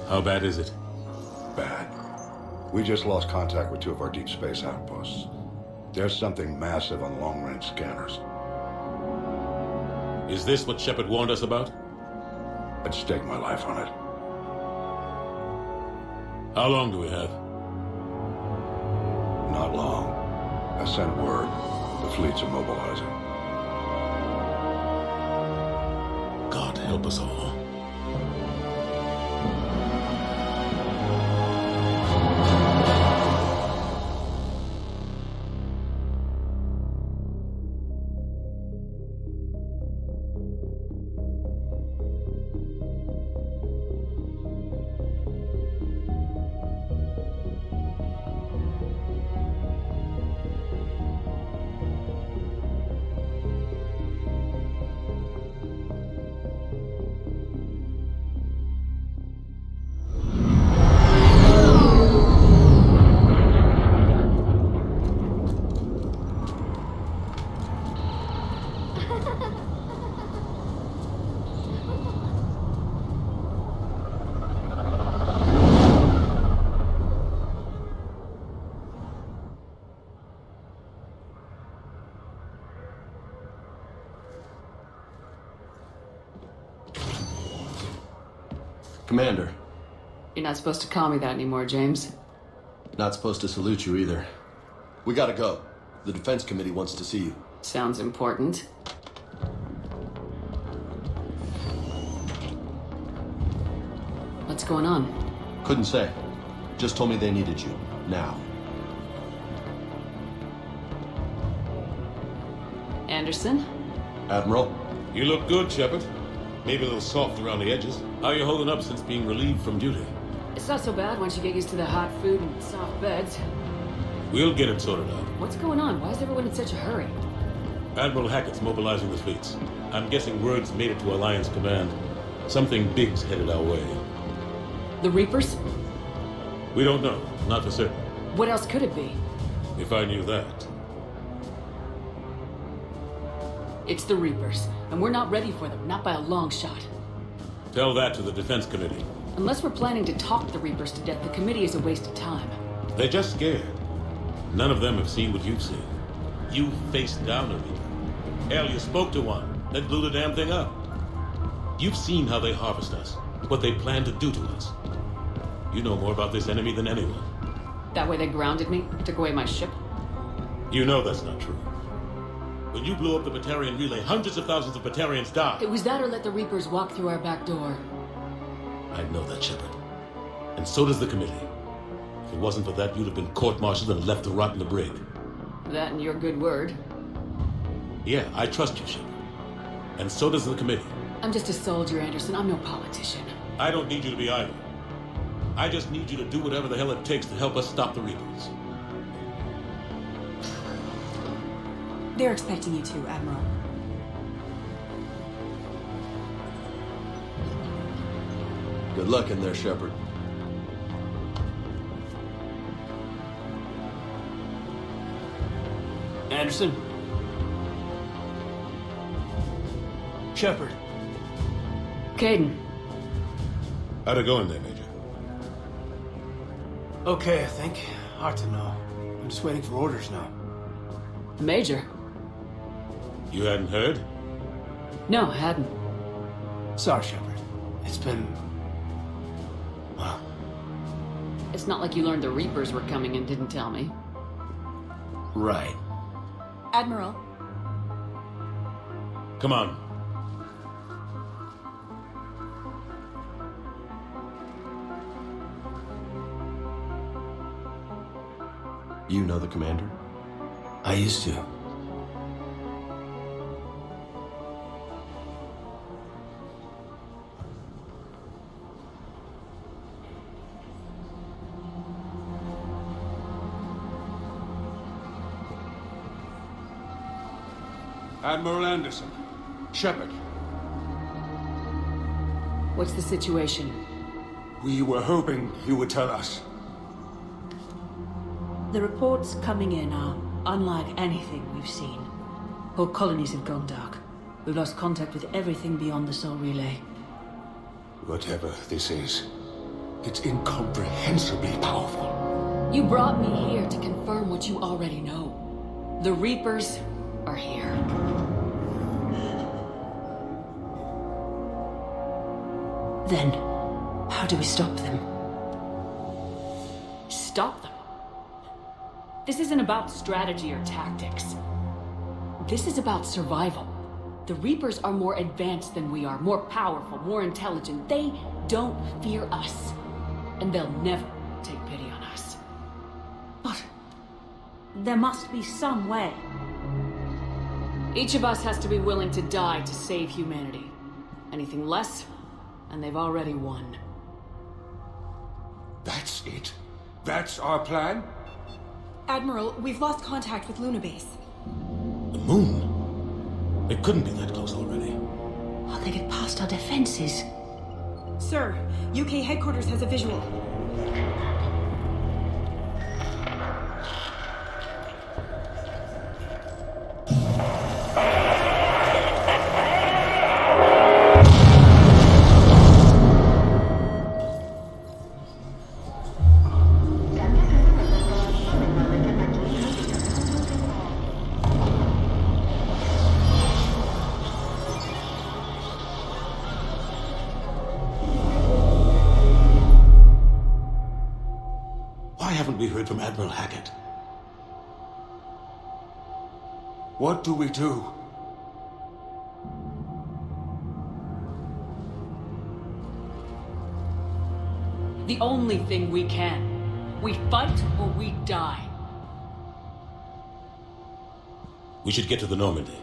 How bad is it? Bad. We just lost contact with two of our deep space outposts. There's something massive on long-range scanners. Is this what Shepard warned us about? I'd stake my life on it. How long do we have? Not long. I sent word. The fleets are mobilizing. God help us all. Commander. You're not supposed to call me that anymore, James. Not supposed to salute you either. We gotta go. The Defense Committee wants to see you. Sounds important. What's going on? Couldn't say. Just told me they needed you. Now. Anderson? Admiral? You look good, Shepard. Maybe a little soft around the edges. How are you holding up since being relieved from duty? It's not so bad once you get used to the hot food and soft beds. We'll get it sorted out. What's going on? Why is everyone in such a hurry? Admiral Hackett's mobilizing the fleets. I'm guessing word's made it to Alliance Command. Something big's headed our way. The Reapers? We don't know. Not for certain. What else could it be? If I knew that. It's the Reapers, and we're not ready for them, not by a long shot. Tell that to the Defense Committee. Unless we're planning to talk the Reapers to death, the committee is a waste of time. They're just scared. None of them have seen what you've seen. You faced down a Reaper. Hell, you spoke to one that blew the damn thing up. You've seen how they harvest us, what they plan to do to us. You know more about this enemy than anyone. That way they grounded me, took away my ship. You know that's not true. When you blew up the Batarian relay, hundreds of thousands of Batarians died. It was that or let the Reapers walk through our back door. I know that, Shepard. And so does the committee. If it wasn't for that, you'd have been court-martialed and left to rot in the brig. That and your good word. Yeah, I trust you, Shepard. And so does the committee. I'm just a soldier, Anderson. I'm no politician. I don't need you to be either. I just need you to do whatever the hell it takes to help us stop the Reapers. They're expecting you to, Admiral. Good luck in there, Shepard. Anderson? Shepard? Caden. How'd it go in there, Major? Okay, I think. Hard to know. I'm just waiting for orders now. Major? You hadn't heard? No, I hadn't. Sorry, Shepard. It's been... well... It's not like you learned the Reapers were coming and didn't tell me. right. Admiral, Come on. You know the commander? I used to. Admiral Anderson. Shepard. What's the situation? We were hoping you would tell us. the reports coming in are unlike anything we've seen. Whole colonies have gone dark. We've lost contact with everything beyond the Soul Relay. Whatever this is, It's incomprehensibly powerful. You brought me here to confirm what you already know. The Reapers are here. Then, how do we stop them? Stop them. This isn't about strategy or tactics. This is about survival. The Reapers are more advanced than we are, more powerful, more intelligent. They don't fear us. And they'll never take pity on us. But there must be some way. Each of us has to be willing to die to save humanity. Anything less, and they've already won. That's it? That's our plan? Admiral, we've lost contact with Luna Base. The moon? It couldn't be that close already. How they get past our defenses? Sir, UK headquarters has a visual. Why haven't we heard from Admiral Hackett? What do we do? The only thing we can. We fight or we die. We should get to the Normandy.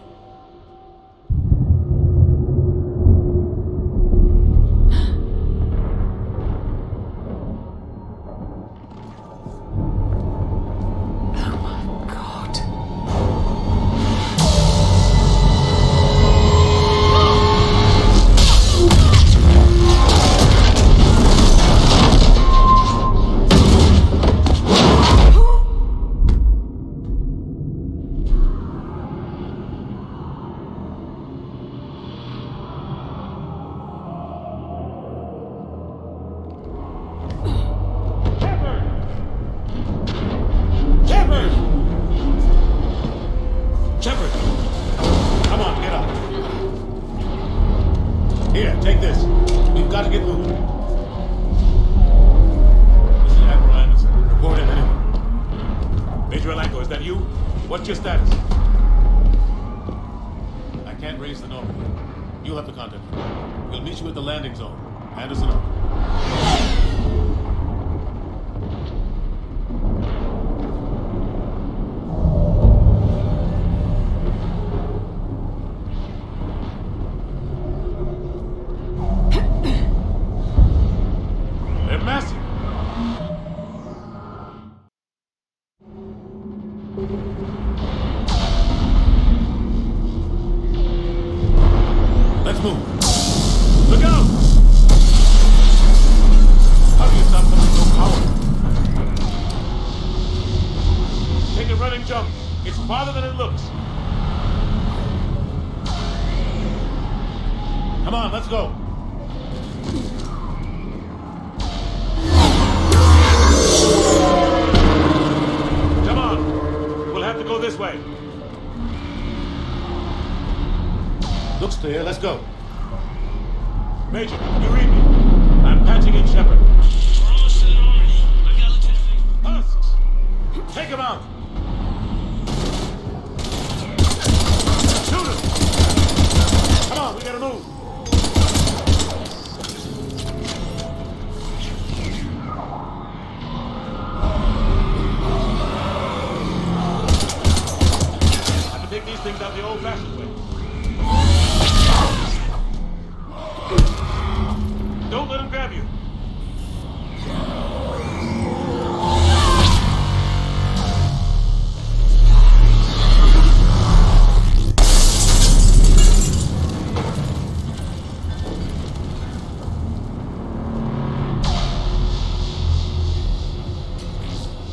What's your status? I can't raise the Normandy. You'll have to contact me. We'll meet you at the landing zone. Hand us an order. They're massive. Let's move. Look out! How do you stop something so powerful? Take a running jump. It's farther than it looks. Come on, let's go. Come on. We'll have to go this way. Looks clear, let's go. Major, you read me. I'm patching in Shepard. Husks! Take him out! Shoot him! Come on, we gotta move. Have to take these things out the old-fashioned way. Don't let him grab you.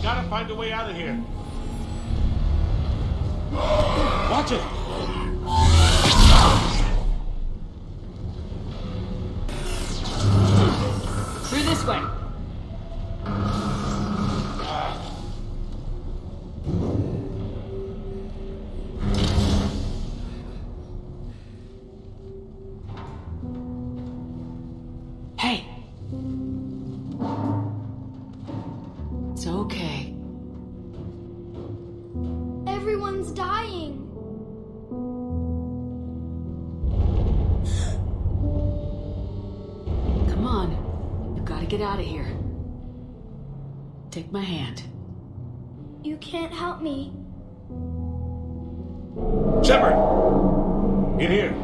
Gotta find a way out of here. Watch it. Through this way. get out of here. Take my hand. You can't help me. Shepard! In here.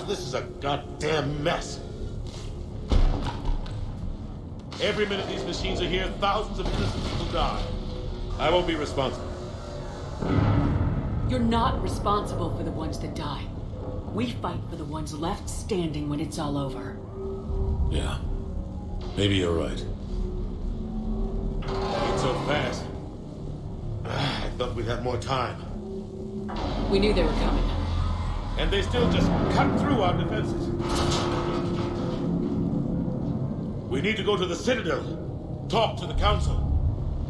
This is a goddamn mess. Every minute these machines are here, thousands of innocent people die. I won't be responsible. You're not responsible for the ones that die. We fight for the ones left standing when it's all over. Yeah. Maybe you're right. Ain't so fast. I thought we'd have more time. We knew they were coming. And they still just cut through our defenses. We need to go to the Citadel. Talk to the Council.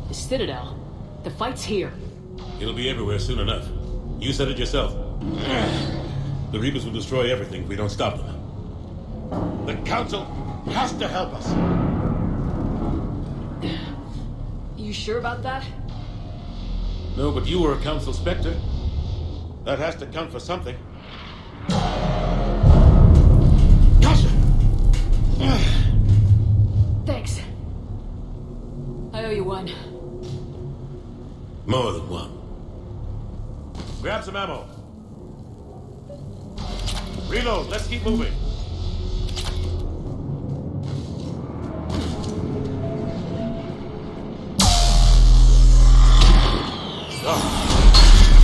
The Citadel? The fight's here. It'll be everywhere soon enough. You said it yourself. The Reapers will destroy everything if we don't stop them. The Council has to help us. You sure about that? No, but you were a Council Spectre. That has to count for something. Gotcha! Thanks. I owe you one. More than one. Grab some ammo. Reload, let's keep moving.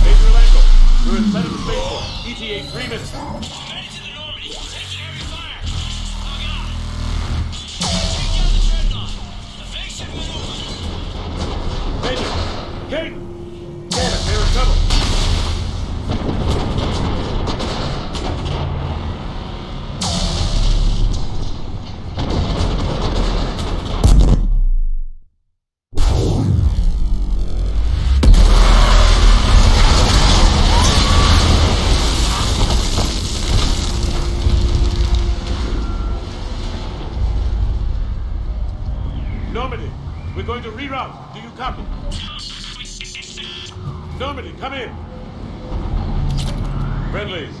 Major Angle, we're inside of the spaceport. ETA 3 minutes. Headed to the Normandy. Take care of your fire. Log on. Take down the dreadnought. The FemShep maneuver. Major! Kate! Damn it, they're in trouble. Normandy, we're going to reroute. Do you copy? Normandy, come in. Friendlies.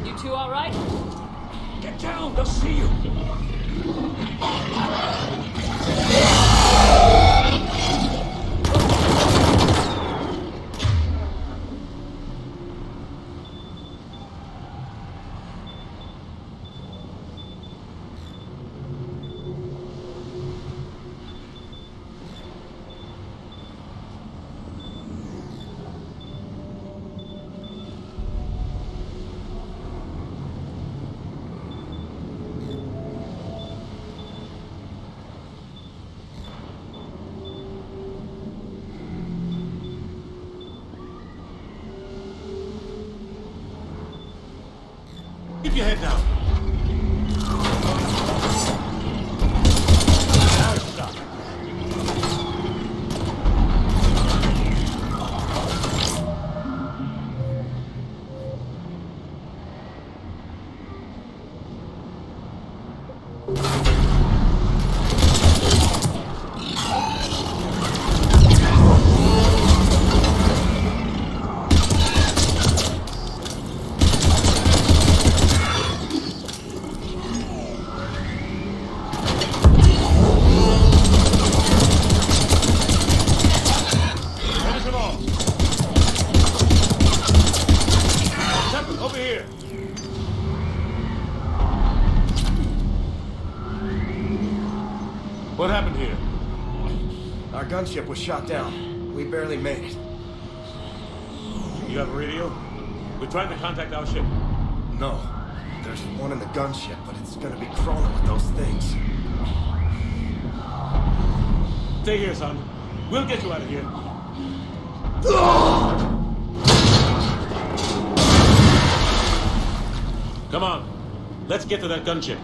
You two all right? Get down, they'll see you. Keep your head down. Now stop. Over here. What happened here? Our gunship was shot down. We barely made it. You have a radio? We're trying to contact our ship. No. There's one in the gunship, but it's gonna be crawling with those things. Stay here, son. We'll get you out of here. Come on. Let's get to that gunship.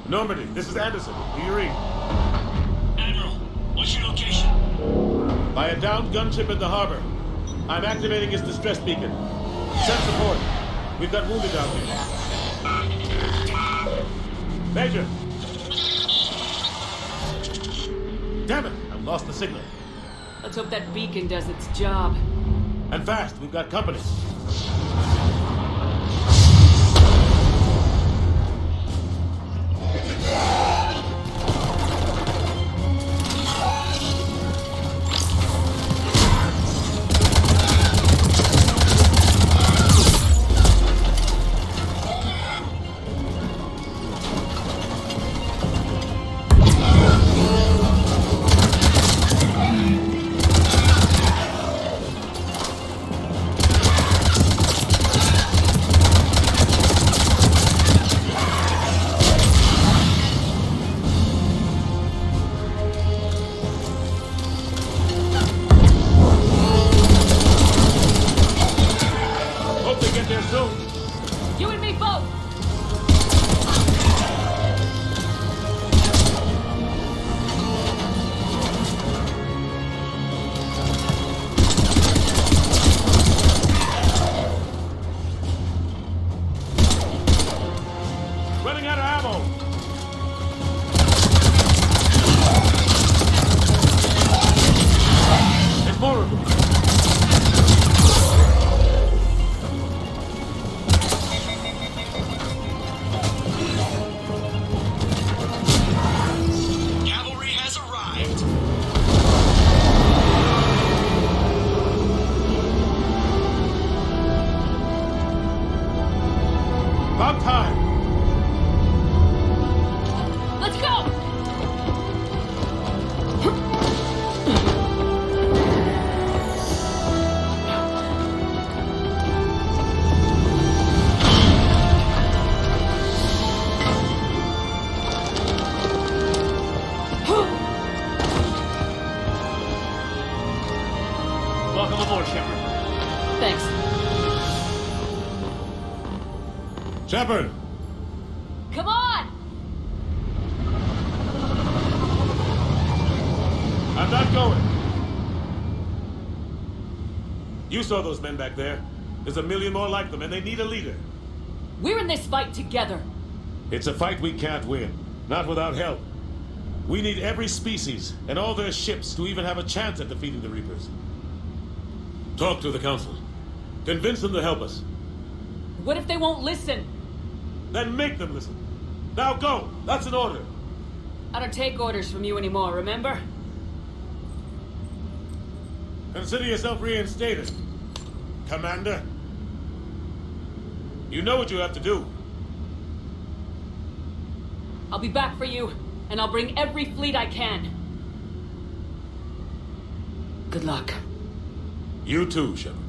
Normandy, this is Anderson. Do you read? Admiral, what's your location? By a downed gunship in the harbor. I'm activating its distress beacon. Send support. We've got wounded down here. Major! Damn it! I've lost the signal. Let's hope that beacon does its job. And fast, we've got company. You and me both! Running out of ammo! There's more of them! Cavalry has arrived. About time! Let's go! Welcome aboard, Shepard. Thanks. Shepard! Come on! I'm not going! You saw those men back there. There's a million more like them, and they need a leader. We're in this fight together. It's a fight we can't win. Not without help. We need every species and all their ships to even have a chance at defeating the Reapers. Talk to the Council. Convince them to help us. What if they won't listen? Then make them listen. Now go! That's an order. I don't take orders from you anymore, remember? Consider yourself reinstated, Commander. You know what you have to do. I'll be back for you, and I'll bring every fleet I can. Good luck. You too, Shepard.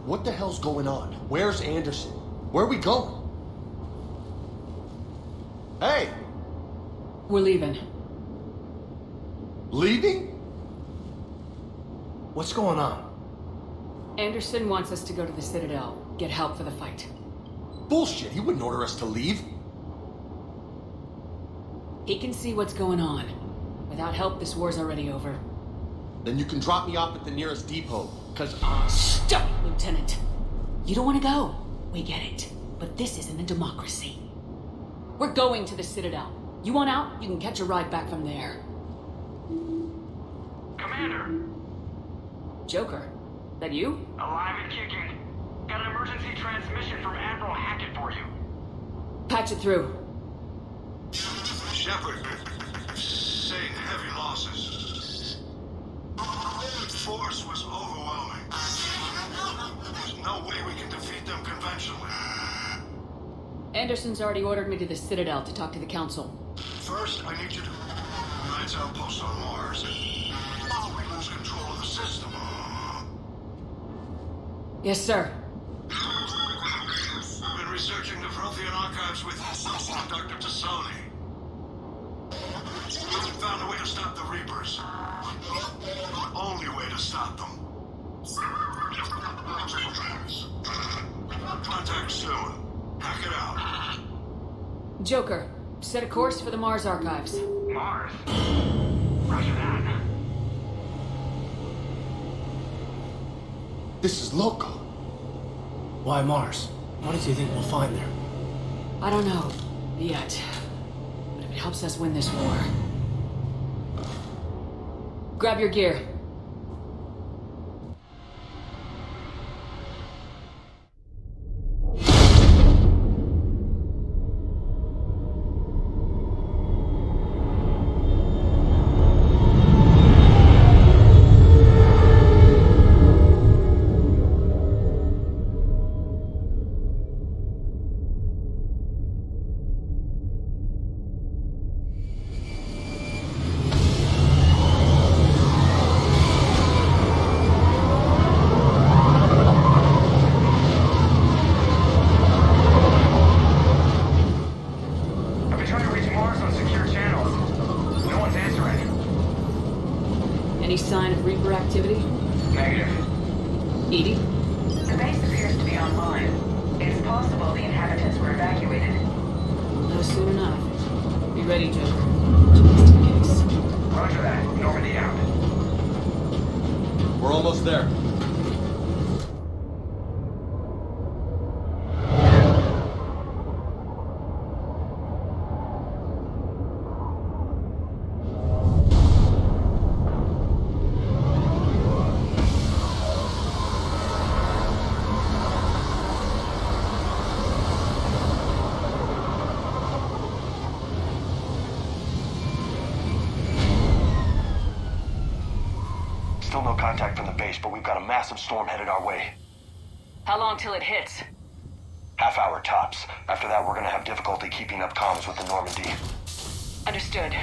What the hell's going on? Where's Anderson? Where are we going? Hey! We're leaving. Leaving? What's going on? Anderson wants us to go to the Citadel, get help for the fight. Bullshit, he wouldn't order us to leave. He can see what's going on. Without help, this war's already over. Then you can drop me off at the nearest depot, cause Stop it, Lieutenant! You don't want to go. We get it. But this isn't a democracy. We're going to the Citadel. You want out? You can catch a ride back from there. Commander, Joker, that you? alive and kicking. Got an emergency transmission from Admiral Hackett for you. Patch it through. Shepard, saying heavy losses. Force was overwhelming. There's no way we can defeat them conventionally. Anderson's already ordered me to the Citadel to talk to the Council. First, I need you to Knight's outpost on Mars. We lose control of the system. Yes, sir. Been researching the Prothean archives with Dr. Tassoni. Found a way to stop the Reapers. Only way to stop them. Contact soon. Hack it out. Joker, set a course for the Mars archives. Mars. Roger that. this is local. Why Mars? What do you think we'll find there? I don't know. Yet. But if it helps us win this war... Grab your gear. Any sign of Reaper activity? Negative. Edie? The base appears to be online. It's possible the inhabitants were evacuated. No, soon enough. Be ready, Joker. Just in case. Roger that. Normandy out. We're almost there. Still no contact from the base, but we've got a massive storm headed our way. How long till it hits? Half hour tops. After that, we're gonna have difficulty keeping up comms with the Normandy. Understood.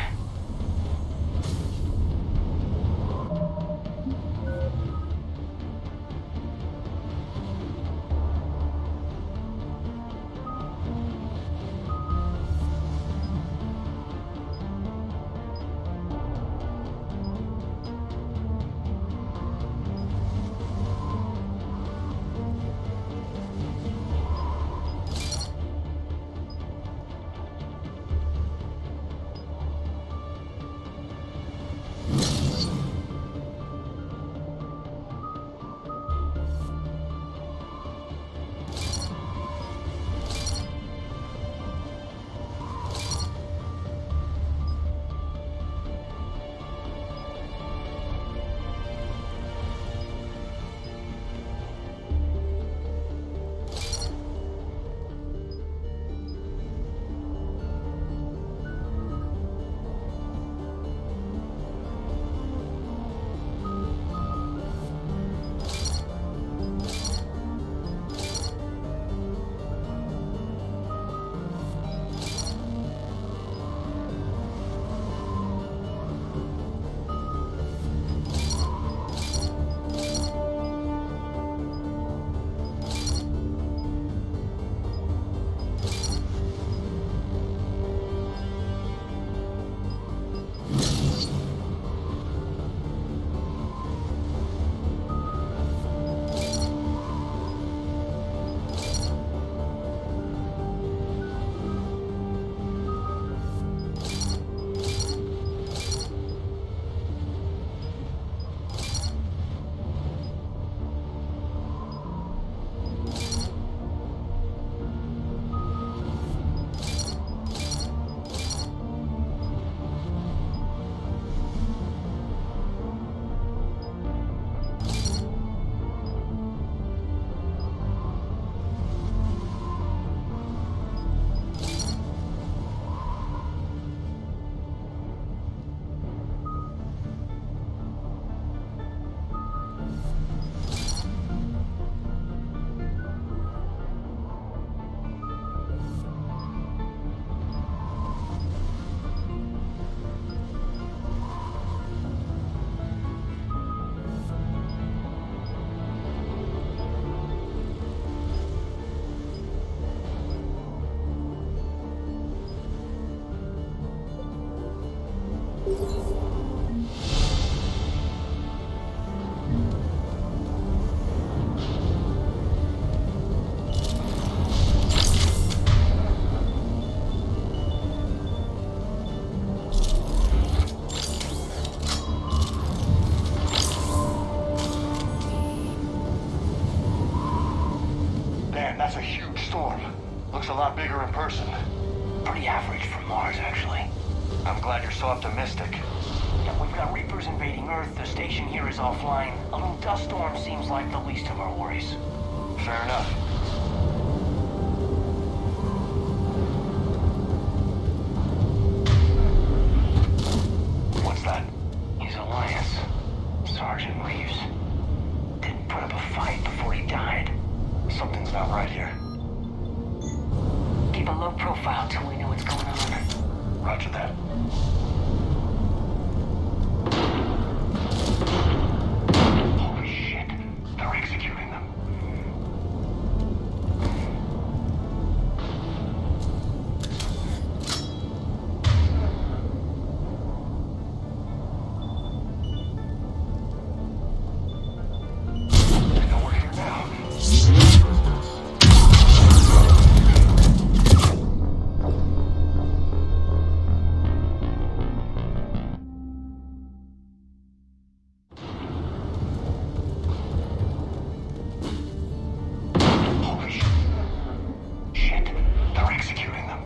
storm. Looks a lot bigger in person. Pretty average for Mars, actually. I'm glad you're so optimistic. Yeah, we've got Reapers invading Earth, the station here is offline. A little dust storm seems like the least of our worries. Fair enough. What's that? His alliance. Sergeant Reeves. Didn't put up a fight before he died. Something's not right here. Keep a low profile till we know what's going on. Roger that. Holy shit. They're executing them. I know we're here now. Holy shit. They're executing them.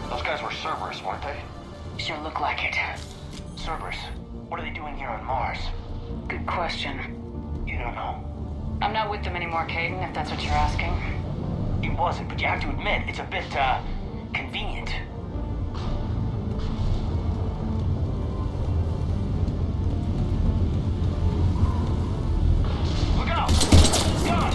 Those guys were Cerberus, weren't they? Sure look like it. Cerberus, what are they doing here on Mars? Good question. You don't know. I'm not with them anymore, Caden, if that's what you're asking. It wasn't, but you have to admit, it's a bit, convenient. Look out! God!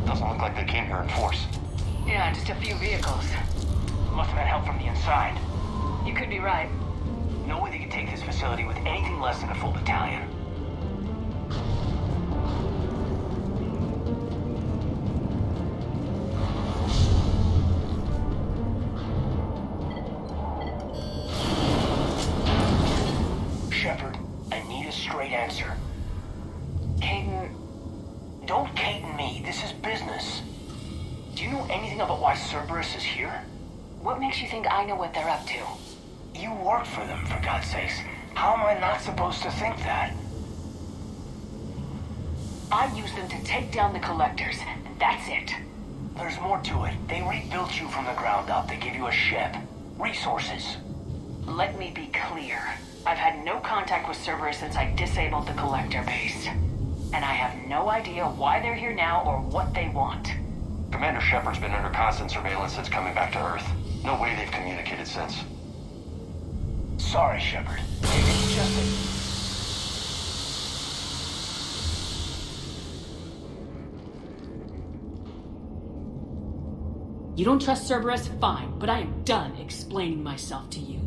Doesn't look like they came here in force. Yeah, just a few vehicles. Must have had help from the inside. You could be right. No way they could take this facility with anything less than a full battalion. Shepard, I need a straight answer. Caden, don't Caden me. This is business. Do you know anything about why Cerberus is here? What makes you think I know what they're up to? You work for them, for God's sakes. How am I not supposed to think that? I use them to take down the collectors, and that's it. There's more to it. They rebuilt you from the ground up. They give you a ship. Resources. Let me be clear. I've had no contact with Cerberus since I disabled the collector base. And I have no idea why they're here now or what they want. Commander Shepard's been under constant surveillance since coming back to Earth. No way they've communicated since. Sorry, Shepard. It's just that... You don't trust Cerberus? Fine, but I am done explaining myself to you.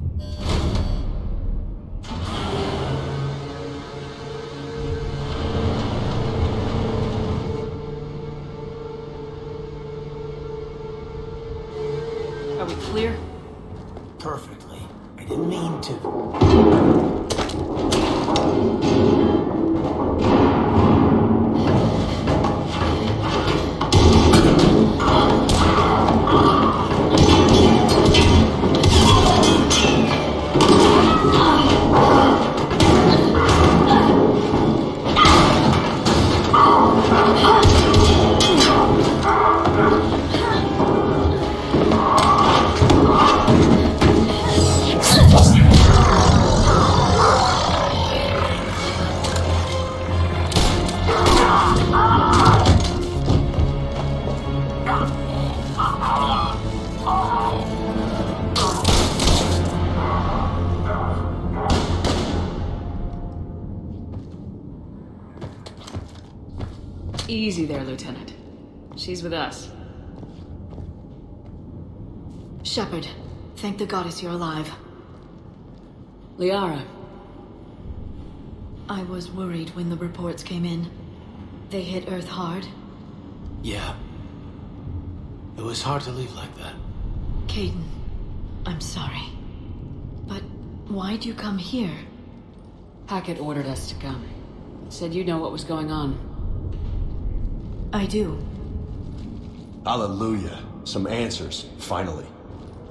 Are we clear? Perfectly. I didn't mean to. Easy there, Lieutenant. She's with us. Shepard, thank the goddess you're alive. Liara. I was worried when the reports came in. They hit Earth hard. Yeah. It was hard to leave like that. Caden, I'm sorry. But why'd you come here? Hackett ordered us to come. Said you know what was going on. I do. Hallelujah. Some answers, finally.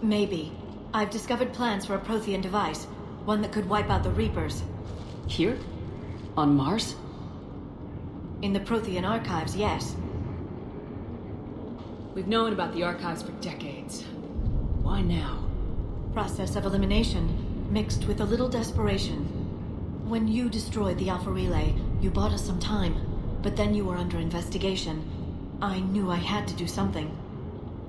Maybe. I've discovered plans for a Prothean device. One that could wipe out the Reapers. Here? On Mars? In the Prothean archives, yes. We've known about the archives for decades. Why now? Process of elimination, mixed with a little desperation. When you destroyed the Alpha Relay, you bought us some time. But then you were under investigation. I knew I had to do something.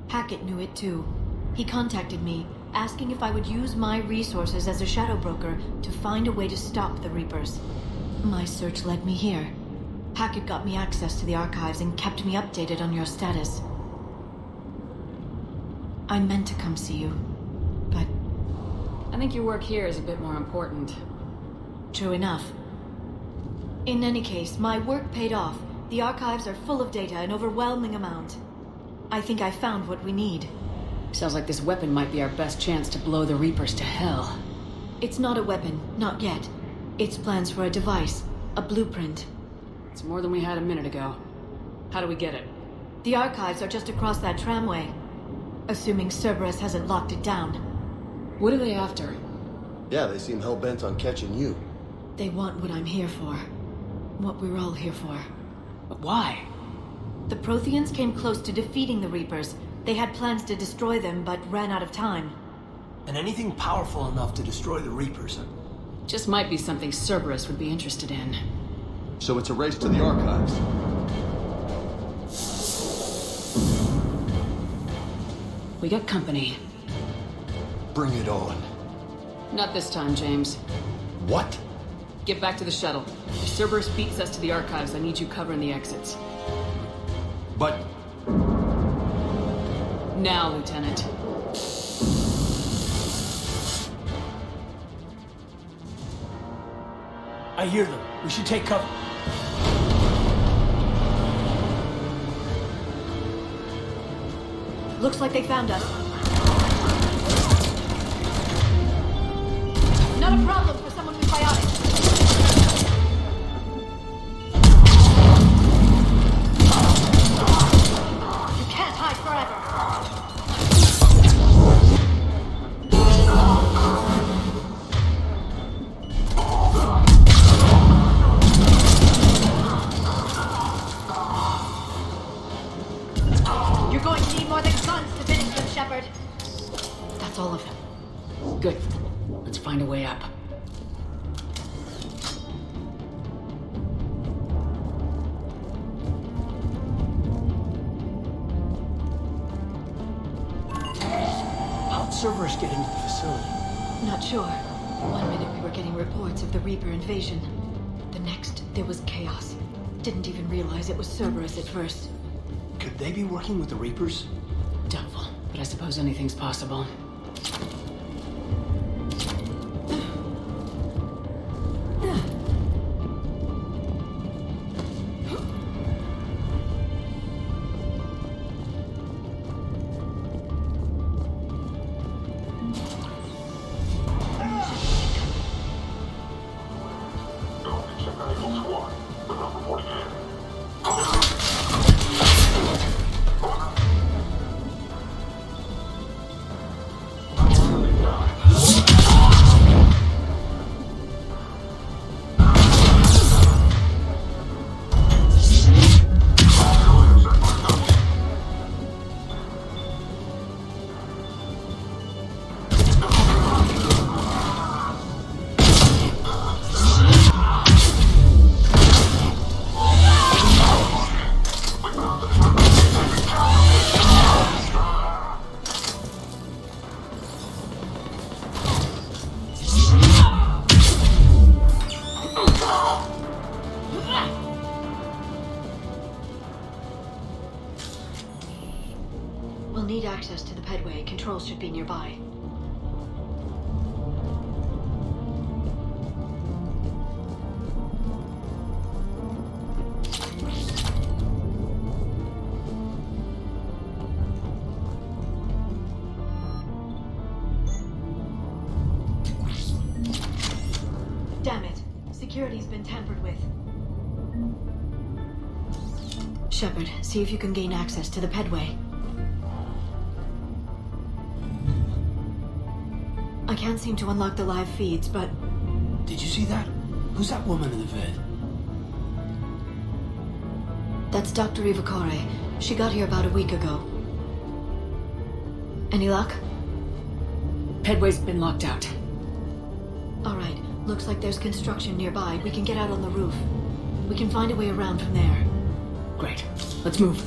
Hackett knew it too. He contacted me, asking if I would use my resources as a shadow broker to find a way to stop the Reapers. My search led me here. Hackett got me access to the archives and kept me updated on your status. I meant to come see you, but... I think your work here is a bit more important. True enough. In any case, my work paid off. The archives are full of data, an overwhelming amount. I think I found what we need. Sounds like this weapon might be our best chance to blow the Reapers to hell. It's not a weapon, not yet. It's plans for a device, a blueprint. It's more than we had a minute ago. How do we get it? The archives are just across that tramway. Assuming Cerberus hasn't locked it down. What are they after? Yeah, they seem hell-bent on catching you. They want what I'm here for. What we're all here for. But why? The Protheans came close to defeating the Reapers. They had plans to destroy them, but ran out of time. And anything powerful enough to destroy the Reapers. Just might be something Cerberus would be interested in. So it's a race to the archives. We got company. Bring it on. Not this time, James. What? Get back to the shuttle. If Cerberus beats us to the archives, I need you covering the exits. But... Now, Lieutenant. I hear them. We should take cover. Looks like they found us. Not a problem for someone with biotics. You can't hide forever. You're going to need more than guns to finish them, Shepard. That's all of them. Good. Let's find a way up. How'd Cerberus get into the facility? Not sure. One minute we were getting reports of the Reaper invasion. The next, there was chaos. Didn't even realize it was Cerberus at first. Could they be working with the Reapers? Doubtful, but I suppose anything's possible. We'll need access to the pedway. Controls should be nearby. Damn it. Security's been tampered with. Shepard, see if you can gain access to the pedway. I can't seem to unlock the live feeds, but... Did you see that? Who's that woman in the vid? That's Dr. Ivakare. She got here about a week ago. Any luck? Pedway's been locked out. Alright, looks like there's construction nearby. We can get out on the roof. We can find a way around from there. Great. Let's move.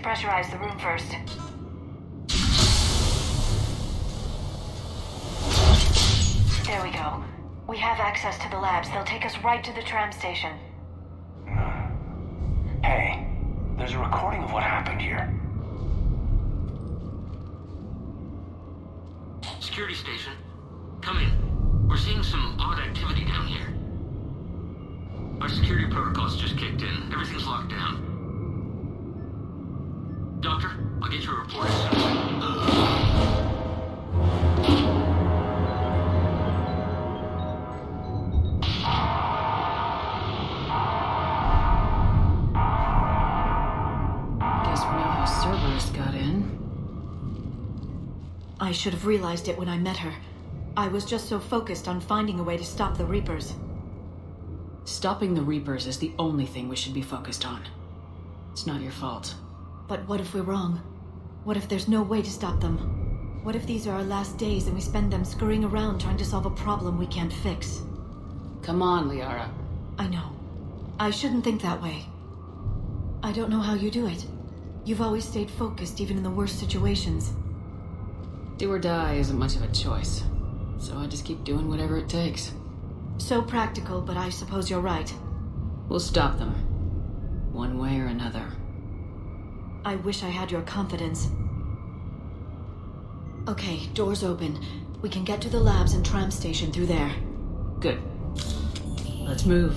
depressurize the room first. There we go. We have access to the labs. They'll take us right to the tram station. Hey, there's a recording of what happened here. Security station. Come in. We're seeing some odd activity down here. Our security protocols just kicked in. Everything's locked down. Doctor, I'll get you a report as soon as... I should have realized it when I met her. I was just so focused on finding a way to stop the Reapers. Stopping the Reapers is the only thing we should be focused on. It's not your fault. But what if we're wrong? What if there's no way to stop them? What if these are our last days and we spend them scurrying around trying to solve a problem we can't fix? Come on, Liara. I know. I shouldn't think that way. I don't know how you do it. You've always stayed focused even in the worst situations. Do or die isn't much of a choice. So I just keep doing whatever it takes. So practical, but I suppose you're right. We'll stop them. One way or another. I wish I had your confidence. Okay, doors open. We can get to the labs and tram station through there. Good. Let's move.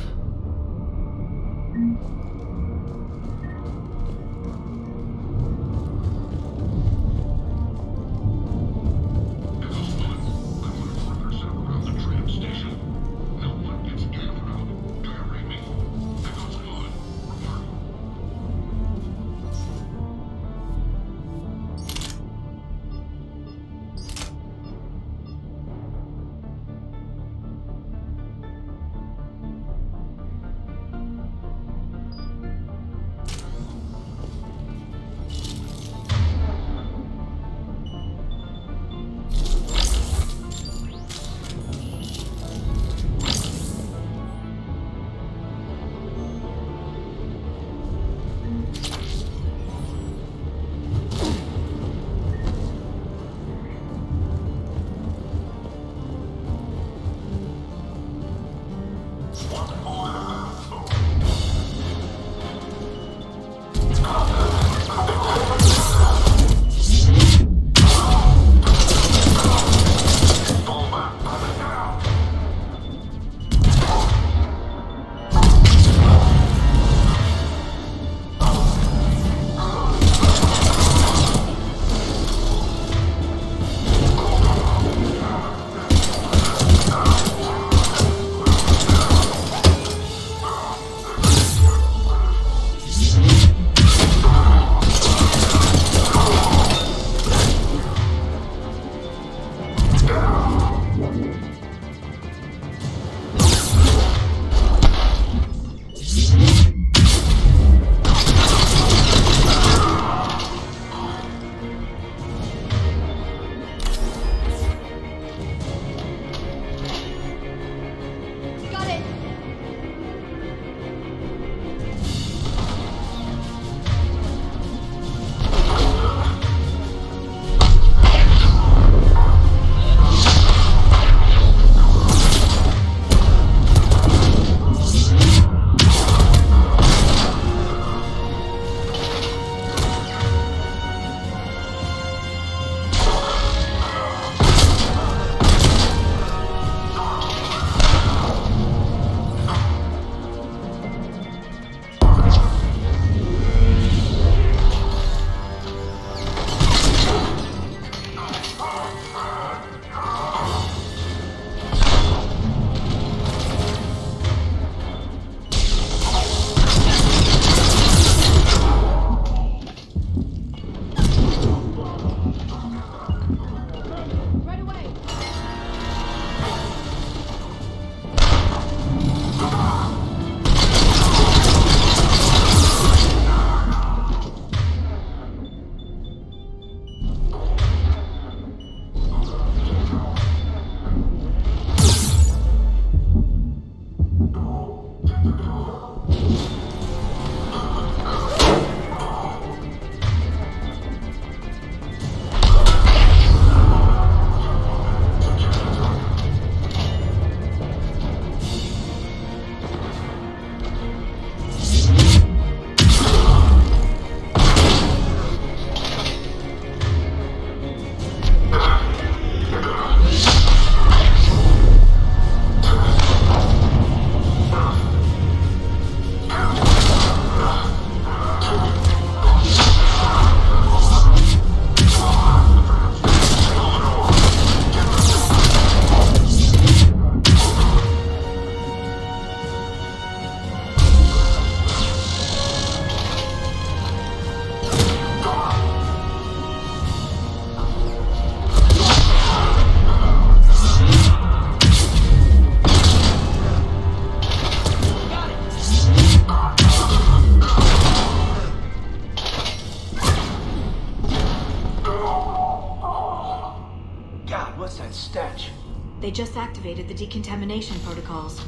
They just activated the decontamination protocols.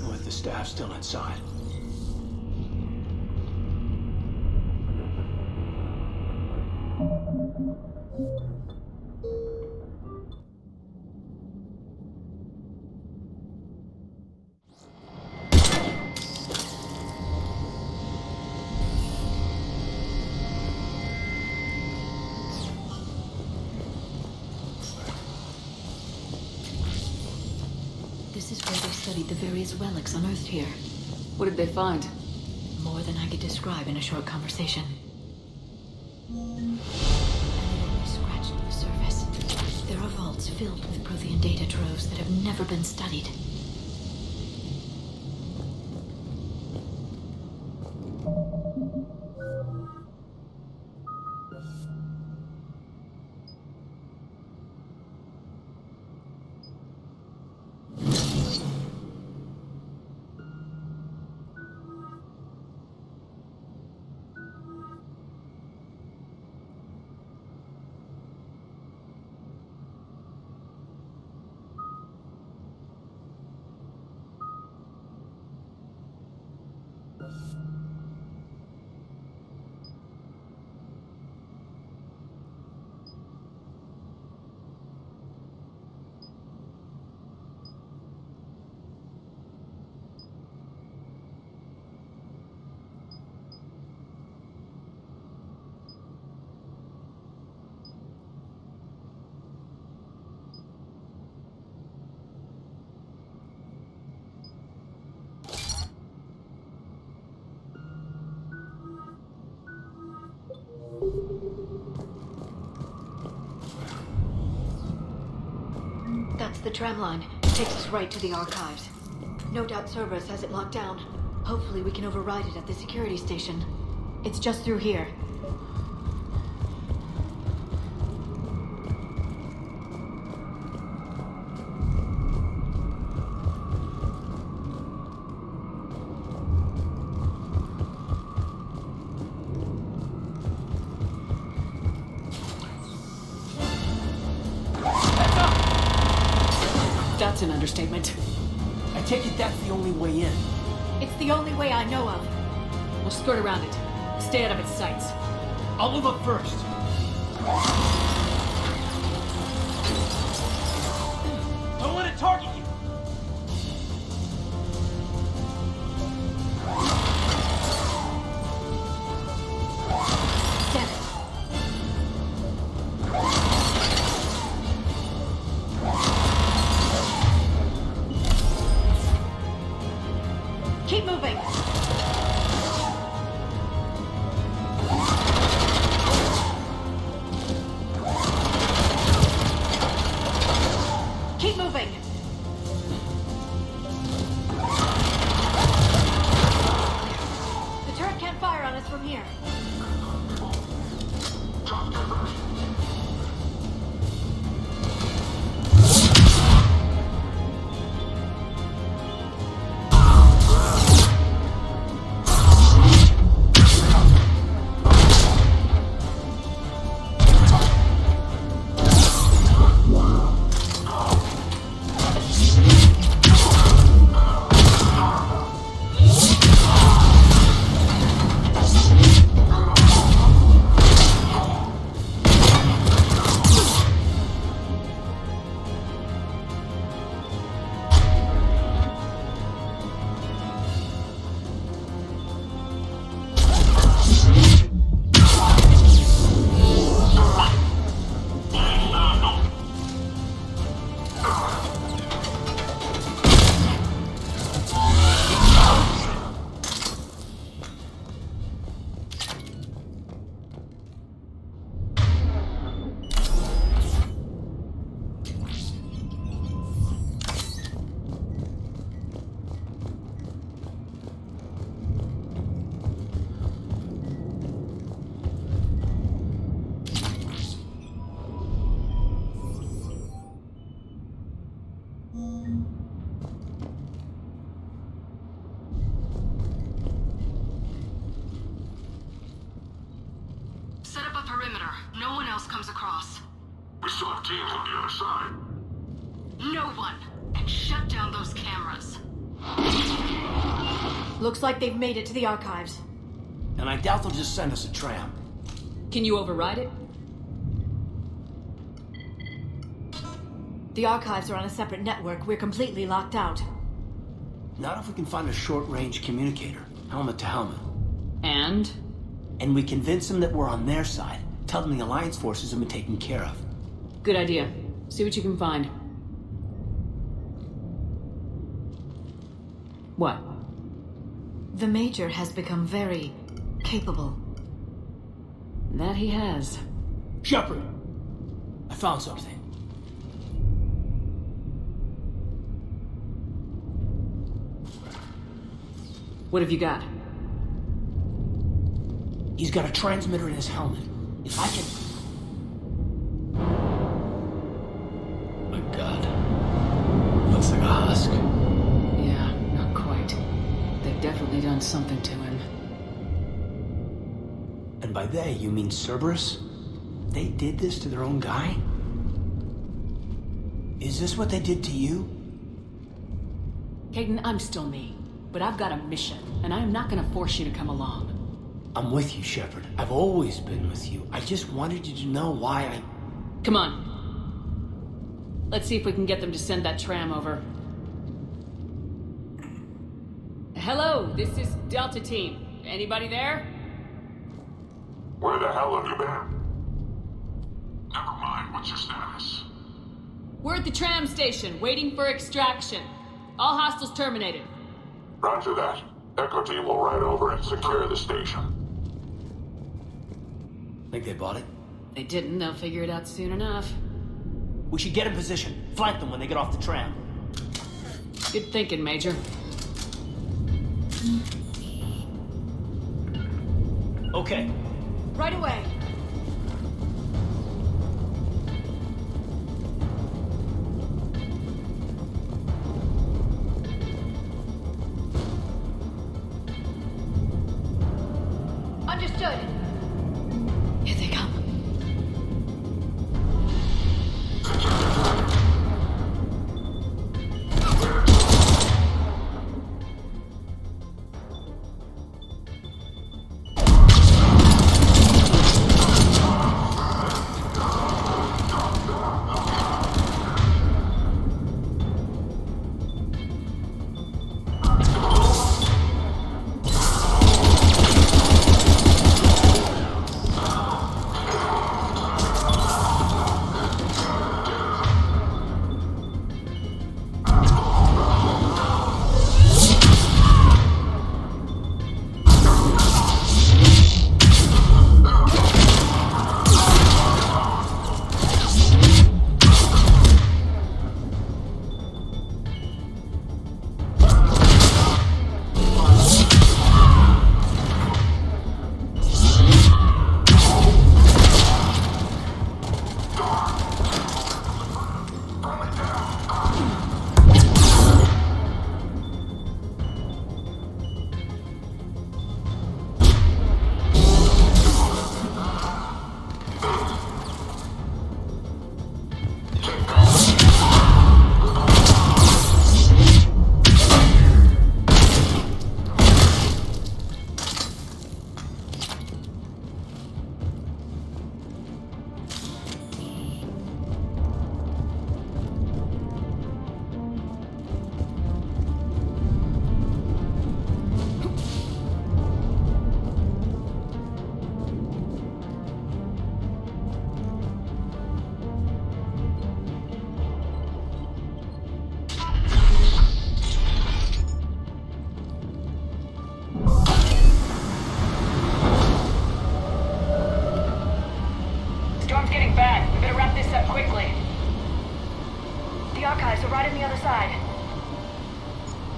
With the staff still inside. This is where they studied the various relics unearthed here. What did they find? More than I could describe in a short conversation. And it only scratched the surface. There are vaults filled with Prothean data troves that have never been studied. That's the tram line. Takes us right to the archives. No doubt Cerberus has it locked down. Hopefully we can override it at the security station. It's just through here. That's an understatement. I take it that's the only way in. It's the only way I know of. We'll skirt around it. Stay out of its sights. I'll move up first. Don't let it target you. Damn it. Keep moving. Keep moving. The turret can't fire on us from here. Set up a perimeter. No one else comes across. We still have teams on the other side. No one! And shut down those cameras. Looks like they've made it to the archives. And I doubt they'll just send us a tram. Can you override it? The archives are on a separate network. We're completely locked out. Not if we can find a short-range communicator, helmet to helmet. And? And we convince them that we're on their side. Tell them the Alliance forces have been taken care of. Good idea. See what you can find. What? The Major has become very capable. That he has. Shepard! I found something. What have you got? He's got a transmitter in his helmet. If I can... My God. Looks like a husk. Yeah, not quite. They've definitely done something to him. And by they, you mean Cerberus? They did this to their own guy? Is this what they did to you? Hayden, I'm still me. But I've got a mission, and I'm not gonna force you to come along. I'm with you, Shepard. I've always been with you. I just wanted you to know why I... Come on. Let's see if we can get them to send that tram over. Hello, this is Delta Team. Anybody there? Where the hell have you been? Never mind, what's your status? We're at the tram station, waiting for extraction. All hostiles terminated. Roger that. Echo Team will ride over and secure the station. Think they bought it? They didn't, they'll figure it out soon enough. We should get in position. Flank them when they get off the tram. Good thinking, Major. Okay. Right away. Understood. Here they come.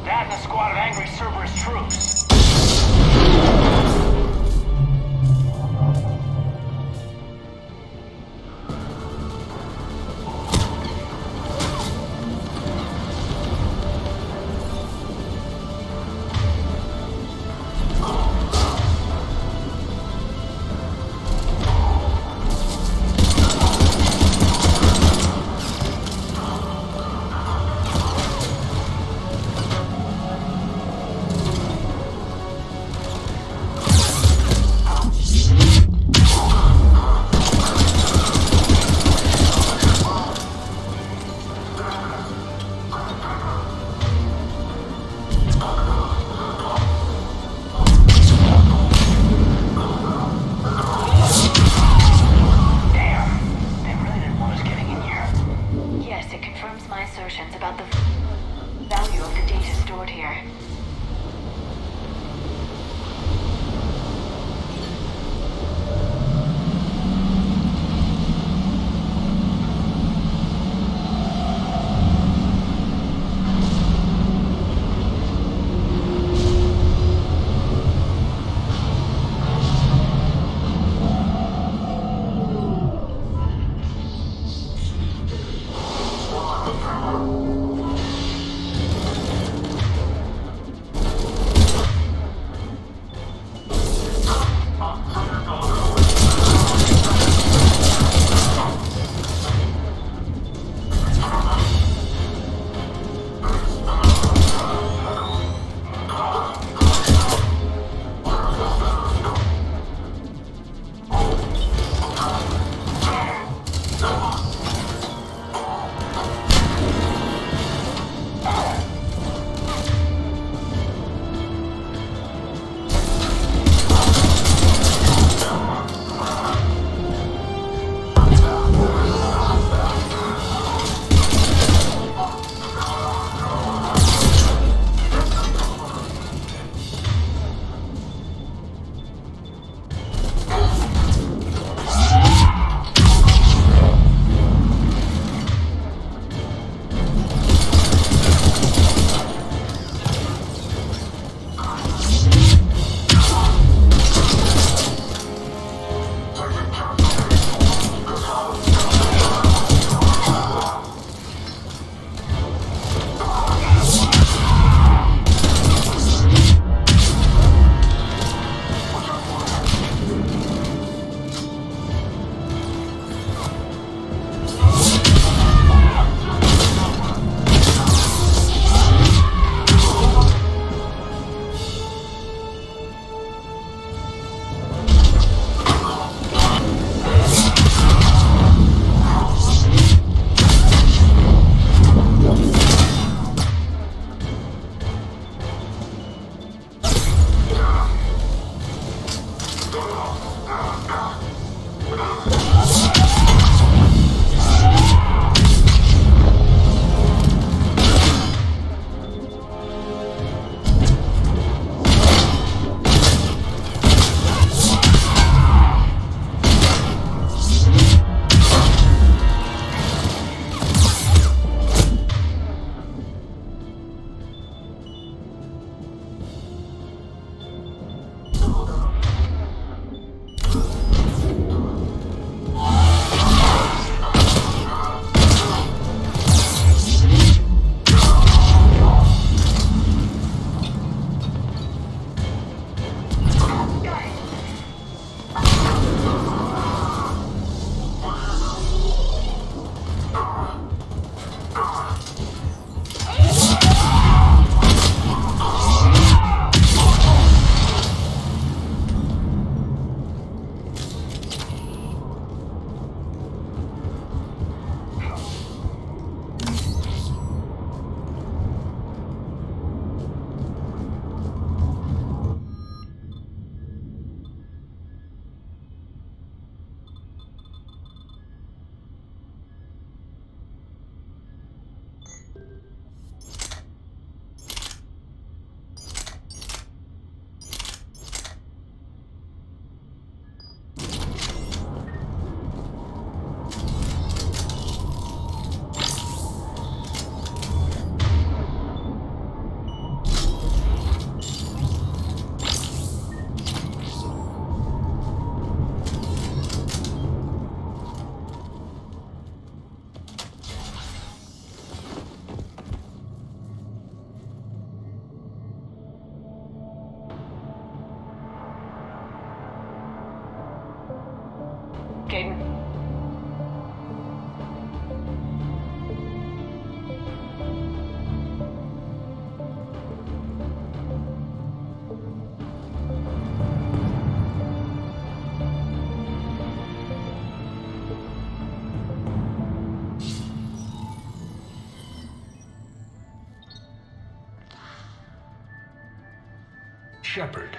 That and a squad of angry Cerberus troops. overview of the data stored here. Caden? Shepard.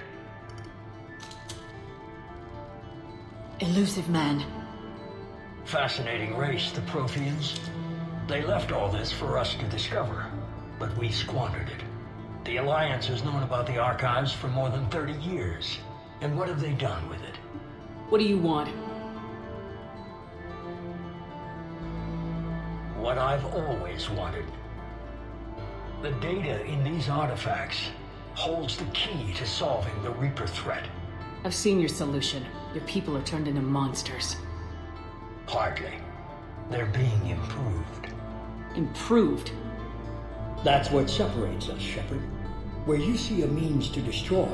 Elusive man. Fascinating race, the Protheans. They left all this for us to discover. but we squandered it. The Alliance has known about the archives for more than 30 years. And what have they done with it? What do you want? What I've always wanted. The data in these artifacts holds the key to solving the Reaper threat. I've seen your solution. Your people are turned into monsters. Hardly. They're being improved. Improved? That's what separates us, Shepard. Where you see a means to destroy,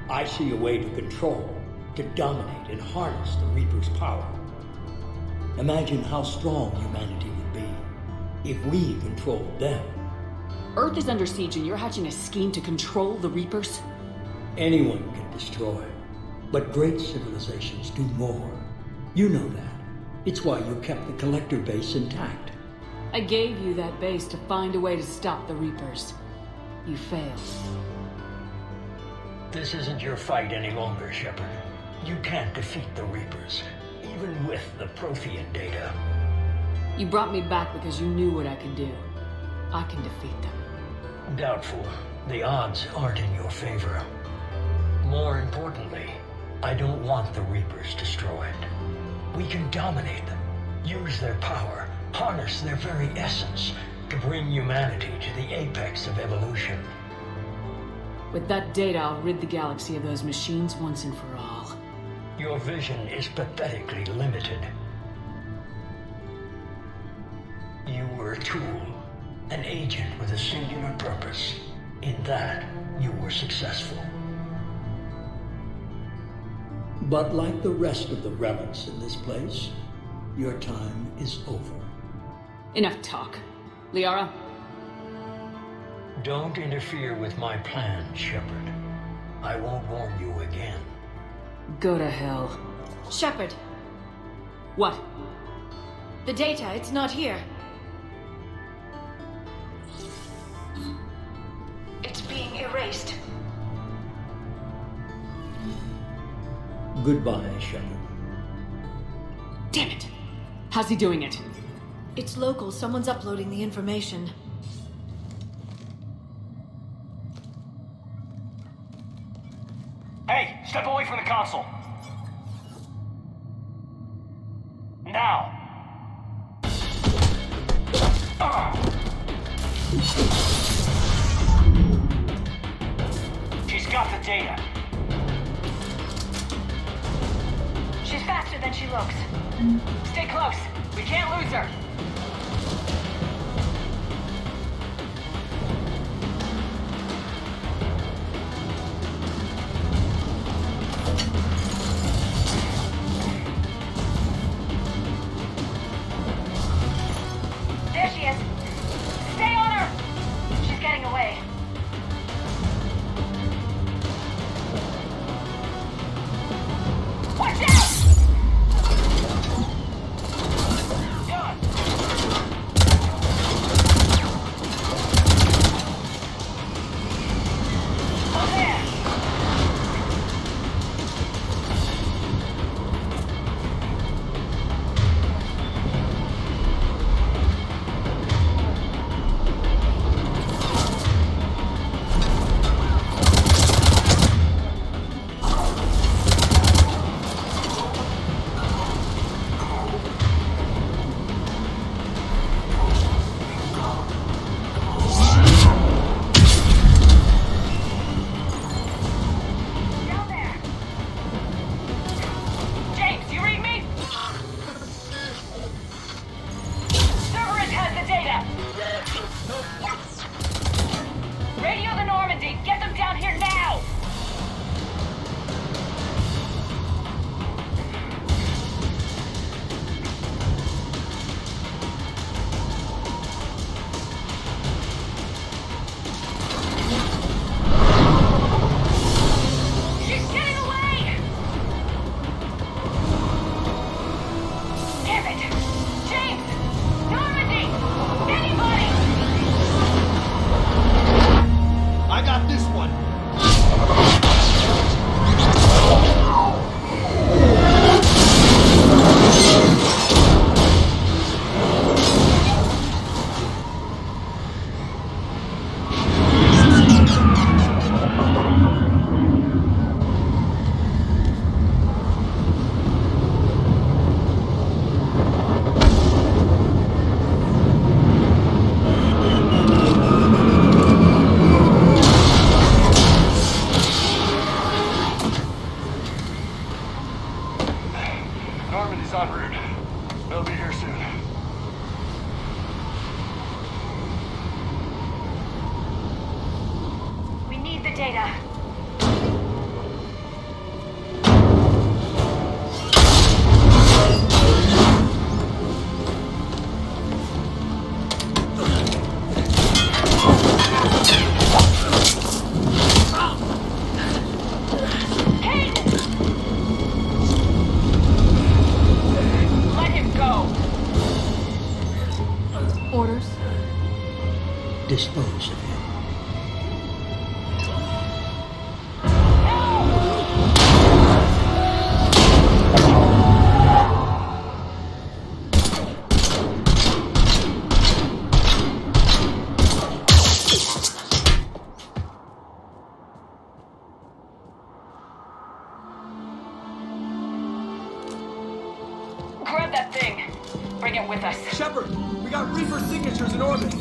I see a way to control, to dominate and harness the Reaper's power. Imagine how strong humanity would be if we controlled them. Earth is under siege and you're hatching a scheme to control the Reapers? Anyone can destroy, but great civilizations do more. You know that. It's why you kept the Collector base intact. I gave you that base to find a way to stop the Reapers. You failed. This isn't your fight any longer, Shepard. You can't defeat the Reapers, even with the Prothean data. You brought me back because you knew what I could do. I can defeat them. Doubtful. The odds aren't in your favor. More importantly, I don't want the Reapers destroyed. We can dominate them, use their power, harness their very essence to bring humanity to the apex of evolution. With that data, I'll rid the galaxy of those machines once and for all. Your vision is pathetically limited. You were a tool, an agent with a singular purpose. In that, you were successful. But like the rest of the relics in this place, your time is over. Enough talk. Liara? Don't interfere with my plan, Shepard. I won't warn you again. Go to hell. Shepard. What? The data, it's not here. It's being erased. Goodbye, Shepard. Damn it! How's he doing it? It's local. Someone's uploading the information. Hey, step away from the console. Now. She's got the data. She's faster than she looks. Stay close. We can't lose her. There she is. Stay on her. She's getting away. Watch out! data. Let him go. Orders? Dispose of him. Grab that thing. Bring it with us. Shepard, we got Reaper signatures in orbit.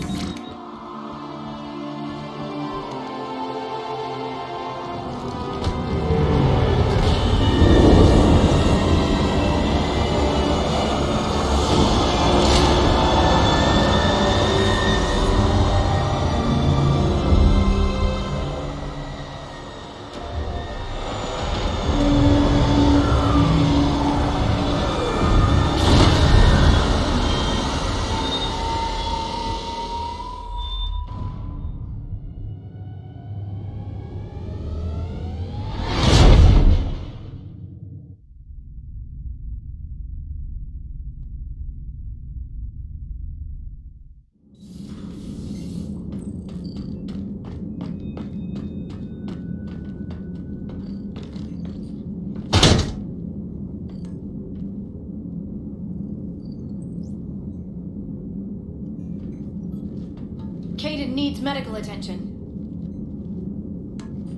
Caden needs medical attention.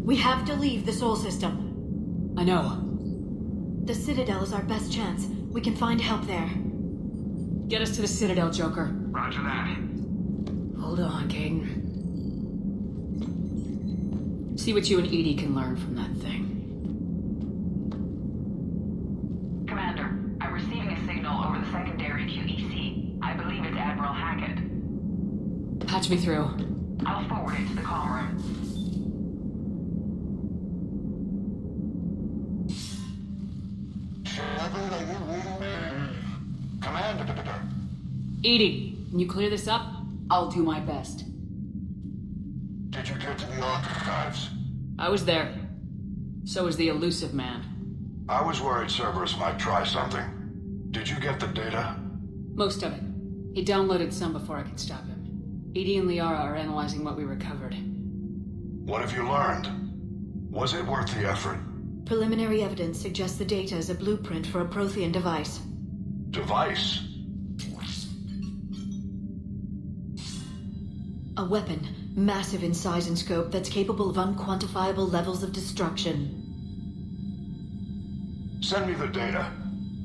We have to leave the Sol system. I know. The Citadel is our best chance. We can find help there. Get us to the Citadel, Joker. Roger that. Hold on, Caden. See what you and Edie can learn from that thing. Commander, I'm receiving a signal over the secondary QEC. I believe it's Admiral Hackett. Patch me through. I'll forward it to the comm room. Commander. Edie, can you clear this up? I'll do my best. Did you get to the archives? I was there. So was the elusive man. I was worried Cerberus might try something. Did you get the data? Most of it. He downloaded some before I could stop him. Edie and Liara are analyzing what we recovered. What have you learned? Was it worth the effort? Preliminary evidence suggests the data is a blueprint for a Prothean device. Device? A weapon, massive in size and scope, that's capable of unquantifiable levels of destruction. Send me the data.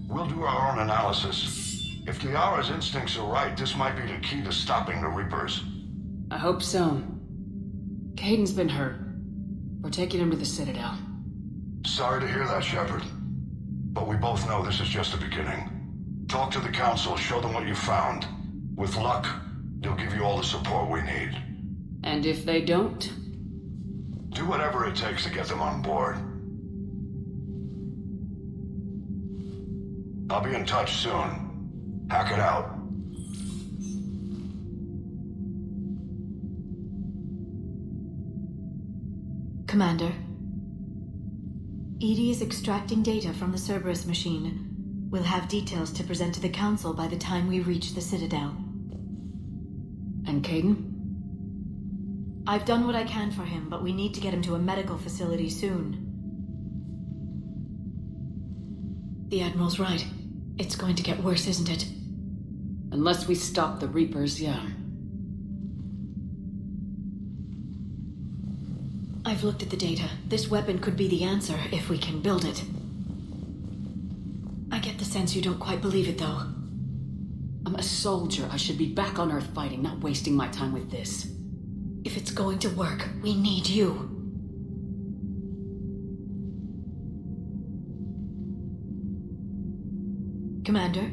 We'll do our own analysis. If Liara's instincts are right, this might be the key to stopping the Reapers. I hope so. Caden's been hurt. We're taking him to the Citadel. Sorry to hear that, Shepard. But we both know this is just the beginning. Talk to the Council, show them what you found. With luck, they'll give you all the support we need. And if they don't? Do whatever it takes to get them on board. I'll be in touch soon. Hack it out. Commander. Edie is extracting data from the Cerberus machine. We'll have details to present to the Council by the time we reach the Citadel. And Caden? I've done what I can for him, but we need to get him to a medical facility soon. The Admiral's right. It's going to get worse, isn't it? Unless we stop the Reapers, yeah. I've looked at the data. This weapon could be the answer, if we can build it. I get the sense you don't quite believe it, though. I'm a soldier. I should be back on Earth fighting, not wasting my time with this. If it's going to work, we need you. Commander?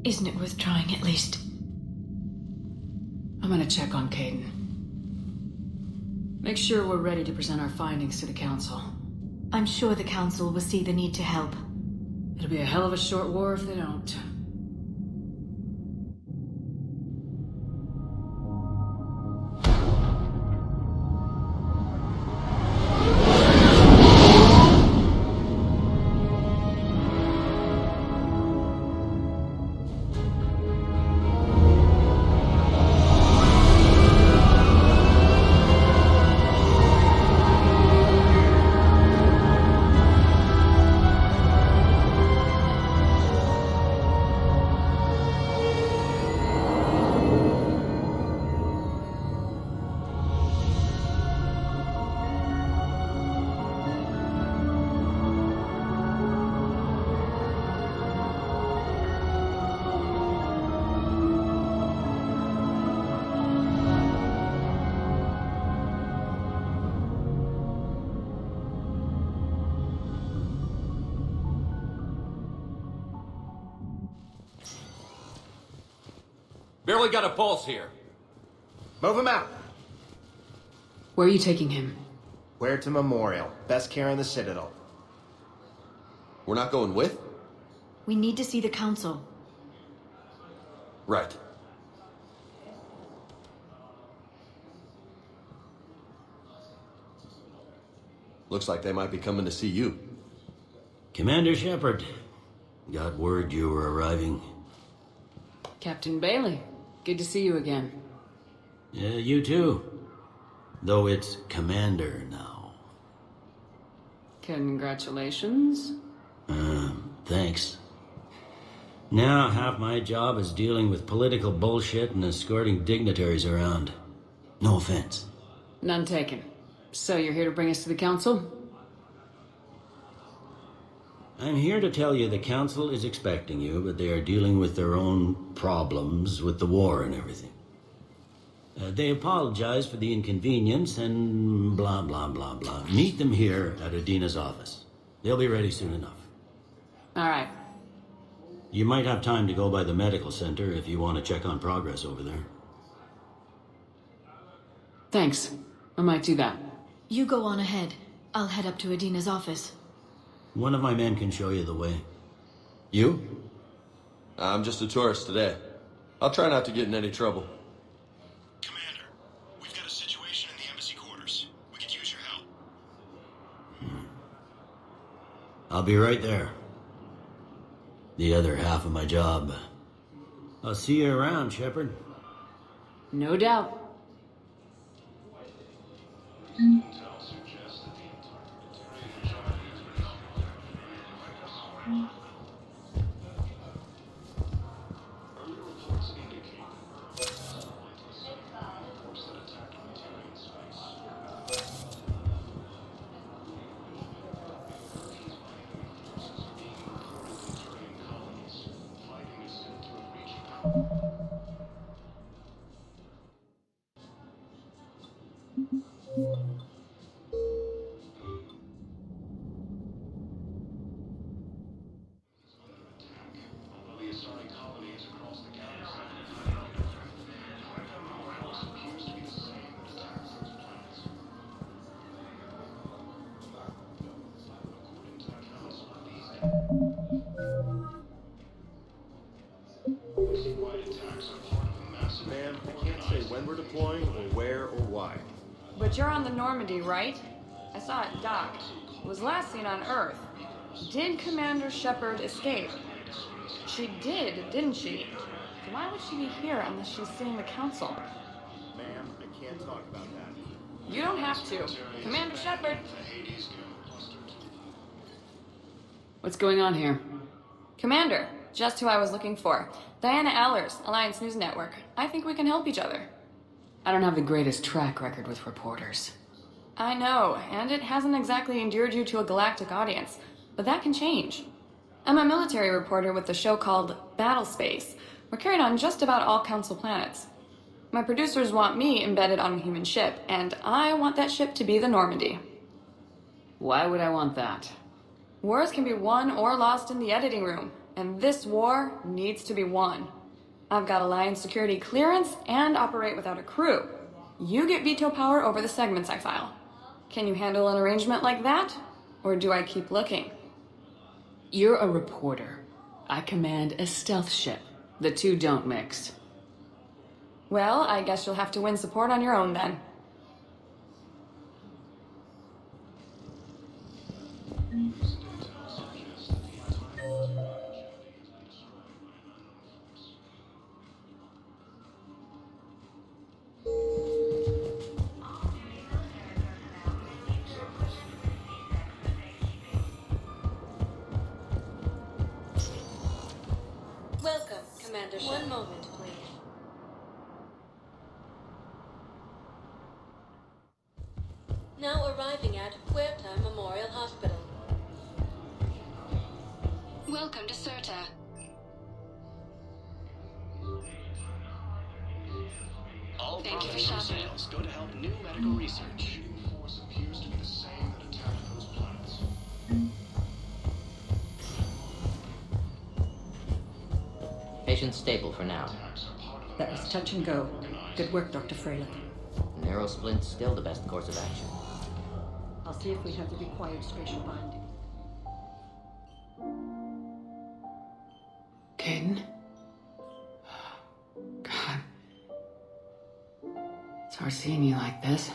Isn't it worth trying, at least? I'm gonna check on Caden. Make sure we're ready to present our findings to the Council. I'm sure the Council will see the need to help. It'll be a hell of a short war if they don't. Barely got a pulse here. Move him out. Where are you taking him? Where to Memorial. Best care in the Citadel. We're not going with? We need to see the Council. Right. Looks like they might be coming to see you. Commander Shepard, got word you were arriving. Captain Bailey, good to see you again. Yeah, you too. Though it's Commander now. Congratulations. Thanks. Now half my job is dealing with political bullshit and escorting dignitaries around. No offense. None taken. So you're here to bring us to the Council? I'm here to tell you the Council is expecting you, but they are dealing with their own problems with the war and everything. They apologize for the inconvenience and blah, blah, blah, blah. Meet them here at Adina's office. They'll be ready soon enough. All right. You might have time to go by the medical center if you want to check on progress over there. Thanks. I might do that. You go on ahead. I'll head up to Adina's office. One of my men can show you the way. You? I'm just a tourist today. I'll try not to get in any trouble. Commander, we've got a situation in the embassy quarters. We could use your help. I'll be right there. The other half of my job. I'll see you around, Shepard. No doubt. Ma'am, I can't say when we're deploying or where or why. But you're on the Normandy, right? I saw it docked. It was last seen on Earth. Did Commander Shepard escape? She did, didn't she? So why would she be here unless she's seeing the Council? Ma'am, I can't talk about that. You don't have to. Commander Shepard! What's going on here? Commander, just who I was looking for. Diana Allers, Alliance News Network. I think we can help each other. I don't have the greatest track record with reporters. I know, and it hasn't exactly endeared you to a galactic audience, but that can change. I'm a military reporter with a show called Battle Space. We're carried on just about all Council planets. My producers want me embedded on a human ship, and I want that ship to be the Normandy. Why would I want that? Wars can be won or lost in the editing room, and this war needs to be won. I've got Alliance security clearance and operate without a crew. You get veto power over the segments I file. Can you handle an arrangement like that? Or do I keep looking? You're a reporter. I command a stealth ship. The two don't mix. Well, I guess you'll have to win support on your own then. Welcome, Commander. One moment, please. Now arriving at Huerta Memorial Hospital. Welcome to Certa. All Thank you for profits from shopping. sales go to help new medical research. Force appears to be the same that attacked those planets. Patient stable for now. That was touch and go. Good work, Dr. Freyland. Narrow splint's still the best course of action. I'll see if we have the required spatial binding. Caden? God. It's hard seeing you like this.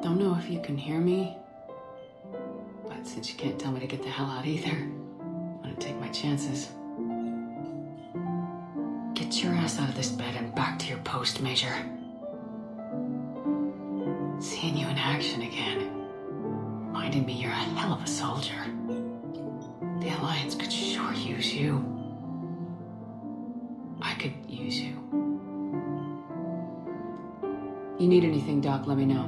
Don't know if you can hear me, but since you can't tell me to get the hell out either, I'm gonna take my chances. Get your ass out of this bed and back to your post, Major. Seeing you in action again, reminding me you're a hell of a soldier. The Alliance could sure use you. I could use you. You need anything, Doc, let me know.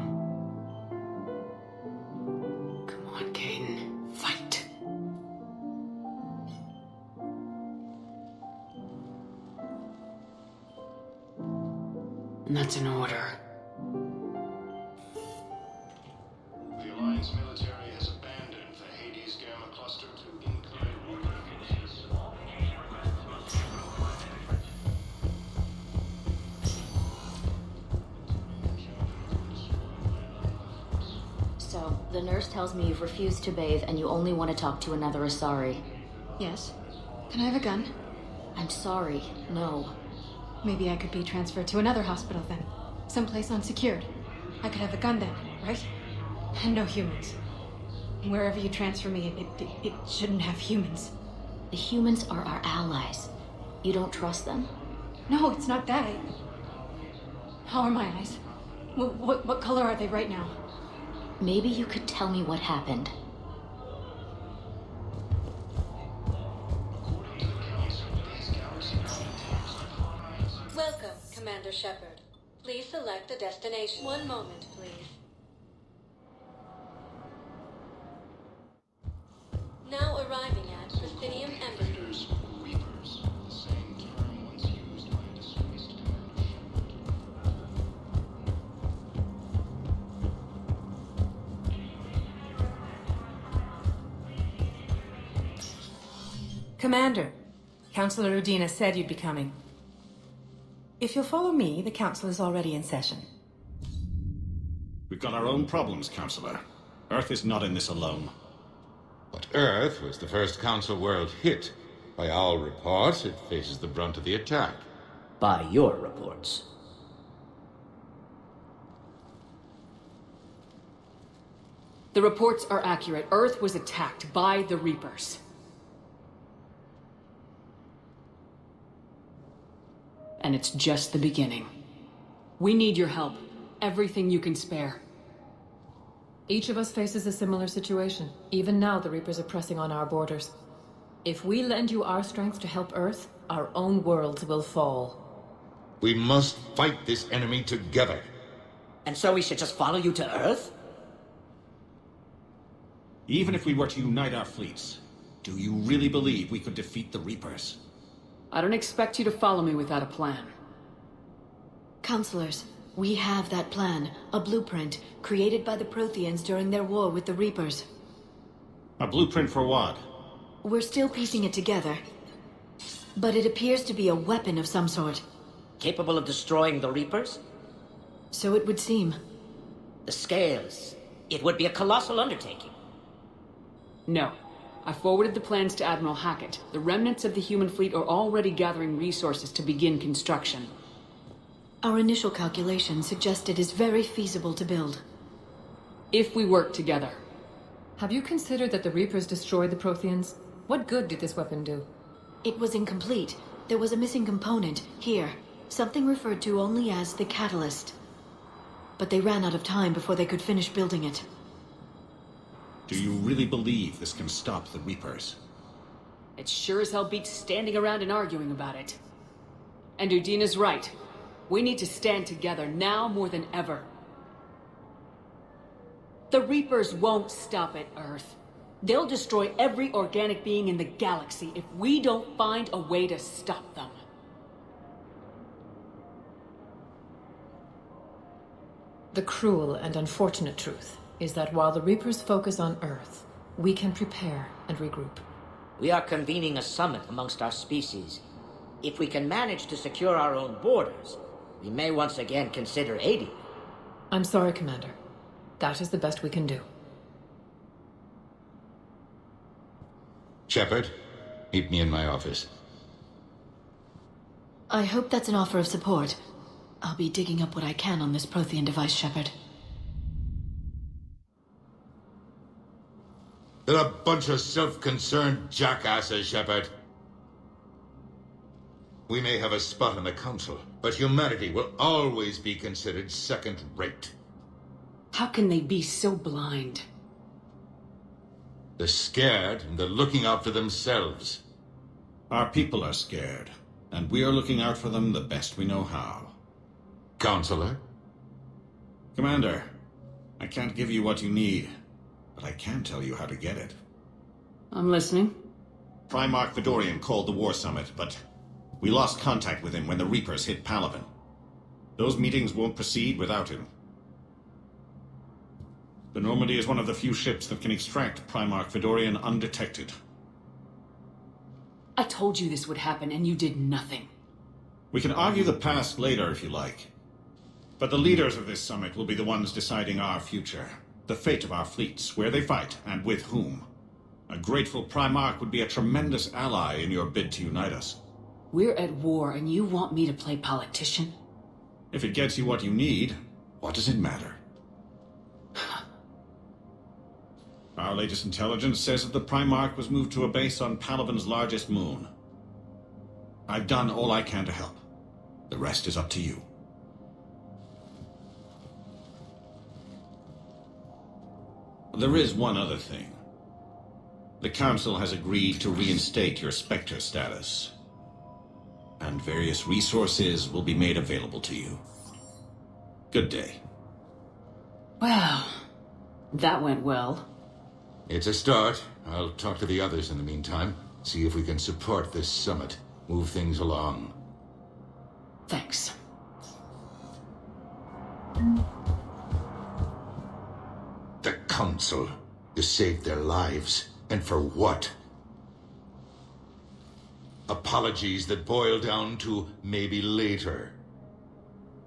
Come on, Caden. Fight. And that's an order. The Alliance military has abandoned the Hades Gamma Cluster to in-kind warfare forces. So, the nurse tells me you've refused to bathe and you only want to talk to another Asari. Yes. Can I have a gun? I'm sorry, no. Maybe I could be transferred to another hospital then. Someplace unsecured. I could have a gun then, right? And no humans. Wherever you transfer me, it shouldn't have humans. The humans are our allies. You don't trust them? No, it's not that. How are my eyes? What color are they right now? Maybe you could tell me what happened. Welcome, Commander Shepard. Please select a destination. One moment, please. Now arriving at Pristinium Embassy. Reapers, the same term once used by a disgraced Commander, Councillor Udina said you'd be coming. If you'll follow me, the council is already in session. We've got our own problems, Councillor. Earth is not in this alone. But Earth was the first Council world hit. By our reports, it faces the brunt of the attack. By your reports. The reports are accurate. Earth was attacked by the Reapers. And it's just the beginning. We need your help. Everything you can spare. Each of us faces a similar situation. Even now, the Reapers are pressing on our borders. If we lend you our strength to help Earth, our own worlds will fall. We must fight this enemy together. And so we should just follow you to Earth? Even if we were to unite our fleets, do you really believe we could defeat the Reapers? I don't expect you to follow me without a plan. Counselors, we have that plan. A blueprint, created by the Protheans during their war with the Reapers. A blueprint for what? We're still piecing it together. But it appears to be a weapon of some sort. Capable of destroying the Reapers? So it would seem. The scales. It would be a colossal undertaking. No. I forwarded the plans to Admiral Hackett. The remnants of the human fleet are already gathering resources to begin construction. Our initial calculations suggest it is very feasible to build. If we work together. Have you considered that the Reapers destroyed the Protheans? What good did this weapon do? It was incomplete. There was a missing component, here. Something referred to only as the catalyst. But they ran out of time before they could finish building it. Do you really believe this can stop the Reapers? It sure as hell beats standing around and arguing about it. And Udina's right. We need to stand together now more than ever. The Reapers won't stop at Earth. They'll destroy every organic being in the galaxy if we don't find a way to stop them. The cruel and unfortunate truth is that while the Reapers focus on Earth, we can prepare and regroup. We are convening a summit amongst our species. If we can manage to secure our own borders, we may once again consider aiding. I'm sorry, Commander. That is the best we can do. Shepard, meet me in my office. I hope that's an offer of support. I'll be digging up what I can on this Prothean device, Shepard. They're a bunch of self-concerned jackasses, Shepard. We may have a spot in the Council, but humanity will always be considered second-rate. How can they be so blind? They're scared, and they're looking out for themselves. Our people are scared, and we are looking out for them the best we know how. Counselor? Commander, I can't give you what you need, but I can tell you how to get it. I'm listening. Primarch Vidorian called the War Summit, but we lost contact with him when the Reapers hit Palaven. Those meetings won't proceed without him. The Normandy is one of the few ships that can extract Primarch Vidorian undetected. I told you this would happen, and you did nothing. We can argue the past later if you like. But the leaders of this summit will be the ones deciding our future. The fate of our fleets, where they fight, and with whom. A grateful Primarch would be a tremendous ally in your bid to unite us. We're at war, and you want me to play politician? If it gets you what you need, what does it matter? Our latest intelligence says that the Primarch was moved to a base on Palaven's largest moon. I've done all I can to help. The rest is up to you. There is one other thing. The Council has agreed to reinstate your Spectre status. And various resources will be made available to you. Good day. Well, that went well. It's a start. I'll talk to the others in the meantime. See if we can support this summit. Move things along. Thanks. The Council. You saved their lives. And for what? Apologies that boil down to maybe later.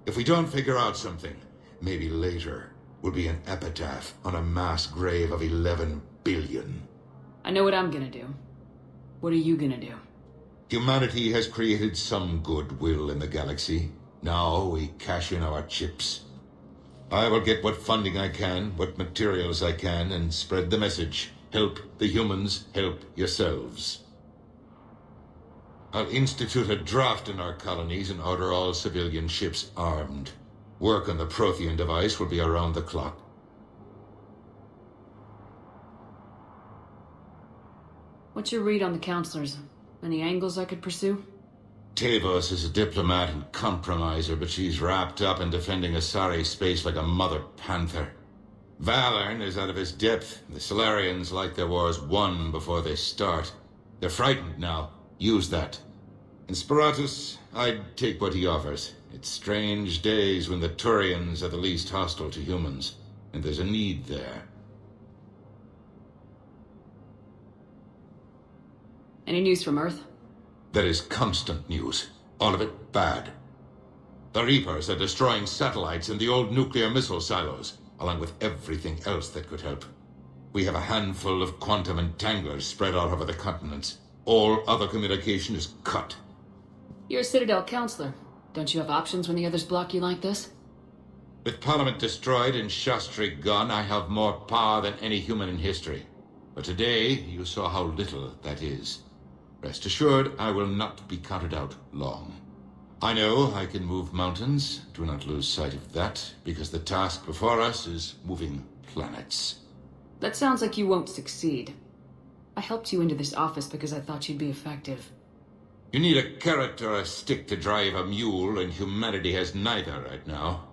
If we don't figure out something, maybe later will be an epitaph on a mass grave of 11 billion. I know what I'm gonna do. What are you gonna do? Humanity has created some goodwill in the galaxy. Now we cash in our chips. I will get what funding I can, what materials I can, and spread the message. Help the humans, help yourselves. I'll institute a draft in our colonies and order all civilian ships armed. Work on the Prothean device will be around the clock. What's your read on the counselors? Any angles I could pursue? Tavos is a diplomat and compromiser, but she's wrapped up in defending Asari space like a mother panther. Valern is out of his depth. The Solarians like their wars won before they start. They're frightened now. Use that. In Sparatus, I'd take what he offers. It's strange days when the Turians are the least hostile to humans, and there's a need there. Any news from Earth? There is constant news. All of it bad. The Reapers are destroying satellites and the old nuclear missile silos, along with everything else that could help. We have a handful of quantum entanglers spread all over the continents. All other communication is cut. You're a Citadel counselor. Don't you have options when the others block you like this? With Parliament destroyed and Shastri gone, I have more power than any human in history. But today, you saw how little that is. Rest assured, I will not be counted out long. I know I can move mountains. Do not lose sight of that, because the task before us is moving planets. That sounds like you won't succeed. I helped you into this office because I thought you'd be effective. You need a carrot or a stick to drive a mule, and humanity has neither right now.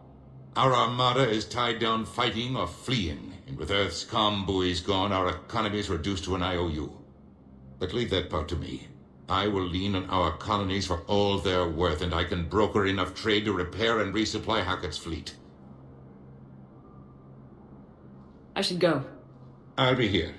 Our armada is tied down fighting or fleeing, and with Earth's comm buoys gone, our economy is reduced to an IOU. But leave that part to me. I will lean on our colonies for all they're worth, and I can broker enough trade to repair and resupply Hackett's fleet. I should go. I'll be here.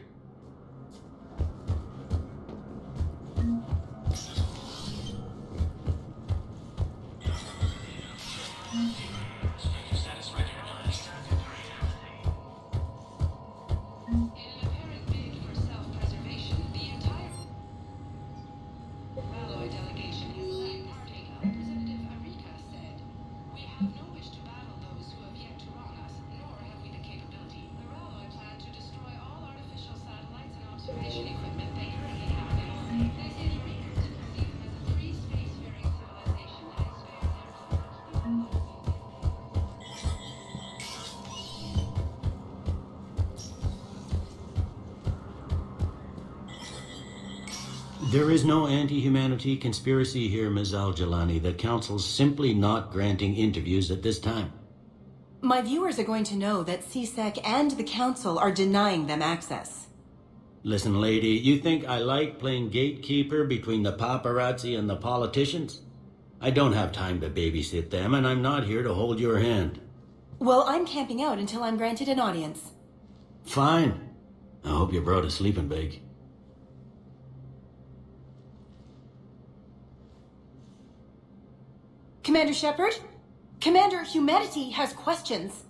There is no anti-humanity conspiracy here, Ms. Al-Jalani. The Council's simply not granting interviews at this time. My viewers are going to know that CSEC and the Council are denying them access. Listen, lady, you think I like playing gatekeeper between the paparazzi and the politicians? I don't have time to babysit them, and I'm not here to hold your hand. Well, I'm camping out until I'm granted an audience. Fine. I hope you brought a sleeping bag. Commander Shepard? Commander Humanity has questions.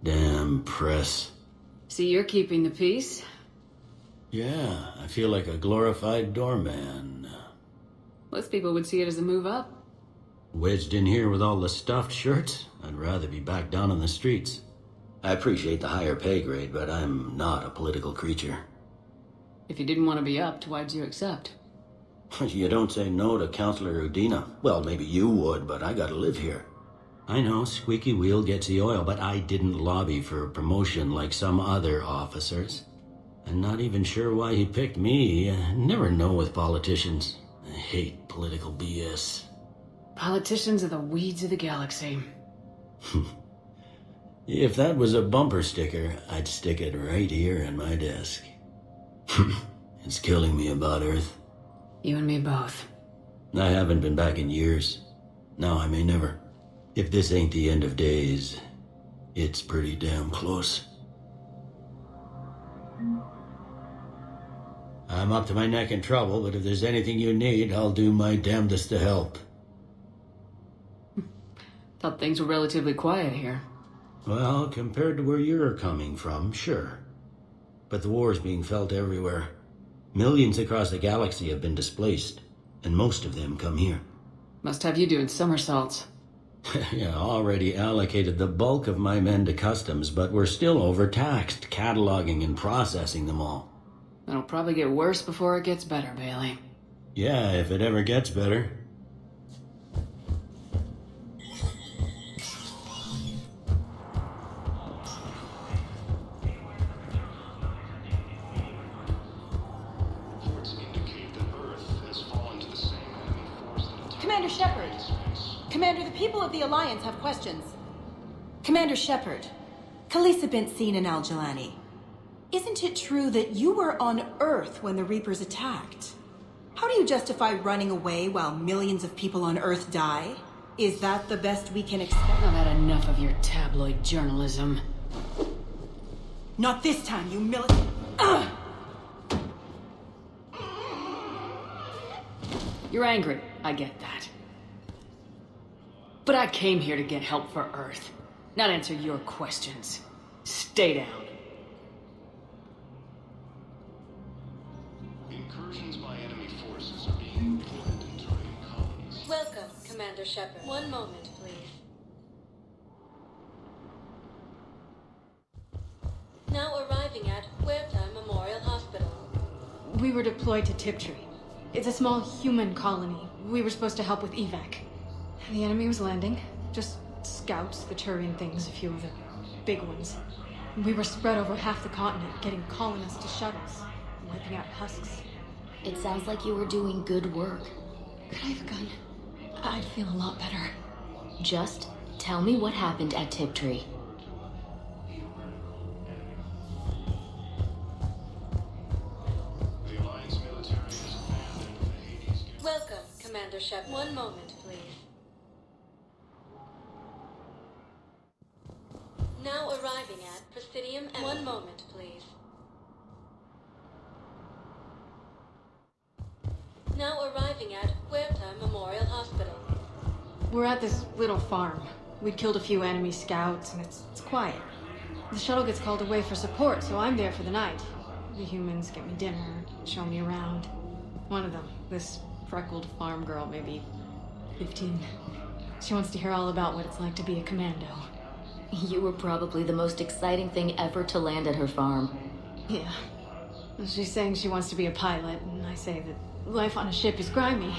Damn press. See, you're keeping the peace. Yeah, I feel like a glorified doorman. Most people would see it as a move up. Wedged in here with all the stuffed shirts, I'd rather be back down on the streets. I appreciate the higher pay grade, but I'm not a political creature. If you didn't want to be upped, why'd you accept? You don't say no to Counselor Udina. Well, maybe you would, but I gotta live here. I know, squeaky wheel gets the oil, but I didn't lobby for promotion like some other officers. I'm not even sure why he picked me. I never know with politicians. I hate political BS. Politicians are the weeds of the galaxy. If that was a bumper sticker, I'd stick it right here in my desk. It's killing me about Earth. You and me both. I haven't been back in years. Now I may never. If this ain't the end of days, it's pretty damn close. I'm up to my neck in trouble, but if there's anything you need, I'll do my damnedest to help. Thought things were relatively quiet here. Well, compared to where you're coming from, sure. But the war's being felt everywhere. Millions across the galaxy have been displaced, and most of them come here. Must have you doing somersaults. Yeah, already allocated the bulk of my men to customs, but we're still overtaxed, cataloging and processing them all. It'll probably get worse before it gets better, Bailey. Yeah, if it ever gets better. Commander Shepard! Commander, the people of the Alliance have questions. Commander Shepard, Khaleesi bint seen in Al-Jalani. Isn't it true that you were on Earth when the Reapers attacked? How do you justify running away while millions of people on Earth die? Is that the best we can expect? I've had enough of your tabloid journalism. Not this time, you militant... You're angry, I get that. But I came here to get help for Earth, not answer your questions. Stay down. Incursions by enemy forces are being reported in terrain colonies. Welcome, Commander Shepard. One moment, please. Now arriving at Huerta Memorial Hospital. We were deployed to Tiptree. It's a small human colony. We were supposed to help with evac. The enemy was landing. Just scouts, the Turian things, a few of the big ones. We were spread over half the continent, getting colonists to shuttles, wiping out husks. It sounds like you were doing good work. Could I have a gun? I'd feel a lot better. Just tell me what happened at Tiptree. The Alliance military has abandoned the Hades Gate. Welcome, Commander Shepard. One moment, please. Now arriving at Presidium and... One moment, please. Now arriving at Huerta Memorial Hospital. We're at this little farm. We'd killed a few enemy scouts, and it's quiet. The shuttle gets called away for support, so I'm there for the night. The humans get me dinner, show me around. One of them, this freckled farm girl, maybe 15. She wants to hear all about what it's like to be a commando. You were probably the most exciting thing ever to land at her farm. Yeah. She's saying she wants to be a pilot, and I say that life on a ship is grimy.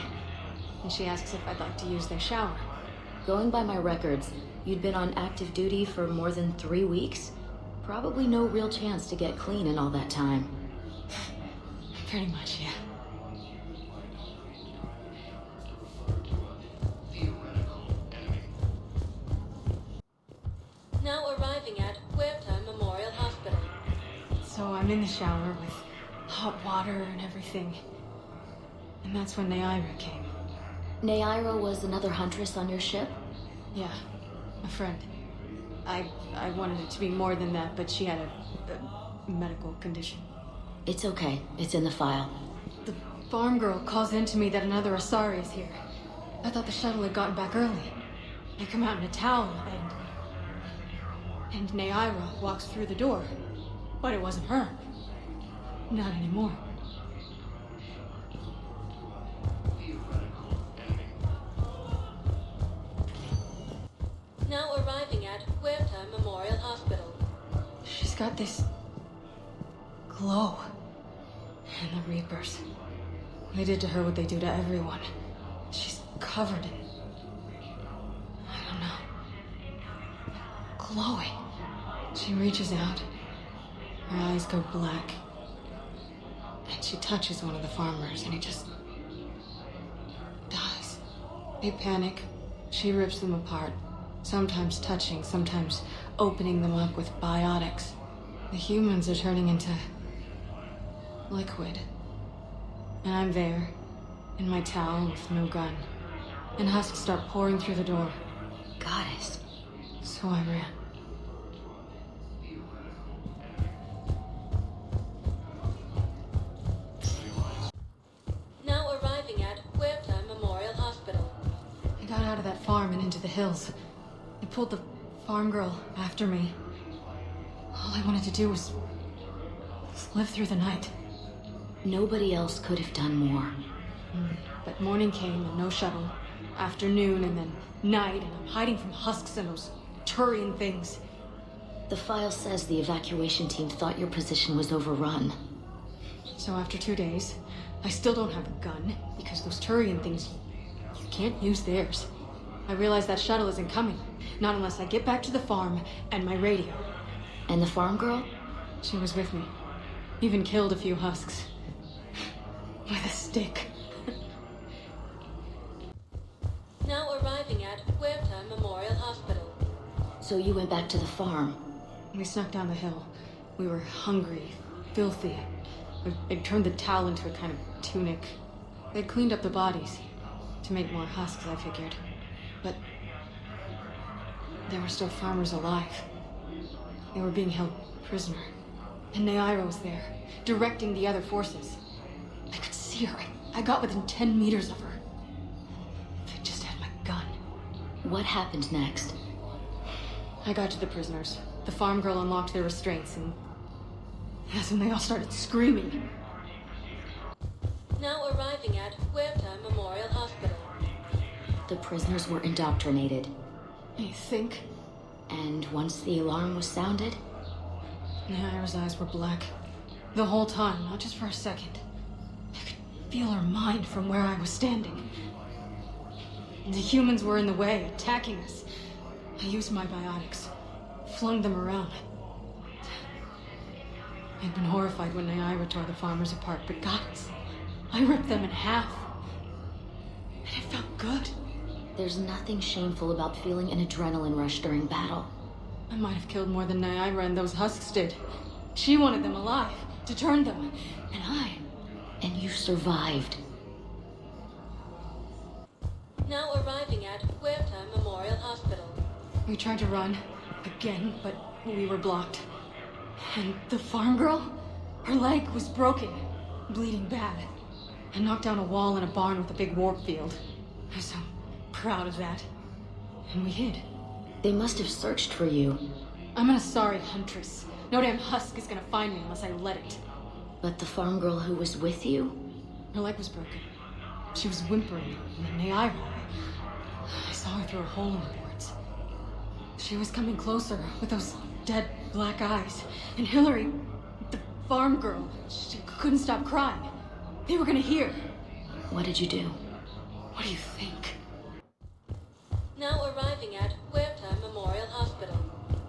And she asks if I'd like to use their shower. Going by my records, you'd been on active duty for more than 3 weeks. Probably no real chance to get clean in all that time. Pretty much, yeah. Now arriving at Huerta Memorial Hospital. So I'm in the shower with hot water and everything. And that's when Neaira came. Neaira was another huntress on your ship? Yeah, a friend. I wanted it to be more than that, but she had a medical condition. It's okay. It's in the file. The farm girl calls in to me that another Asari is here. I thought the shuttle had gotten back early. I come out in a towel, and Neaira walks through the door. But it wasn't her. Not anymore. Now arriving at Huerta Memorial Hospital. She's got this glow. And the Reapers. They did to her what they do to everyone. She's covered in... I don't know. Glowing. She reaches out. Her eyes go black. And she touches one of the farmers and he just... dies. They panic. She rips them apart. Sometimes touching, sometimes opening them up with biotics. The humans are turning into... liquid. And I'm there, in my towel with no gun. And husks start pouring through the door. Goddess. So I ran. Now arriving at Huerta Memorial Hospital. I got out of that farm and into the hills. I pulled the farm girl after me. All I wanted to do was live through the night. Nobody else could have done more. But morning came and no shuttle. Afternoon and then night, and I'm hiding from husks and those Turian things. The file says the evacuation team thought your position was overrun. So after 2 days, I still don't have a gun, because those Turian things, you can't use theirs. I realize that shuttle isn't coming, not unless I get back to the farm and my radio. And the farm girl? She was with me. Even killed a few husks. With a stick. Now arriving at Huerta Memorial Hospital. So you went back to the farm? We snuck down the hill. We were hungry, filthy. They'd turned the towel into a kind of tunic. They'd cleaned up the bodies. To make more husks, I figured. But there were still farmers alive. They were being held prisoner. And Neaira was there, directing the other forces. I could see her. I got within 10 meters of her. What happened next? I got to the prisoners. The farm girl unlocked their restraints, and that's when they all started screaming. Now arriving at Huerta Memorial Hospital. The prisoners were indoctrinated. You think? And once the alarm was sounded? Naira's eyes were black. The whole time, not just for a second. I could feel her mind from where I was standing. The humans were in the way, attacking us. I used my biotics, flung them around. I'd been horrified when Naira tore the farmers apart, but gods, I ripped them in half. And it felt good. There's nothing shameful about feeling an adrenaline rush during battle. I might have killed more than Naira and those husks did. She wanted them alive, to turn them, and I... And you survived. Now arriving at Huerta Memorial Hospital. We tried to run, again, but we were blocked. And the farm girl? Her leg was broken, bleeding bad. I knocked down a wall in a barn with a big warp field. I was so proud of that. And we hid. They must have searched for you. I'm an Asari huntress. No damn husk is gonna find me unless I let it. But the farm girl who was with you? Her leg was broken. She was whimpering, and then Naira. I saw her through a hole in the boards. She was coming closer with those dead black eyes. And Hillary, the farm girl, she couldn't stop crying. They were gonna hear. What did you do? What do you think? Now arriving at Huerta Memorial Hospital.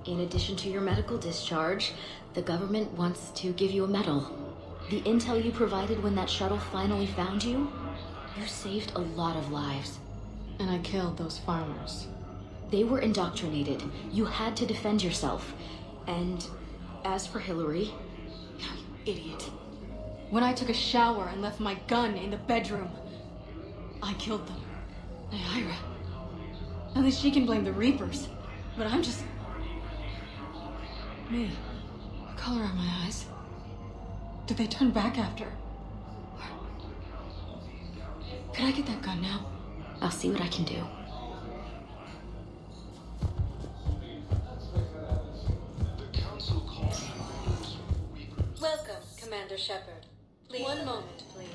In addition to your medical discharge, the government wants to give you a medal. The intel you provided when that shuttle finally found you, you saved a lot of lives. And I killed those farmers. They were indoctrinated. You had to defend yourself. And as for Hillary... You idiot. When I took a shower and left my gun in the bedroom, I killed them. Naira. At least she can blame the Reapers. But I'm just... me. What color are my eyes? Did they turn back after? Could I get that gun now? I'll see what I can do. Welcome, Commander Shepard. Please. One moment, please.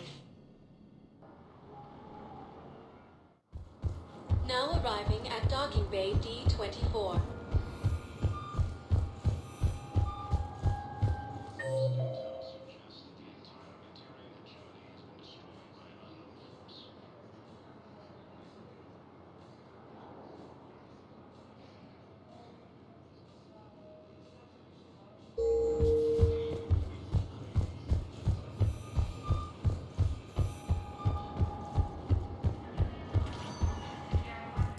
Now arriving at Docking Bay D-24.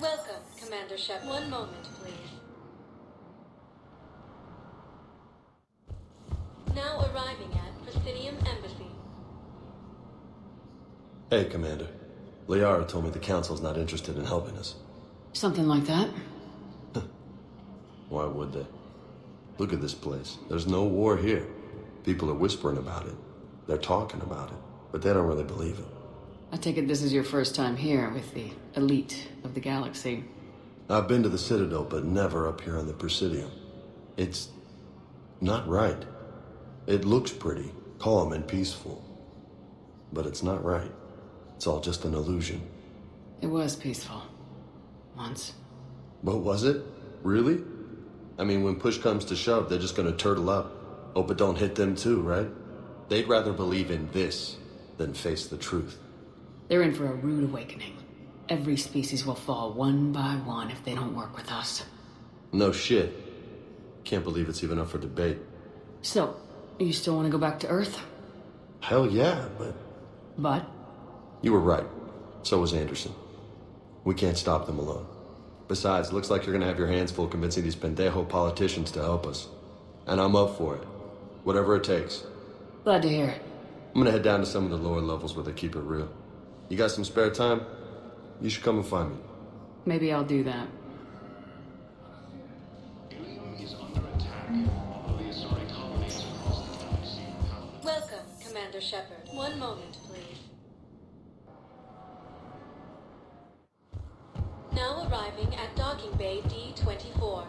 Welcome, Commander Shepard. One moment, please. Now arriving at Presidium Embassy. Hey, Commander. Liara told me the Council's not interested in helping us. Something like that. Why would they? Look at this place. There's no war here. People are whispering about it. They're talking about it, but they don't really believe it. I take it this is your first time here with the elite of the galaxy. I've been to the Citadel, but never up here on the Presidium. It's not right. It looks pretty, calm and peaceful. But it's not right. It's all just an illusion. It was peaceful. Once. But was it? Really? I mean, when push comes to shove, they're just gonna turtle up. Hope it don't hit them too, right? They'd rather believe in this than face the truth. They're in for a rude awakening. Every species will fall one by one if they don't work with us. No shit. Can't believe it's even up for debate. So, you still want to go back to Earth? Hell yeah, but... But? You were right. So was Anderson. We can't stop them alone. Besides, looks like you're gonna have your hands full convincing these pendejo politicians to help us. And I'm up for it. Whatever it takes. Glad to hear it. I'm gonna head down to some of the lower levels where they keep it real. You got some spare time? You should come and find me. Maybe I'll do that. Welcome, Commander Shepard. One moment, please. Now arriving at docking bay D24.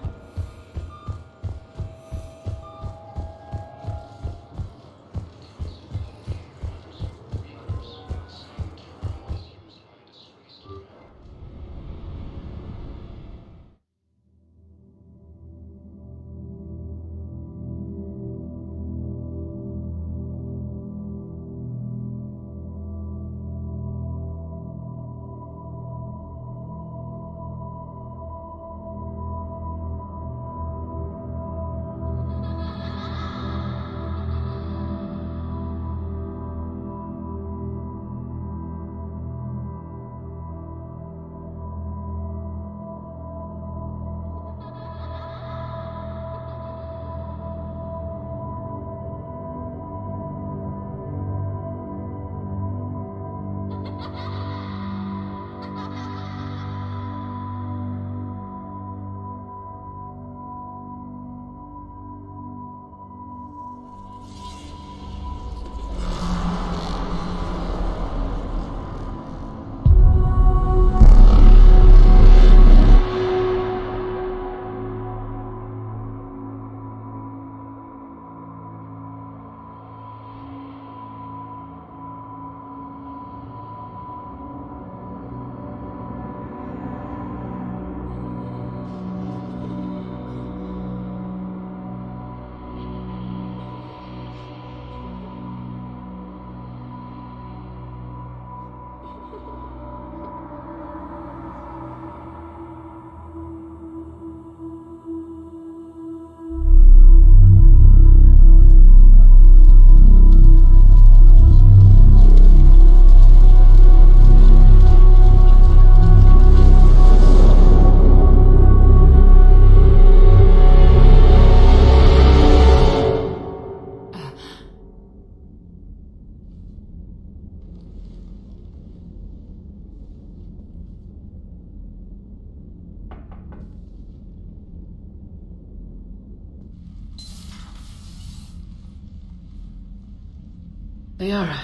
Liara,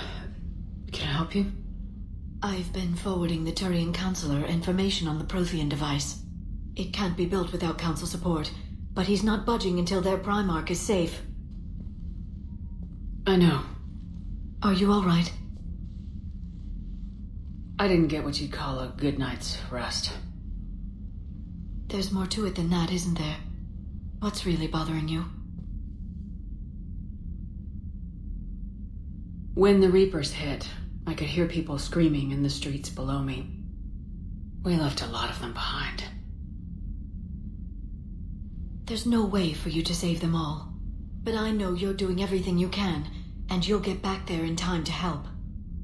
can I help you? I've been forwarding the Turian Counselor information on the Prothean device. It can't be built without Council support, but he's not budging until their Primarch is safe. I know. Are you all right? I didn't get what you'd call a good night's rest. There's more to it than that, isn't there? What's really bothering you? When the Reapers hit, I could hear people screaming in the streets below me. We left a lot of them behind. There's no way for you to save them all. But I know you're doing everything you can, and you'll get back there in time to help.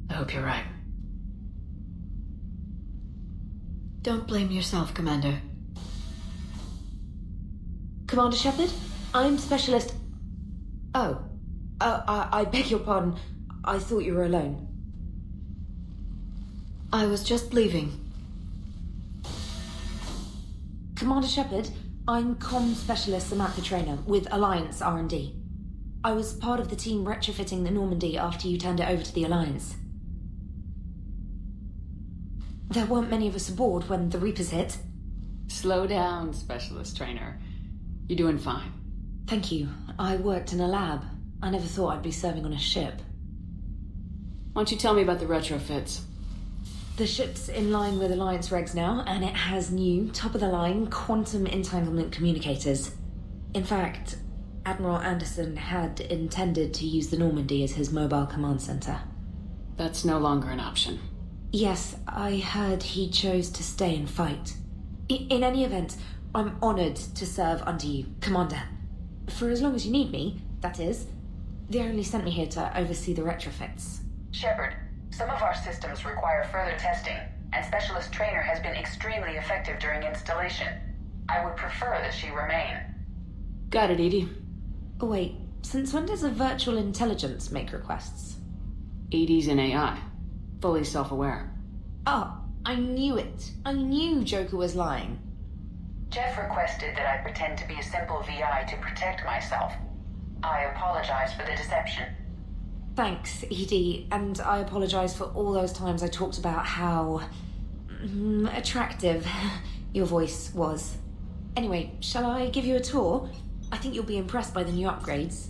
I hope you're right. Don't blame yourself, Commander. Commander Shepard? I'm Specialist... Oh. I beg your pardon. I thought you were alone. I was just leaving. Commander Shepard, I'm Comm Specialist Samantha Traynor with Alliance R&D. I was part of the team retrofitting the Normandy after you turned it over to the Alliance. There weren't many of us aboard when the Reapers hit. Slow down, Specialist Trainer. You're doing fine. Thank you. I worked in a lab. I never thought I'd be serving on a ship. Why don't you tell me about the retrofits? The ship's in line with Alliance regs now, and it has new, top-of-the-line, quantum entanglement communicators. In fact, Admiral Anderson had intended to use the Normandy as his mobile command center. That's no longer an option. Yes, I heard he chose to stay and fight. In any event, I'm honored to serve under you, Commander. For as long as you need me, that is. They only sent me here to oversee the retrofits. Shepard, some of our systems require further testing, and Specialist Trainer has been extremely effective during installation. I would prefer that she remain. Got it, Edie. Oh, wait, since when does a virtual intelligence make requests? Edie's an AI. Fully self-aware. Oh, I knew it. I knew Joker was lying. Jeff requested that I pretend to be a simple VI to protect myself. I apologize for the deception. Thanks, Edie, and I apologize for all those times I talked about how... attractive your voice was. Anyway, shall I give you a tour? I think you'll be impressed by the new upgrades.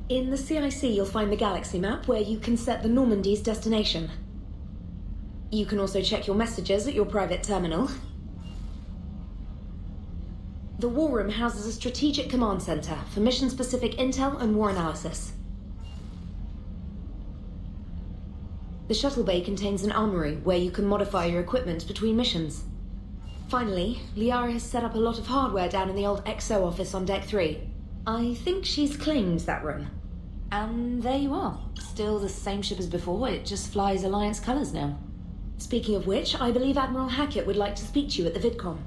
In the CIC, you'll find the galaxy map where you can set the Normandy's destination. You can also check your messages at your private terminal. The War Room houses a strategic command center for mission-specific intel and war analysis. The shuttle bay contains an armory where you can modify your equipment between missions. Finally, Liara has set up a lot of hardware down in the old XO office on Deck 3. I think she's claimed that room. And there you are. Still the same ship as before, it just flies Alliance colors now. Speaking of which, I believe Admiral Hackett would like to speak to you at the VidCon.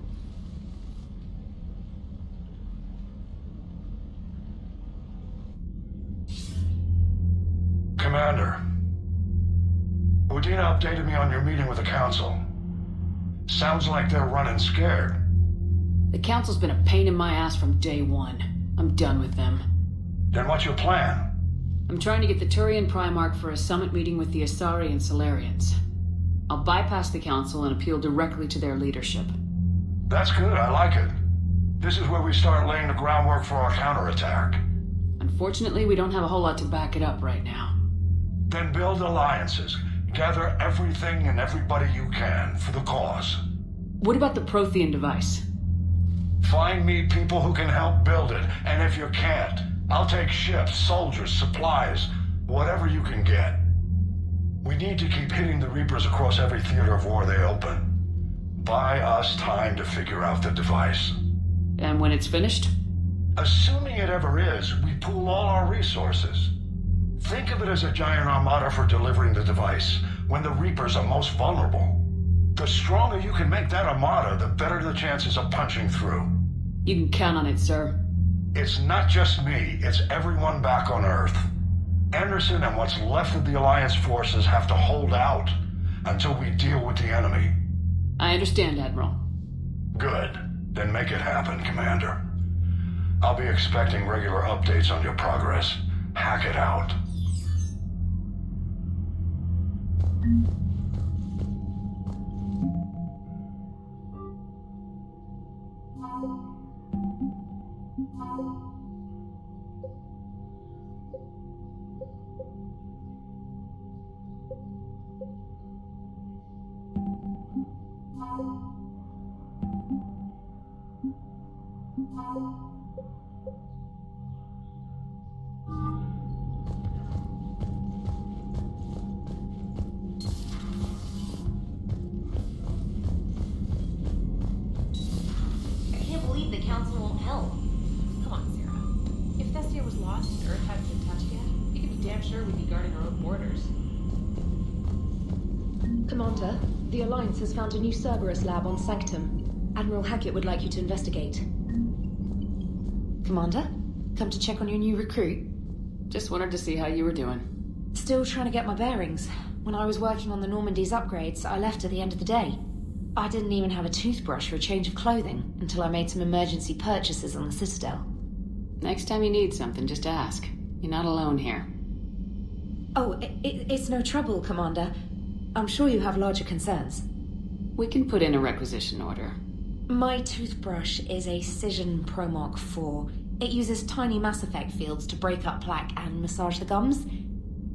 Commander, Udina updated me on your meeting with the Council. Sounds like they're running scared. The Council's been a pain in my ass from day one. I'm done with them. Then what's your plan? I'm trying to get the Turian Primarch for a summit meeting with the Asari and Solarians. I'll bypass the Council and appeal directly to their leadership. That's good, I like it. This is where we start laying the groundwork for our counterattack. Unfortunately, we don't have a whole lot to back it up right now. Then build alliances. Gather everything and everybody you can for the cause. What about the Prothean device? Find me people who can help build it, and if you can't, I'll take ships, soldiers, supplies, whatever you can get. We need to keep hitting the Reapers across every theater of war they open. Buy us time to figure out the device. And when it's finished? Assuming it ever is, we pool all our resources. Think of it as a giant armada for delivering the device, when the Reapers are most vulnerable. The stronger you can make that armada, the better the chances of punching through. You can count on it, sir. It's not just me, it's everyone back on Earth. Anderson and what's left of the Alliance forces have to hold out until we deal with the enemy. I understand, Admiral. Good. Then make it happen, Commander. I'll be expecting regular updates on your progress. Hack it out. Commander, the Alliance has found a new Cerberus lab on Sanctum. Admiral Hackett would like you to investigate. Commander, come to check on your new recruit? Just wanted to see how you were doing. Still trying to get my bearings. When I was working on the Normandy's upgrades, I left at the end of the day. I didn't even have a toothbrush or a change of clothing until I made some emergency purchases on the Citadel. Next time you need something, just ask. You're not alone here. Oh, it's no trouble, Commander. I'm sure you have larger concerns. We can put in a requisition order. My toothbrush is a Cision Pro Mark IV. It uses tiny Mass Effect fields to break up plaque and massage the gums.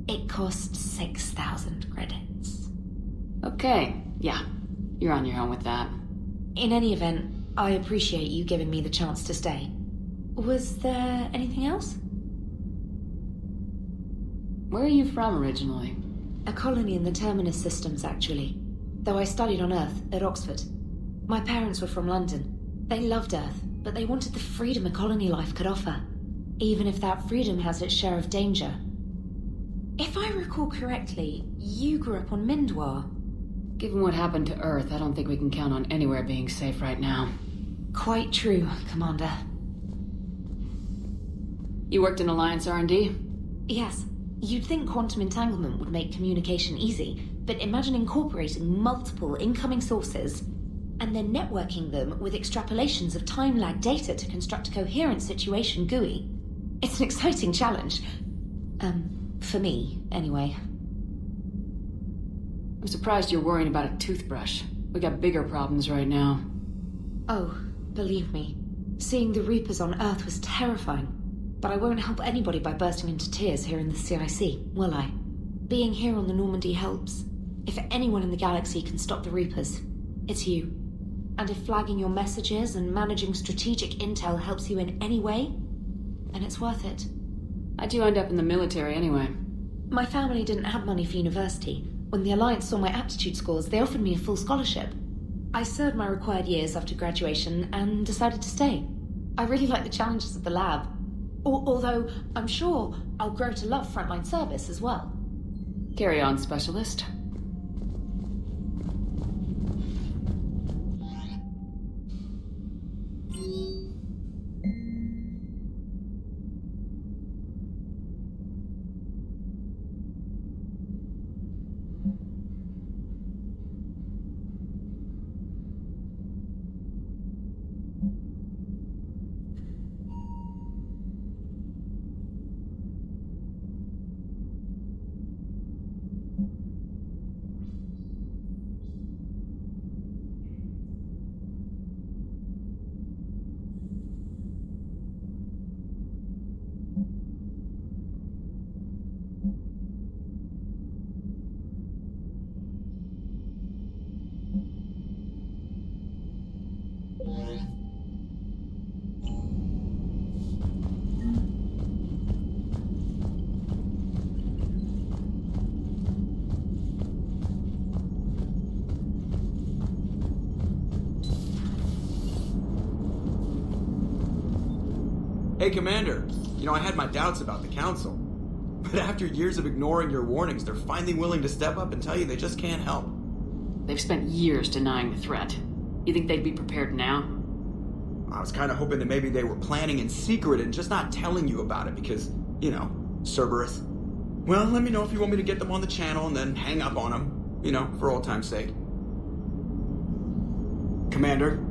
It costs 6,000 credits. Okay, yeah. You're on your own with that. In any event, I appreciate you giving me the chance to stay. Was there anything else? Where are you from originally? A colony in the Terminus systems, actually. Though I studied on Earth, at Oxford. My parents were from London. They loved Earth, but they wanted the freedom a colony life could offer. Even if that freedom has its share of danger. If I recall correctly, you grew up on Mindwar. Given what happened to Earth, I don't think we can count on anywhere being safe right now. Quite true, Commander. You worked in Alliance R&D? Yes. You'd think quantum entanglement would make communication easy, but imagine incorporating multiple incoming sources and then networking them with extrapolations of time-lag data to construct a coherent situation GUI. It's an exciting challenge. For me, anyway. I'm surprised you're worrying about a toothbrush. We got bigger problems right now. Oh, believe me, seeing the Reapers on Earth was terrifying. But I won't help anybody by bursting into tears here in the CIC, will I? Being here on the Normandy helps. If anyone in the galaxy can stop the Reapers, it's you. And if flagging your messages and managing strategic intel helps you in any way, then it's worth it. How'd you end up in the military anyway? My family didn't have money for university. When the Alliance saw my aptitude scores, they offered me a full scholarship. I served my required years after graduation and decided to stay. I really like the challenges of the lab. Although, I'm sure I'll grow to love frontline service as well. Carry on, Specialist. Hey, Commander. You know, I had my doubts about the Council. But after years of ignoring your warnings, they're finally willing to step up and tell you they just can't help. They've spent years denying the threat. You think they'd be prepared now? I was kind of hoping that maybe they were planning in secret and just not telling you about it because, you know, Cerberus. Well, let me know if you want me to get them on the channel and then hang up on them, you know, for old time's sake. Commander?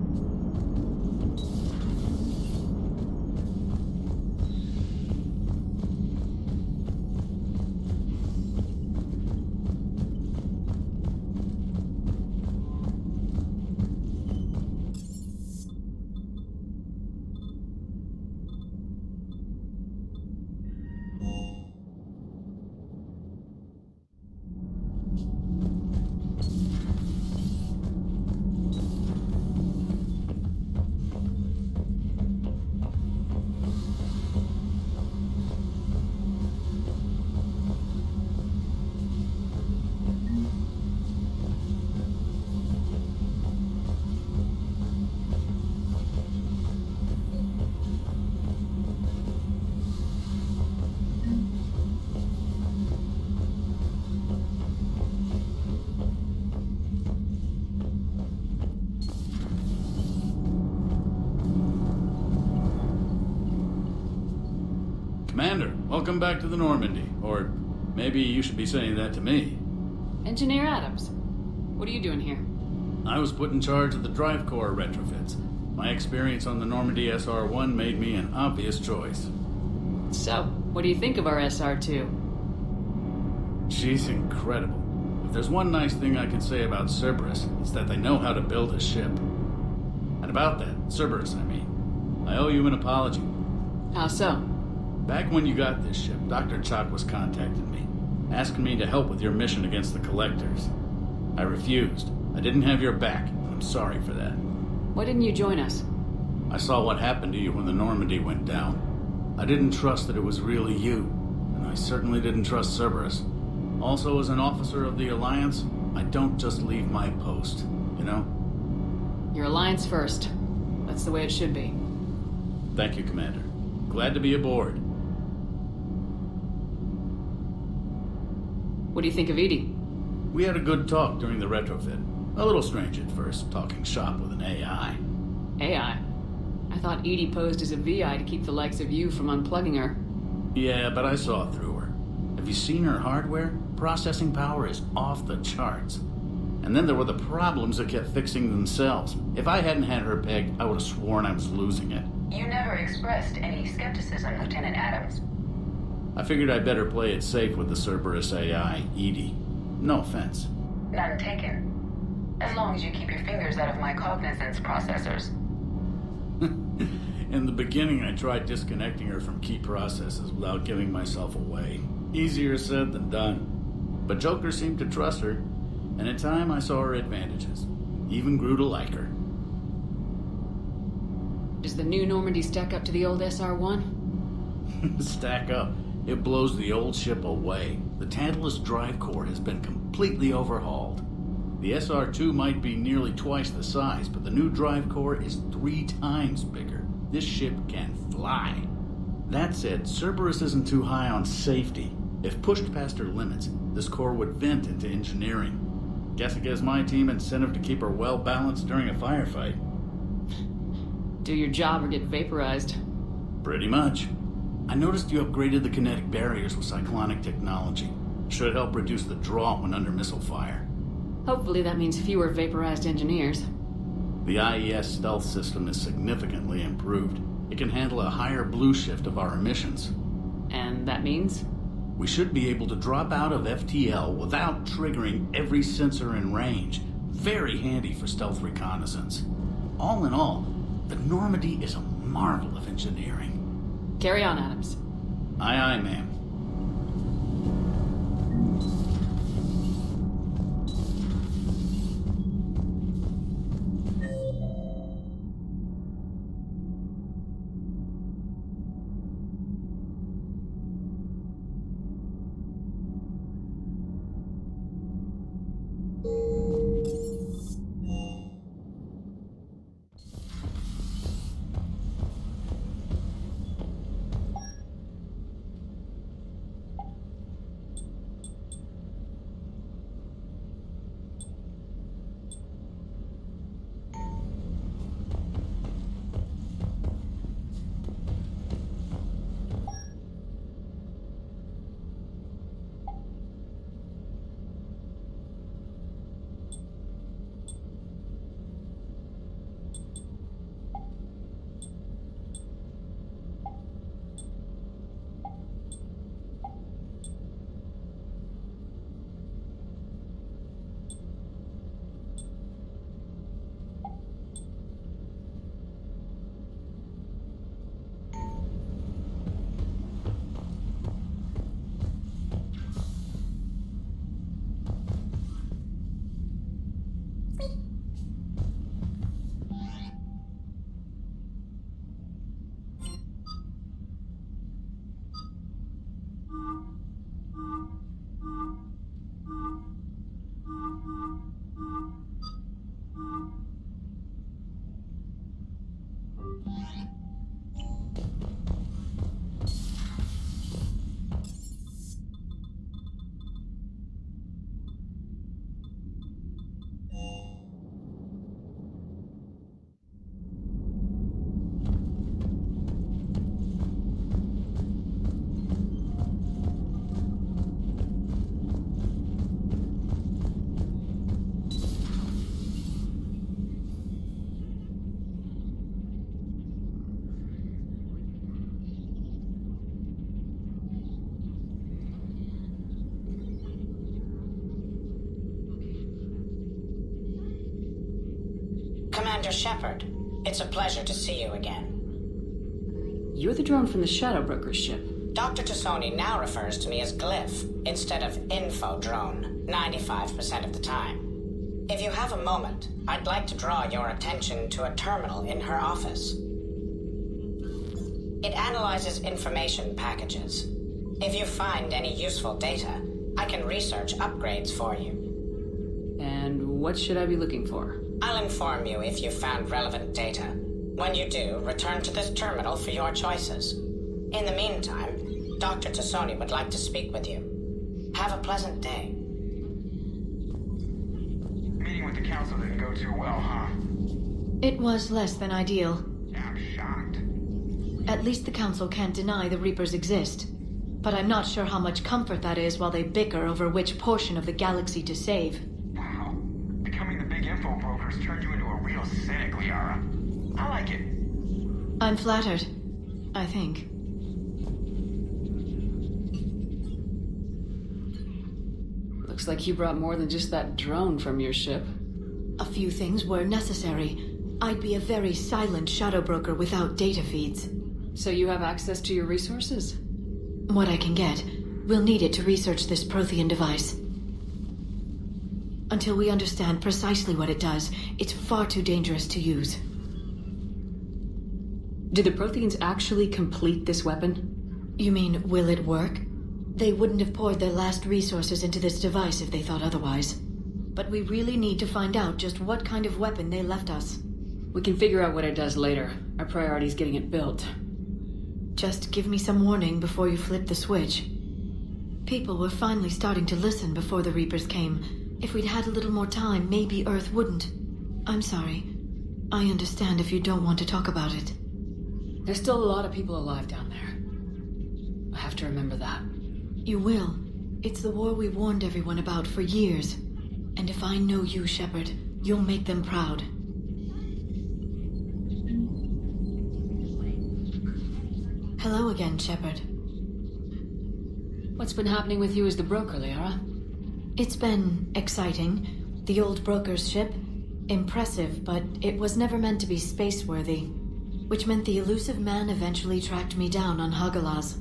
Commander, welcome back to the Normandy. Or maybe you should be saying that to me. Engineer Adams, what are you doing here? I was put in charge of the drive core retrofits. My experience on the Normandy SR-1 made me an obvious choice. So, what do you think of our SR-2? She's incredible. If there's one nice thing I can say about Cerberus, it's that they know how to build a ship. And about that, Cerberus, I mean, I owe you an apology. How so? Back when you got this ship, Dr. Chalk was contacting me, asking me to help with your mission against the Collectors. I refused. I didn't have your back, and I'm sorry for that. Why didn't you join us? I saw what happened to you when the Normandy went down. I didn't trust that it was really you, and I certainly didn't trust Cerberus. Also, as an officer of the Alliance, I don't just leave my post, you know? Your Alliance first. That's the way it should be. Thank you, Commander. Glad to be aboard. What do you think of Edie? We had a good talk during the retrofit. A little strange at first, talking shop with an AI. AI? I thought Edie posed as a VI to keep the likes of you from unplugging her. Yeah, but I saw through her. Have you seen her hardware? Processing power is off the charts. And then there were the problems that kept fixing themselves. If I hadn't had her pegged, I would have sworn I was losing it. You never expressed any skepticism, Lieutenant Adams. I figured I'd better play it safe with the Cerberus AI, Edie. No offense. None taken. As long as you keep your fingers out of my cognizance processors. In the beginning, I tried disconnecting her from key processes without giving myself away. Easier said than done. But Joker seemed to trust her, and in time I saw her advantages. Even grew to like her. Does the new Normandy stack up to the old SR-1? Stack up. It blows the old ship away. The Tantalus drive core has been completely overhauled. The SR-2 might be nearly twice the size, but the new drive core is 3 times bigger. This ship can fly. That said, Cerberus isn't too high on safety. If pushed past her limits, this core would vent into engineering. Guess it gives my team incentive to keep her well balanced during a firefight. Do your job or get vaporized. Pretty much. I noticed you upgraded the kinetic barriers with cyclonic technology. Should help reduce the draw when under missile fire. Hopefully that means fewer vaporized engineers. The IES stealth system is significantly improved. It can handle a higher blue shift of our emissions. And that means? We should be able to drop out of FTL without triggering every sensor in range. Very handy for stealth reconnaissance. All in all, the Normandy is a marvel of engineering. Carry on, Adams. Aye, aye, ma'am. Commander Shepard, it's a pleasure to see you again. You're the drone from the Shadow Broker's ship. Dr. Tassoni now refers to me as Glyph instead of Info Drone, 95% of the time. If you have a moment, I'd like to draw your attention to a terminal in her office. It analyzes information packages. If you find any useful data, I can research upgrades for you. And what should I be looking for? I'll inform you if you've found relevant data. When you do, return to this terminal for your choices. In the meantime, Dr. Tassoni would like to speak with you. Have a pleasant day. Meeting with the council didn't go too well, huh? It was less than ideal. Yeah, I'm shocked. At least the council can't deny the Reapers exist. But I'm not sure how much comfort that is while they bicker over which portion of the galaxy to save. Wow. Becoming the big info broker's turned you into a real cynic, Liara. I like it. I'm flattered. I think. Looks like you brought more than just that drone from your ship. A few things were necessary. I'd be a very silent shadow broker without data feeds. So you have access to your resources? What I can get. We'll need it to research this Prothean device. Until we understand precisely what it does, it's far too dangerous to use. Did the Protheans actually complete this weapon? You mean, will it work? They wouldn't have poured their last resources into this device if they thought otherwise. But we really need to find out just what kind of weapon they left us. We can figure out what it does later. Our priority is getting it built. Just give me some warning before you flip the switch. People were finally starting to listen before the Reapers came. If we'd had a little more time, maybe Earth wouldn't. I'm sorry. I understand if you don't want to talk about it. There's still a lot of people alive down there. I have to remember that. You will. It's the war we warned everyone about for years. And if I know you, Shepard, you'll make them proud. Hello again, Shepard. What's been happening with you as the broker, Liara? It's been exciting. The old broker's ship? Impressive, but it was never meant to be space-worthy. Which meant the elusive man eventually tracked me down on Hagalaz.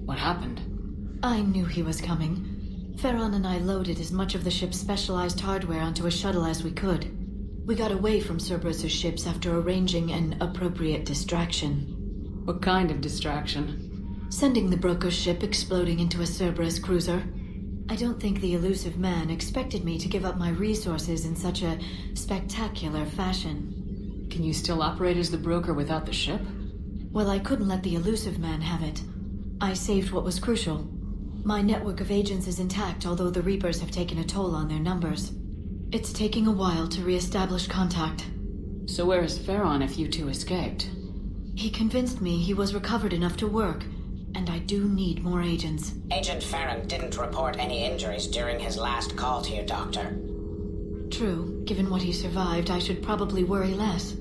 What happened? I knew he was coming. Farron and I loaded as much of the ship's specialized hardware onto a shuttle as we could. We got away from Cerberus' ships after arranging an appropriate distraction. What kind of distraction? Sending the broker's ship exploding into a Cerberus cruiser. I don't think the elusive man expected me to give up my resources in such a spectacular fashion. Can you still operate as the broker without the ship? Well, I couldn't let the elusive man have it. I saved what was crucial. My network of agents is intact, although the Reapers have taken a toll on their numbers. It's taking a while to re-establish contact. So where is Farron if you two escaped? He convinced me he was recovered enough to work, and I do need more agents. Agent Farron didn't report any injuries during his last call to you, Doctor. True. Given what he survived, I should probably worry less.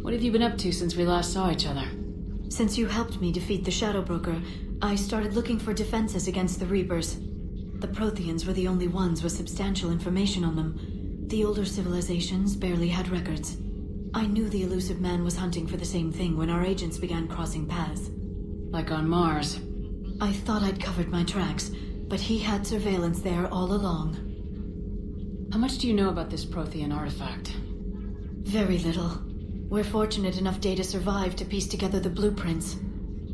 What have you been up to since we last saw each other? Since you helped me defeat the Shadow Broker, I started looking for defenses against the Reapers. The Protheans were the only ones with substantial information on them. The older civilizations barely had records. I knew the elusive man was hunting for the same thing when our agents began crossing paths. Like on Mars. I thought I'd covered my tracks, but he had surveillance there all along. How much do you know about this Prothean artifact? Very little. We're fortunate enough data survived to piece together the blueprints.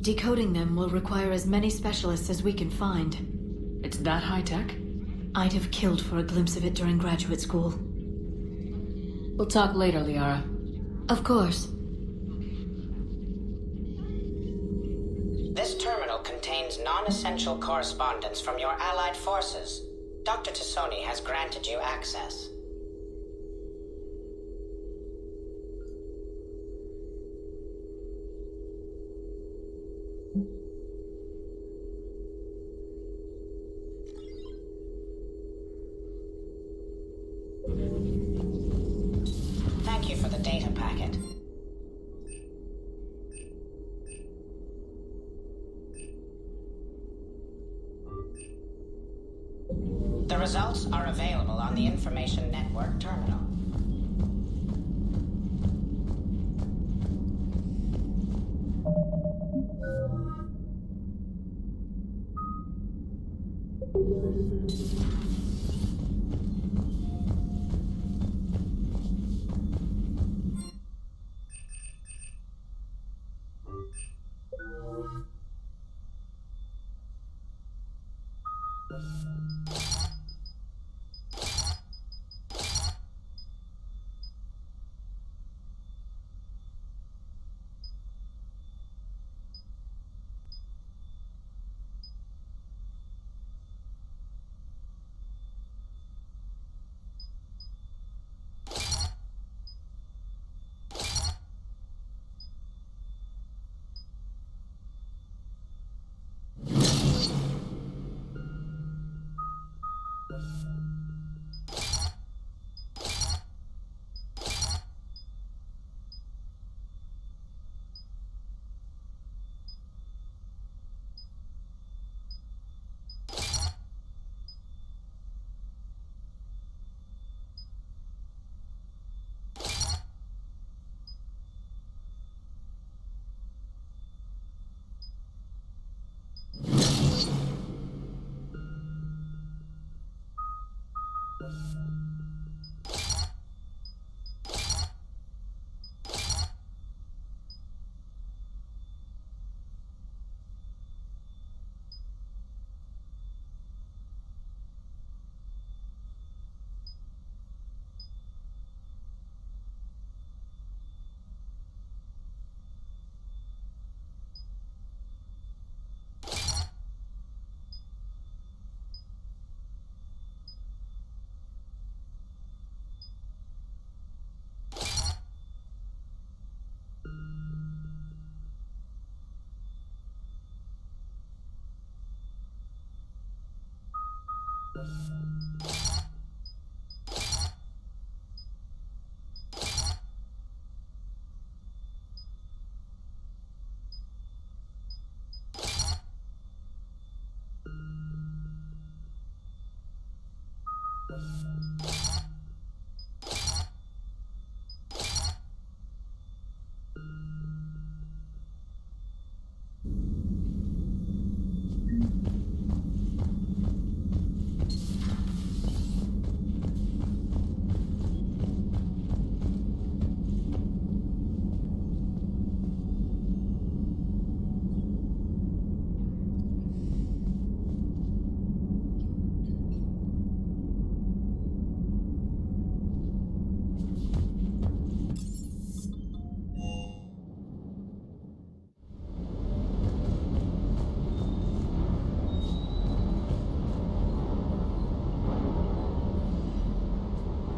Decoding them will require as many specialists as we can find. It's that high-tech? I'd have killed for a glimpse of it during graduate school. We'll talk later, Liara. Of course. This terminal contains non-essential correspondence from your allied forces. Dr. Tassoni has granted you access. Thank you for the data packet. The results are available on the Information Network terminal.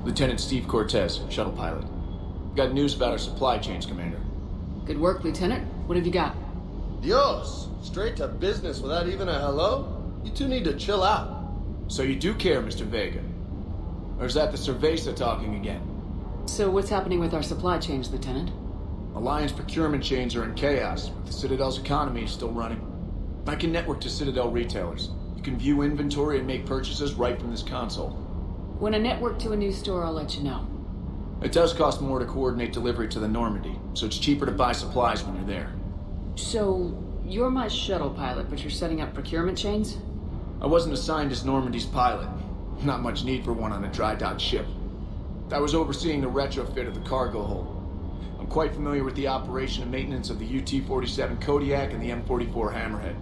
Lieutenant Steve Cortez, shuttle pilot. Got news about our supply chains, Commander. Good work, Lieutenant. What have you got? Dios! Straight to business without even a hello? You two need to chill out. So you do care, Mr. Vega? Or is that the Cerveza talking again? So what's happening with our supply chains, Lieutenant? Alliance procurement chains are in chaos, but the Citadel's economy is still running. I can network to Citadel retailers. You can view inventory and make purchases right from this console. When I network to a new store, I'll let you know. It does cost more to coordinate delivery to the Normandy, so it's cheaper to buy supplies when you're there. So, you're my shuttle pilot, but you're setting up procurement chains? I wasn't assigned as Normandy's pilot. Not much need for one on a dry dock ship. I was overseeing the retrofit of the cargo hold. I'm quite familiar with the operation and maintenance of the UT-47 Kodiak and the M44 Hammerhead.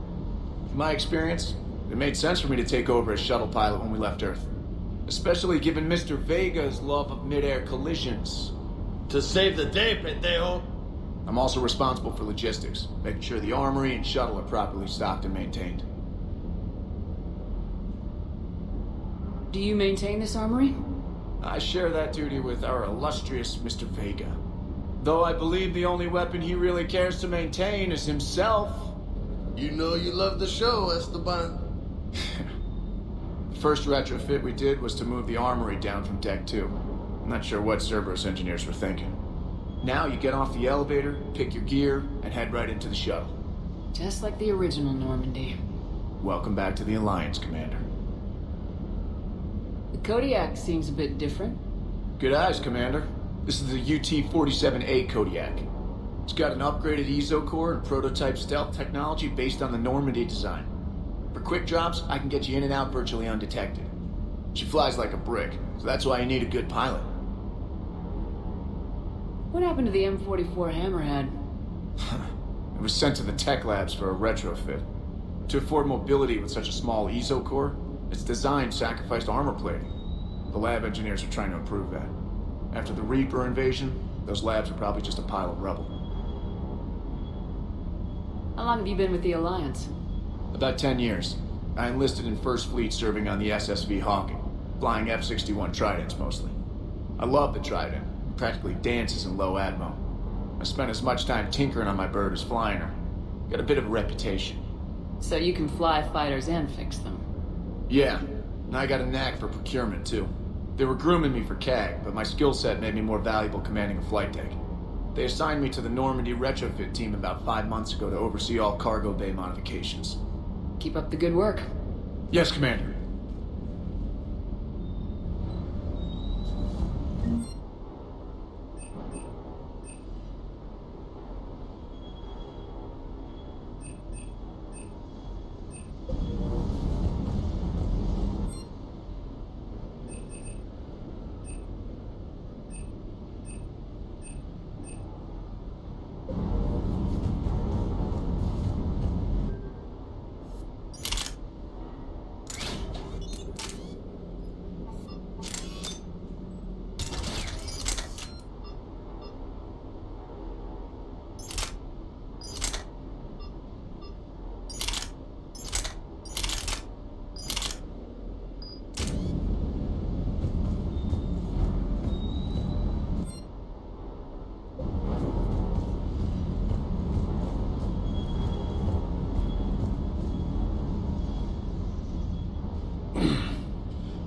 In my experience, it made sense for me to take over as shuttle pilot when we left Earth. Especially given Mr. Vega's love of mid-air collisions. To save the day, pendejo. I'm also responsible for logistics, making sure the armory and shuttle are properly stocked and maintained. Do you maintain this armory? I share that duty with our illustrious Mr. Vega. Though I believe the only weapon he really cares to maintain is himself. You know you love the show, Esteban. The first retrofit we did was to move the armory down from Deck 2. I'm not sure what Cerberus engineers were thinking. Now you get off the elevator, pick your gear, and head right into the shuttle. Just like the original Normandy. Welcome back to the Alliance, Commander. The Kodiak seems a bit different. Good eyes, Commander. This is the UT-47A Kodiak. It's got an upgraded EZO core and prototype stealth technology based on the Normandy design. For quick drops, I can get you in and out virtually undetected. She flies like a brick, so that's why you need a good pilot. What happened to the M44 Hammerhead? It was sent to the tech labs for a retrofit. To afford mobility with such a small EZO core, its design sacrificed armor plating. The lab engineers are trying to improve that. After the Reaper invasion, those labs are probably just a pile of rubble. How long have you been with the Alliance? About 10 years. I enlisted in First Fleet serving on the SSV Hawking, flying F-61 Tridents mostly. I love the Trident. It practically dances in low atmo. I spent as much time tinkering on my bird as flying her. Got a bit of a reputation. So you can fly fighters and fix them? Yeah, and I got a knack for procurement too. They were grooming me for CAG, but my skill set made me more valuable commanding a flight deck. They assigned me to the Normandy retrofit team about 5 months ago to oversee all cargo bay modifications. Keep up the good work. Yes, Commander.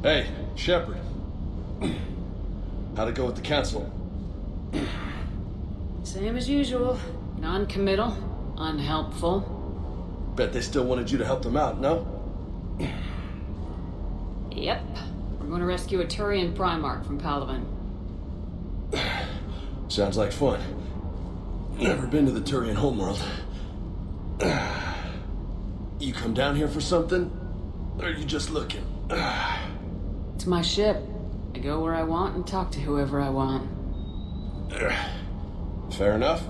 Hey, Shepard. How'd it go with the council? Same as usual. Non-committal, unhelpful. Bet they still wanted you to help them out, no? Yep. We're going to rescue a Turian Primarch from Palaven. Sounds like fun. Never been to the Turian homeworld. You come down here for something? Or are you just looking? It's my ship. I go where I want and talk to whoever I want. Fair enough.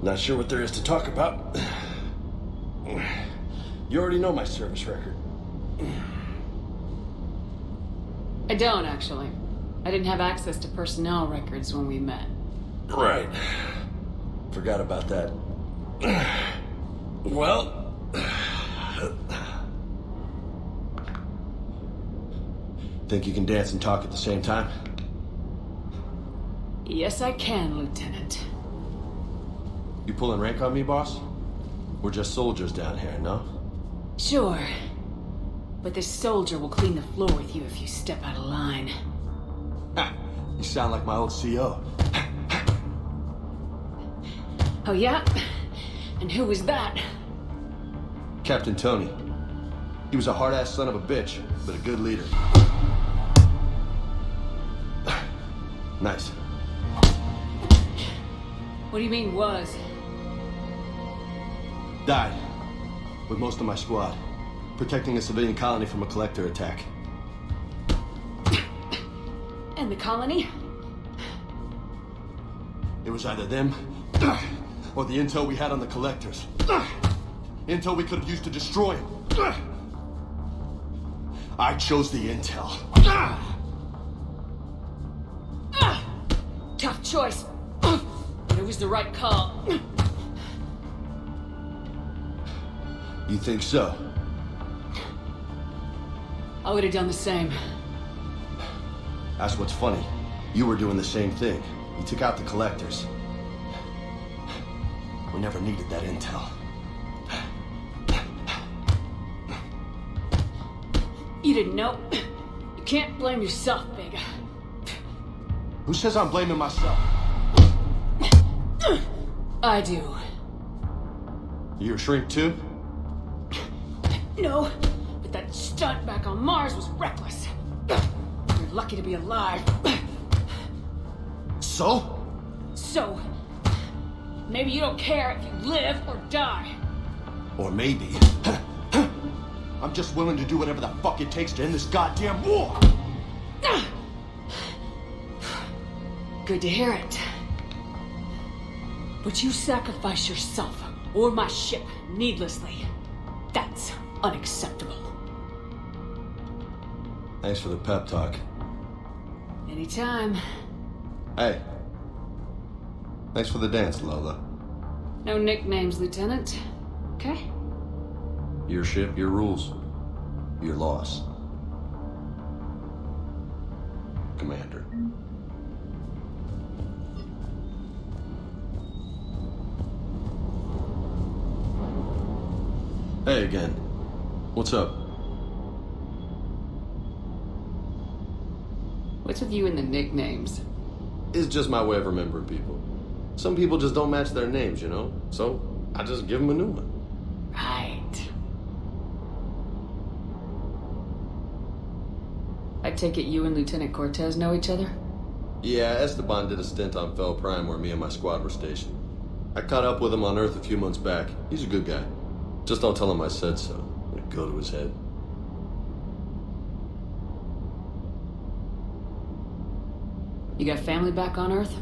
Not sure what there is to talk about. You already know my service record. I don't, actually. I didn't have access to personnel records when we met. Right. Forgot about that. Well... Think you can dance and talk at the same time? Yes, I can, Lieutenant. You pulling rank on me, boss? We're just soldiers down here, no? Sure. But this soldier will clean the floor with you if you step out of line. Ha! You sound like my old CO. Oh, yeah? And who was that? Captain Tony. He was a hard-ass son of a bitch, but a good leader. Nice. What do you mean, was? Died. With most of my squad. Protecting a civilian colony from a collector attack. And the colony? It was either them, or the intel we had on the collectors. Intel we could have used to destroy them. I chose the intel. Tough choice. But it was the right call. You think so? I would have done the same. That's what's funny. You were doing the same thing. You took out the collectors. We never needed that intel. You didn't know. You can't blame yourself, Big. Who says I'm blaming myself? I do. You a shrink too? No, but that stunt back on Mars was reckless. You're lucky to be alive. So? So, maybe you don't care if you live or die. Or maybe... I'm just willing to do whatever the fuck it takes to end this goddamn war! Good to hear it. But you sacrifice yourself, or my ship, needlessly. That's unacceptable. Thanks for the pep talk. Anytime. Hey. Thanks for the dance, Lola. No nicknames, Lieutenant. Okay? Your ship, your rules. Your loss. Commander. Hey again. What's up? What's with you and the nicknames? It's just my way of remembering people. Some people just don't match their names, you know? So, I just give them a new one. Right. I take it you and Lieutenant Cortez know each other? Yeah, Esteban did a stint on Fel Prime where me and my squad were stationed. I caught up with him on Earth a few months back. He's a good guy. Just don't tell him I said so. It'll go to his head. You got family back on Earth?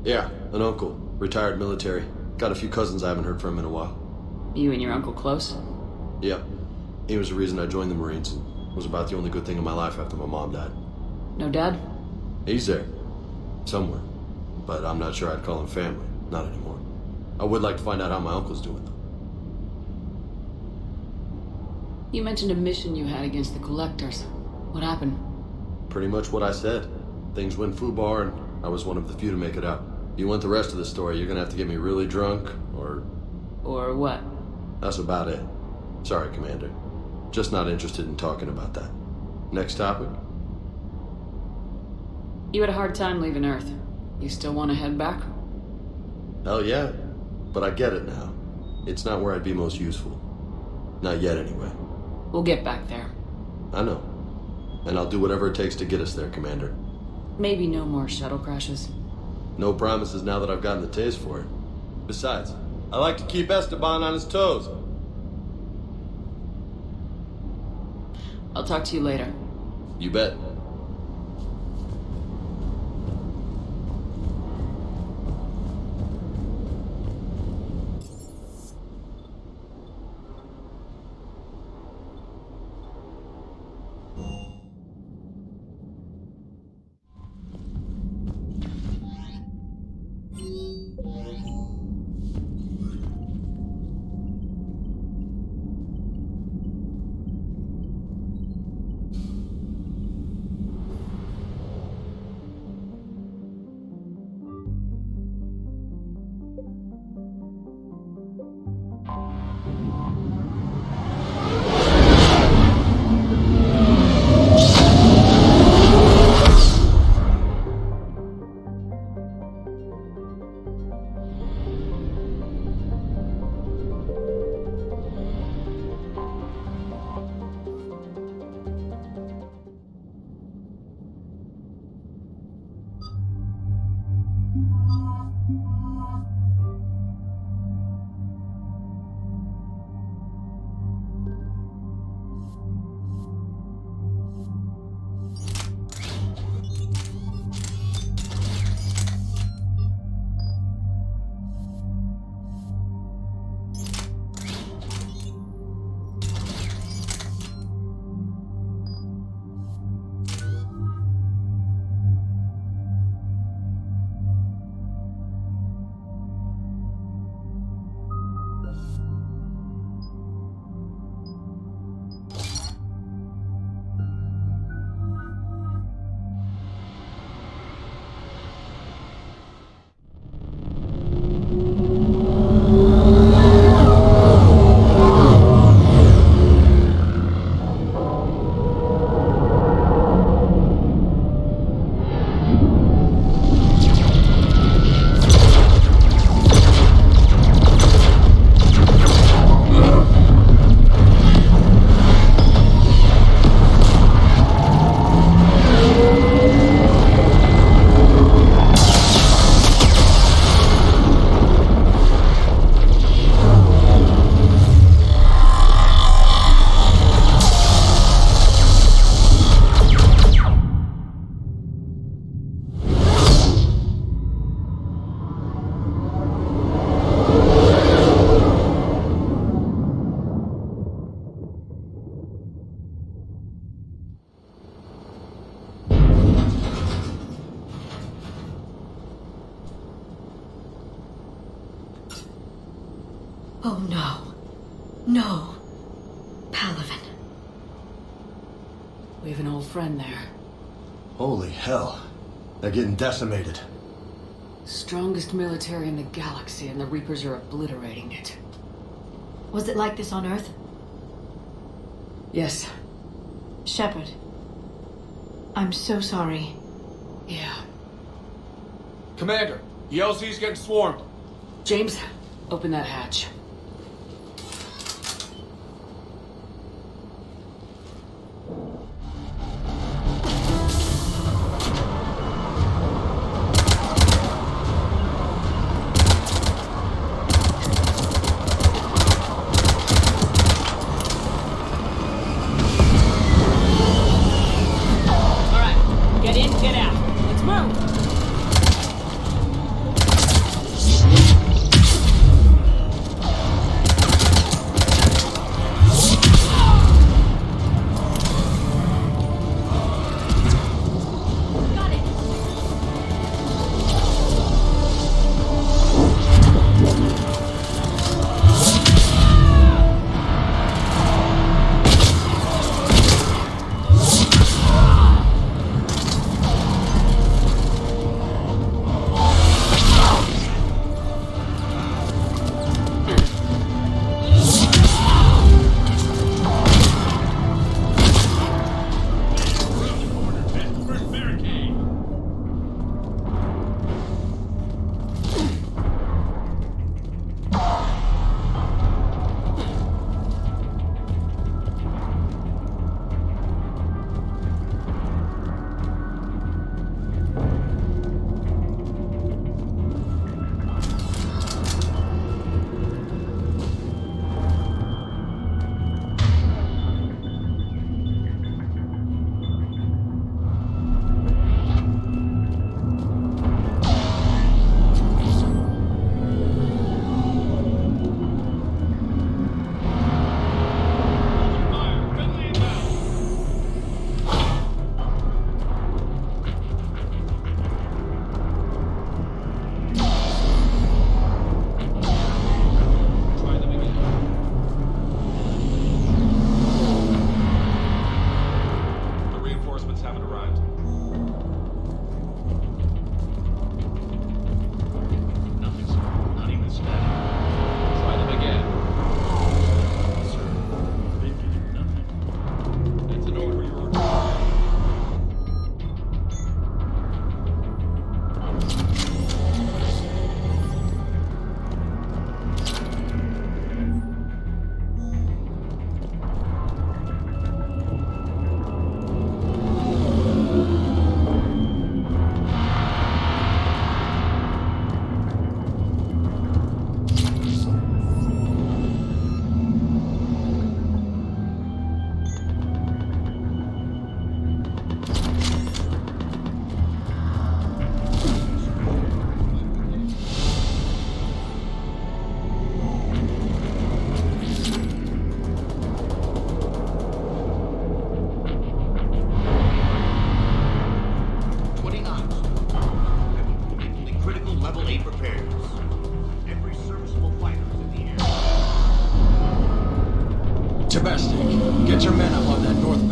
Yeah, an uncle. Retired military. Got a few cousins I haven't heard from in a while. You and your uncle close? Yep. He was the reason I joined the Marines. It was about the only good thing in my life after my mom died. No dad? He's there. Somewhere. But I'm not sure I'd call him family. Not anymore. I would like to find out how my uncle's doing, though. You mentioned a mission you had against the Collectors. What happened? Pretty much what I said. Things went foobar, and I was one of the few to make it out. You want the rest of the story, you're gonna have to get me really drunk, or... Or what? That's about it. Sorry, Commander. Just not interested in talking about that. Next topic? You had a hard time leaving Earth. You still want to head back? Hell yeah. But I get it now. It's not where I'd be most useful. Not yet, anyway. We'll get back there. I know. And I'll do whatever it takes to get us there, Commander. Maybe no more shuttle crashes. No promises now that I've gotten the taste for it. Besides, I like to keep Esteban on his toes. I'll talk to you later. You bet. Oh no. No. Palaven. We have an old friend there. Holy hell. They're getting decimated. Strongest military in the galaxy, and the Reapers are obliterating it. Was it like this on Earth? Yes. Shepard. I'm so sorry. Yeah. Commander, the LZ's getting swarmed. James, open that hatch.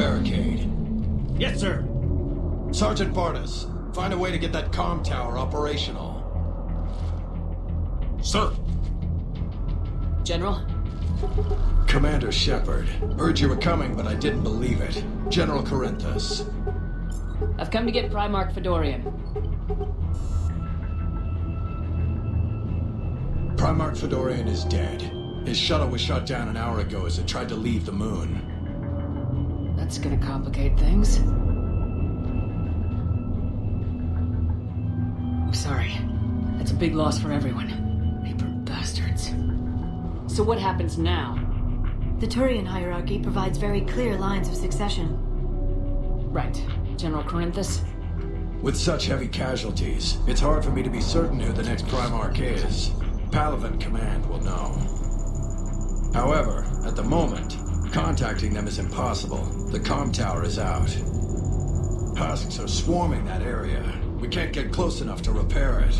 barricade. Yes, sir. Sergeant Bartis, find a way to get that comm tower operational. Sir. General? Commander Shepard. Heard you were coming, but I didn't believe it. General Corinthus. I've come to get Primarch Fedorian. Primarch Fedorian is dead. His shuttle was shot down an hour ago as it tried to leave the moon. That's gonna complicate things. I'm sorry. That's a big loss for everyone. Reaper bastards. So what happens now? The Turian hierarchy provides very clear lines of succession. Right. General Corinthus? With such heavy casualties, it's hard for me to be certain who the next Primarch is. Palaven Command will know. However, at the moment, contacting them is impossible. The comm tower is out. Husks are swarming that area. We can't get close enough to repair it.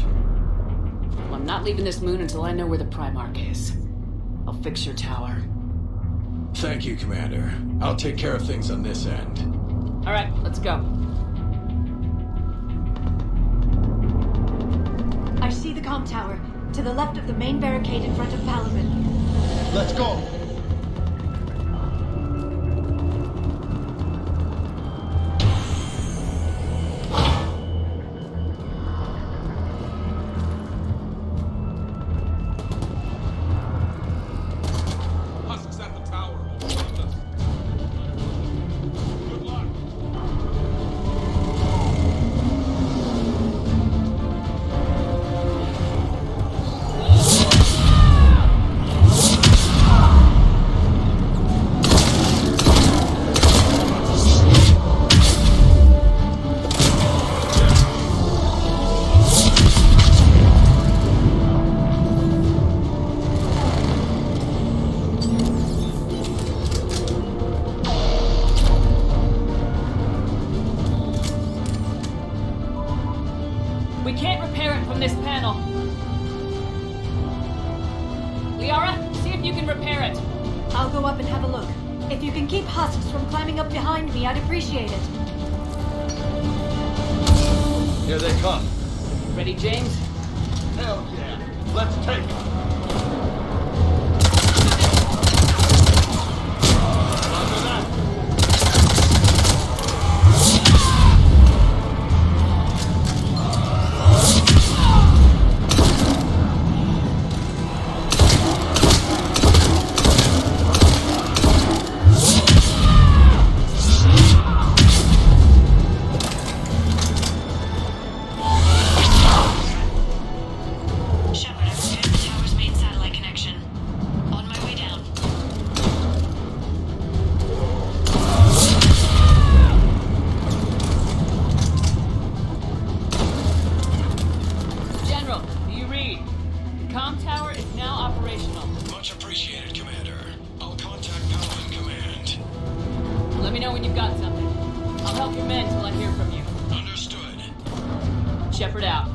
Well, I'm not leaving this moon until I know where the Primarch is. I'll fix your tower. Thank you, Commander. I'll take care of things on this end. All right, let's go. I see the comm tower, to the left of the main barricade in front of Palaven. Let's go! Husks at the tower. Good luck. We can't repair it from this panel. Liara, see if you can repair it. I'll go up and have a look. If you can keep husks from climbing up behind me, I'd appreciate it. Here they come. Ready, James? Hell yeah. Let's take them. Shepard out.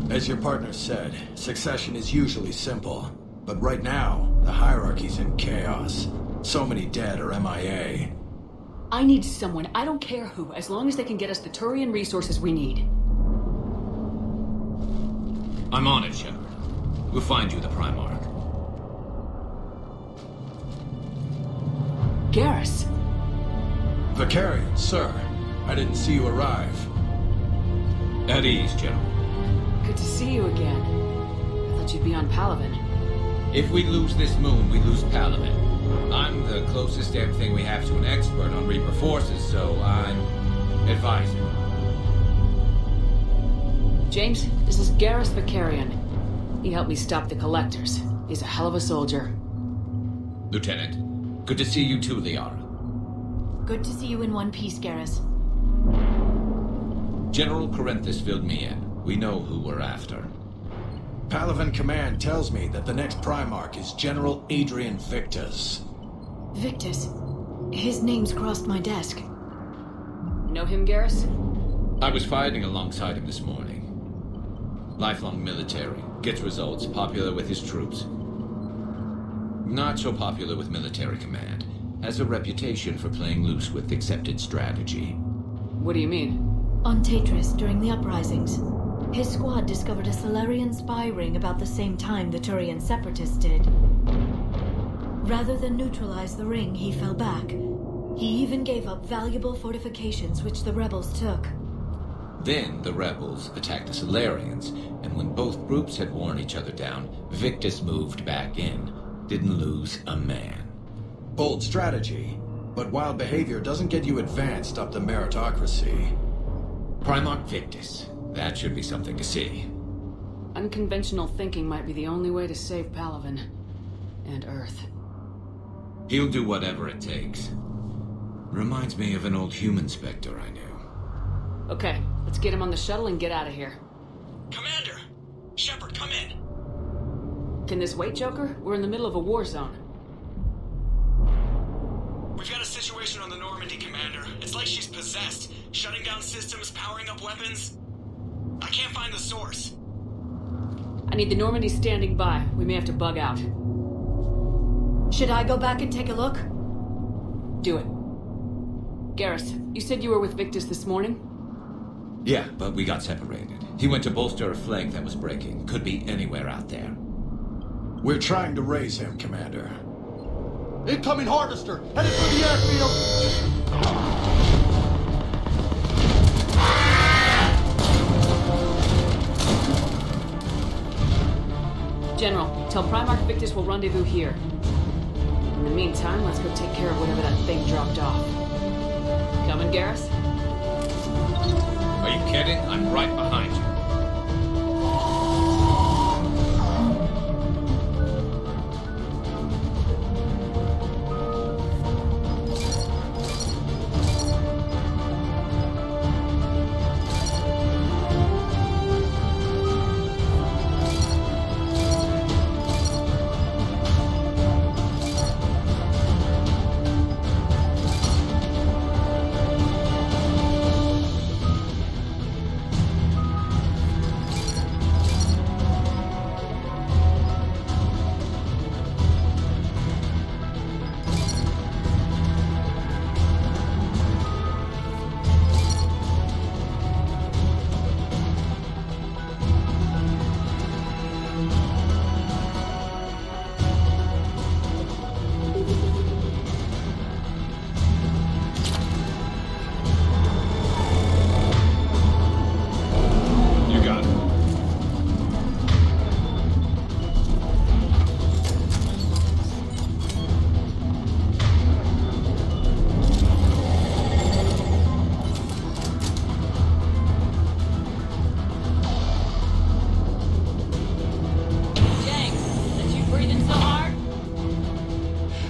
As your partner said, succession is usually simple. But right now, the hierarchy's in chaos. So many dead or MIA. I need someone, I don't care who, as long as they can get us the Turian resources we need. I'm on it, Shepard. We'll find you the Primarch. Garrus. Vicarian, sir. I didn't see you arrive. At ease, General. Good to see you again. I thought you'd be on Palaven. If we lose this moon, we lose Palaven. I'm the closest damn thing we have to an expert on Reaper forces, so I'm advising. James, this is Garrus Vicarian. He helped me stop the Collectors. He's a hell of a soldier. Lieutenant, good to see you too, Liara. Good to see you in one piece, Garrus. General Corinthus filled me in. We know who we're after. Palaven Command tells me that the next Primarch is General Adrian Victus. Victus? His name's crossed my desk. Know him, Garrus? I was fighting alongside him this morning. Lifelong military, gets results, popular with his troops. Not so popular with military command. Has a reputation for playing loose with accepted strategy. What do you mean? On Tatris, during the uprisings, his squad discovered a Solarian spy ring about the same time the Turian separatists did. Rather than neutralize the ring, he fell back. He even gave up valuable fortifications which the rebels took. Then the rebels attacked the Solarians, and when both groups had worn each other down, Victus moved back in. Didn't lose a man. Bold strategy, but wild behavior doesn't get you advanced up the meritocracy. Primarch Victus. That should be something to see. Unconventional thinking might be the only way to save Palaven. And Earth. He'll do whatever it takes. Reminds me of an old human Spectre I knew. Okay, let's get him on the shuttle and get out of here. Commander! Shepard, come in! Can this wait, Joker? We're in the middle of a war zone. We've got a situation on the Normandy, Commander. It's like she's possessed. Shutting down systems, powering up weapons. I can't find the source. I need the Normandy standing by. We may have to bug out. Should I go back and take a look? Do it. Garrus, you said you were with Victus this morning? Yeah, but we got separated. He went to bolster a flank that was breaking. Could be anywhere out there. We're trying to raise him, Commander. Incoming harvester! Headed for the airfield! General, tell Primarch Victus we'll rendezvous here. In the meantime, let's go take care of whatever that thing dropped off. Coming, Garrus? Are you kidding? I'm right behind you.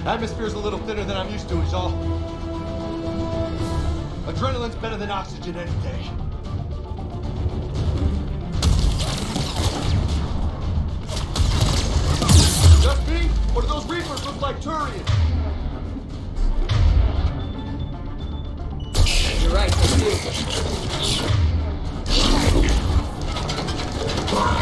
Atmosphere's a little thinner than I'm used to, is all. Adrenaline's better than oxygen any day. Just me? Or do those Reapers look like Turians? You're right, they do.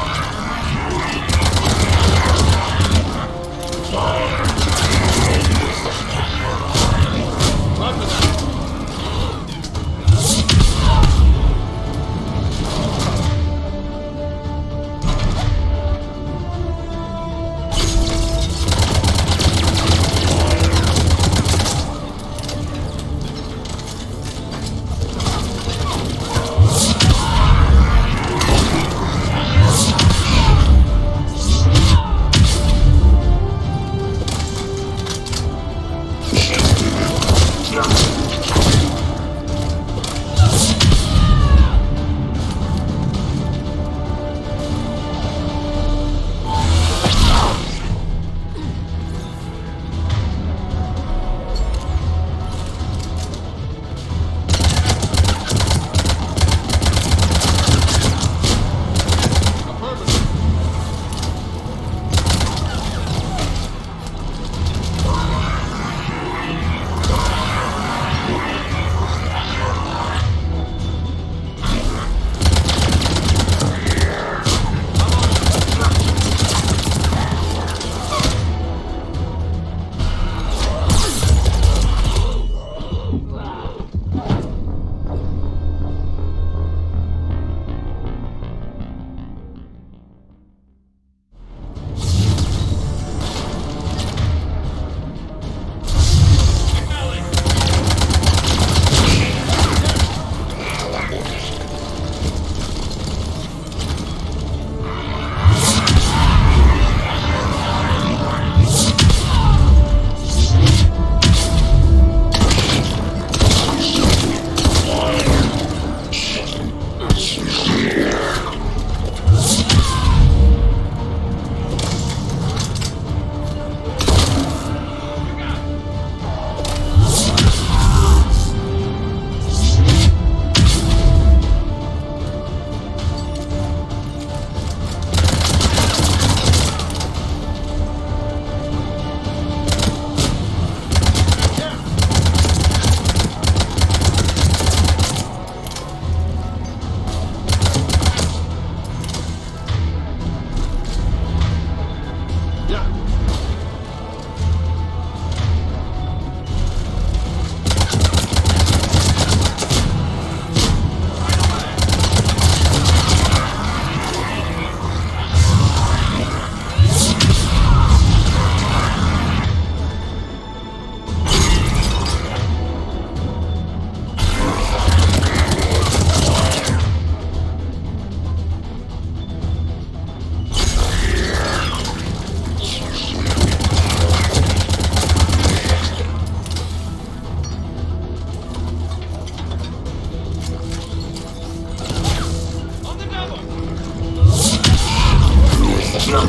I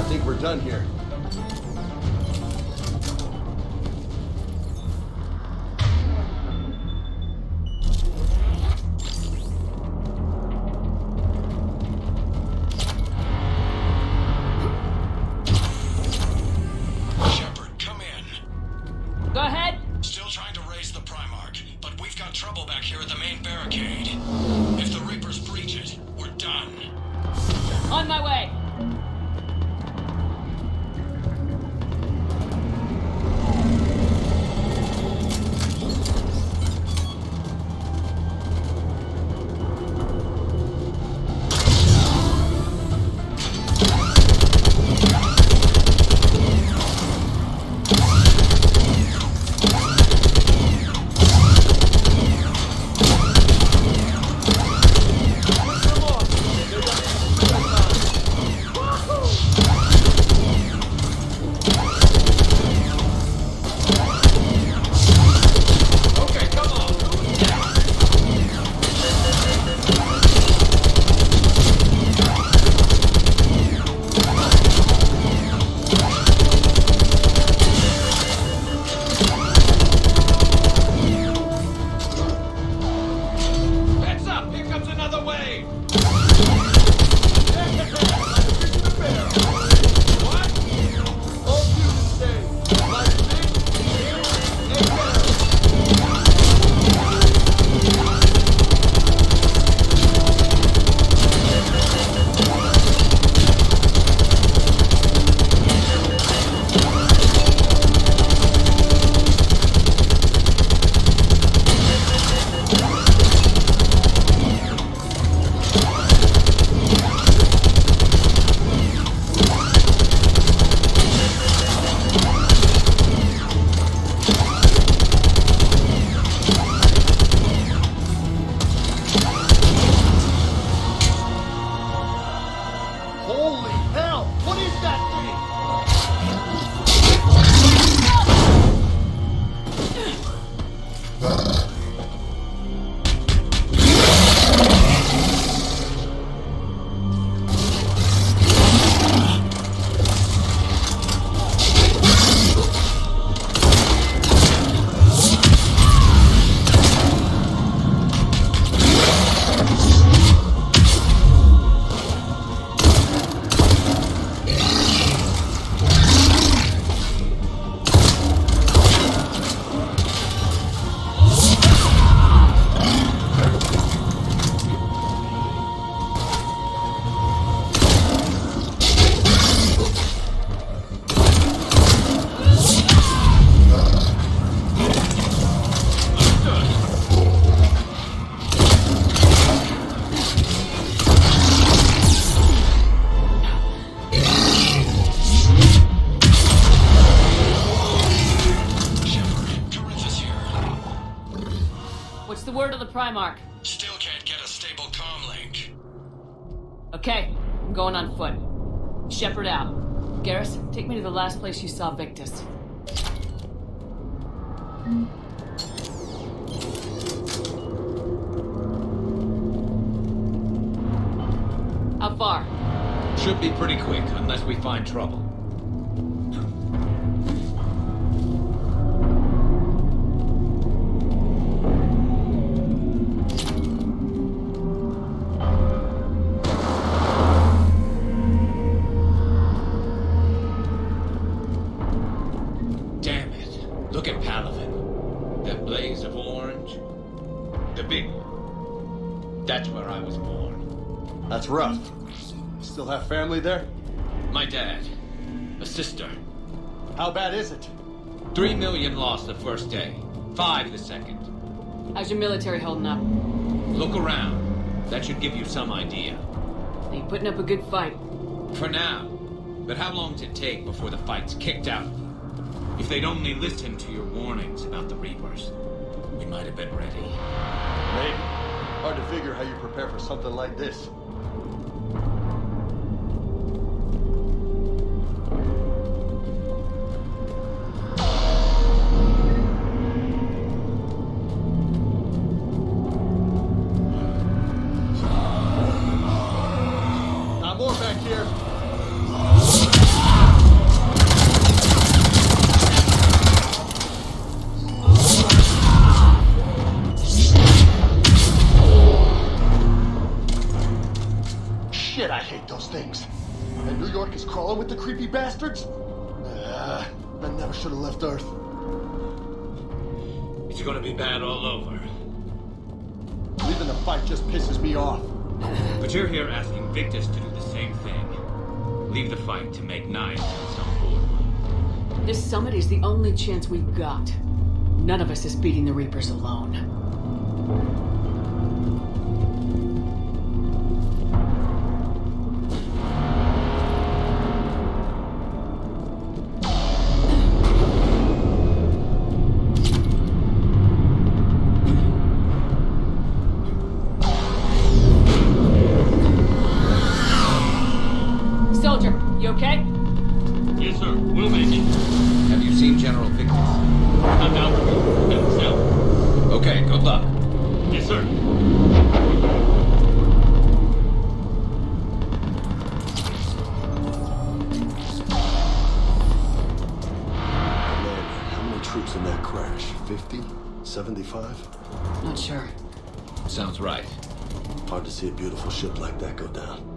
think we're done here. Shepard, come in. Go ahead. Still trying to raise the Primarch, but we've got trouble back here at the main barricade. If the Reapers breach it, we're done. On my way. Primarch. Still can't get a stable comm link. Okay, I'm going on foot. Shepard out. Garrus, take me to the last place you saw Victus. How far? Should be pretty quick, unless we find trouble. Damn it. Look at Palaven. That blaze of orange. The big one. That's where I was born. That's rough. Still have family there? My dad. A sister. How bad is it? 3 million lost the first day. 5 the second. How's your military holding up? Look around. That should give you some idea. They putting up a good fight. For now. But how long does it take before the fight's kicked out? If they'd only listened to your warnings about the Reapers, we might have been ready. Maybe. Hard to figure how you prepare for something like this. Not more shit, I hate those things. And New York is crawling with the creepy bastards? I never should have left Earth. It's gonna be bad all over. Leaving the fight just pisses me off. But you're here asking Victus to do the same thing. Leave the fight to make 9 cents on board. This summit is the only chance we've got. None of us is beating the Reapers alone. Soldier, you okay? Yes, sir. We'll make it. Have you seen General Victus? I'm out for himself. Okay, good luck. Yes, sir. How many troops in that crash? 50? 75? Not sure. Sounds right. Hard to see a beautiful ship like that go down.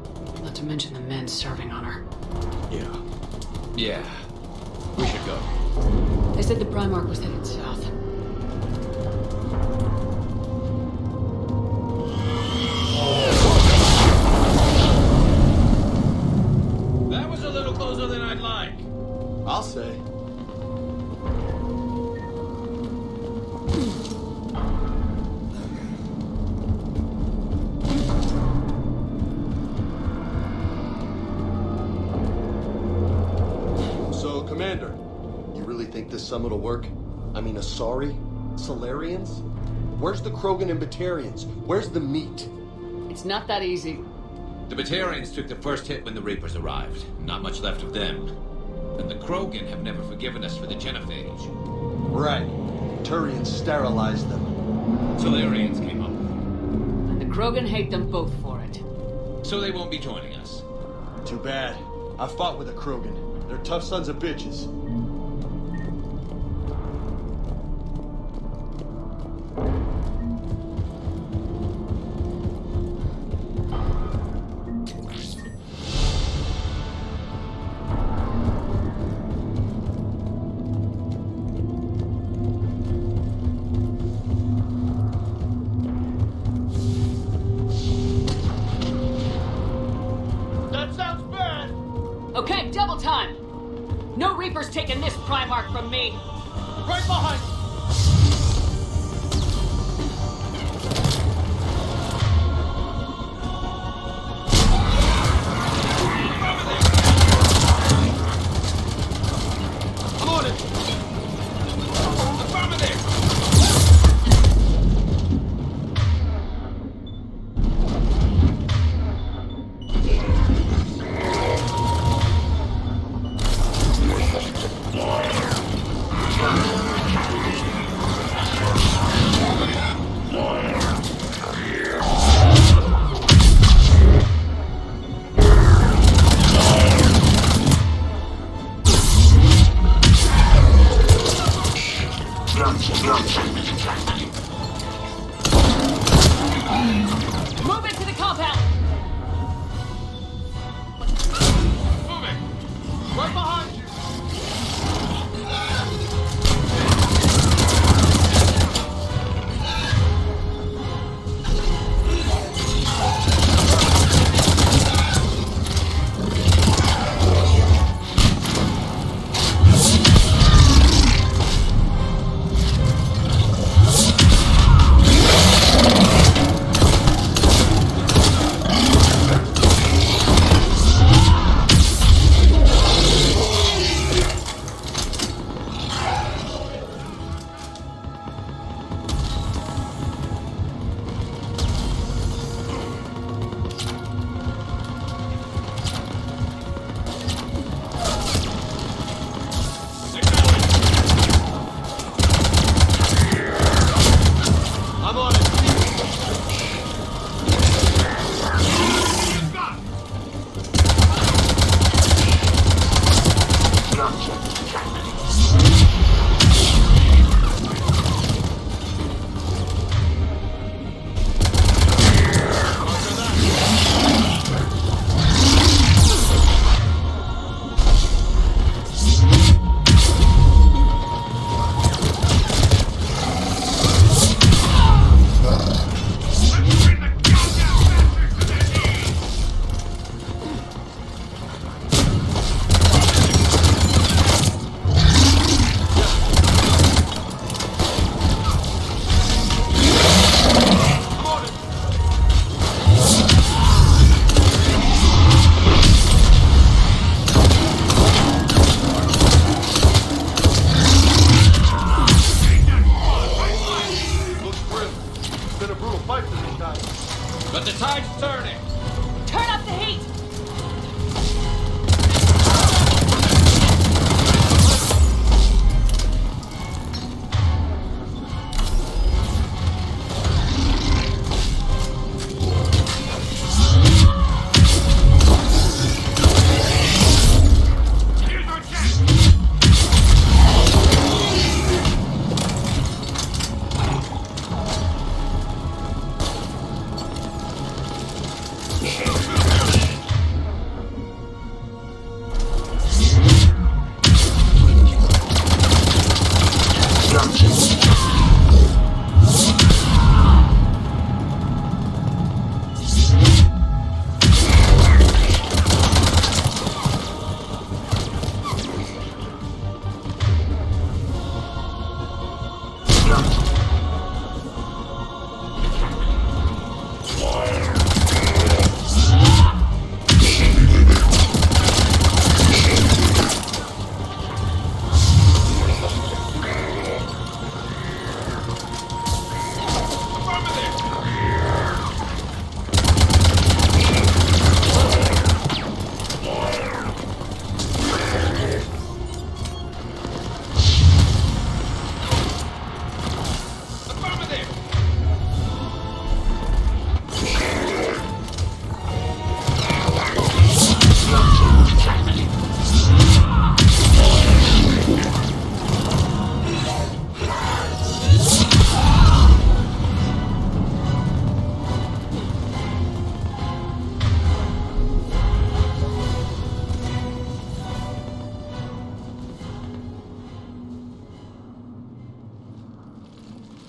Not to mention the men serving on her. Yeah. Yeah. We should go. They said the Primarch was headed south. That was a little closer than I'd like. I'll say. So, Commander, you really think this summit will work? I mean, Asari? Solarians? Where's the Krogan and Batarians? Where's the meat? It's not that easy. The Batarians took the first hit when the Reapers arrived. Not much left of them. And the Krogan have never forgiven us for the genophage. Right. Turians sterilized them. Solarians came up with it. And the Krogan hate them both for it. So they won't be joining us. Too bad. I fought with a Krogan. They're tough sons of bitches. Okay, double time! No Reapers taking this Primarch from me! Right behind you! I'm on it! Affirmative!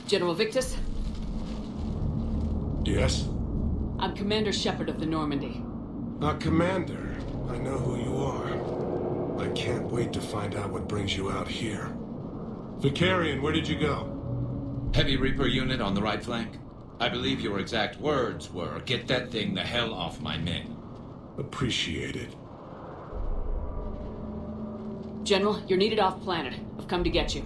General Victus? Yes? I'm Commander Shepard of the Normandy. Commander, I know who you are. I can't wait to find out what brings you out here. Vicarian, where did you go? Heavy Reaper unit on the right flank. I believe your exact words were, "Get that thing the hell off my men." Appreciated. General, you're needed off-planet. I've come to get you.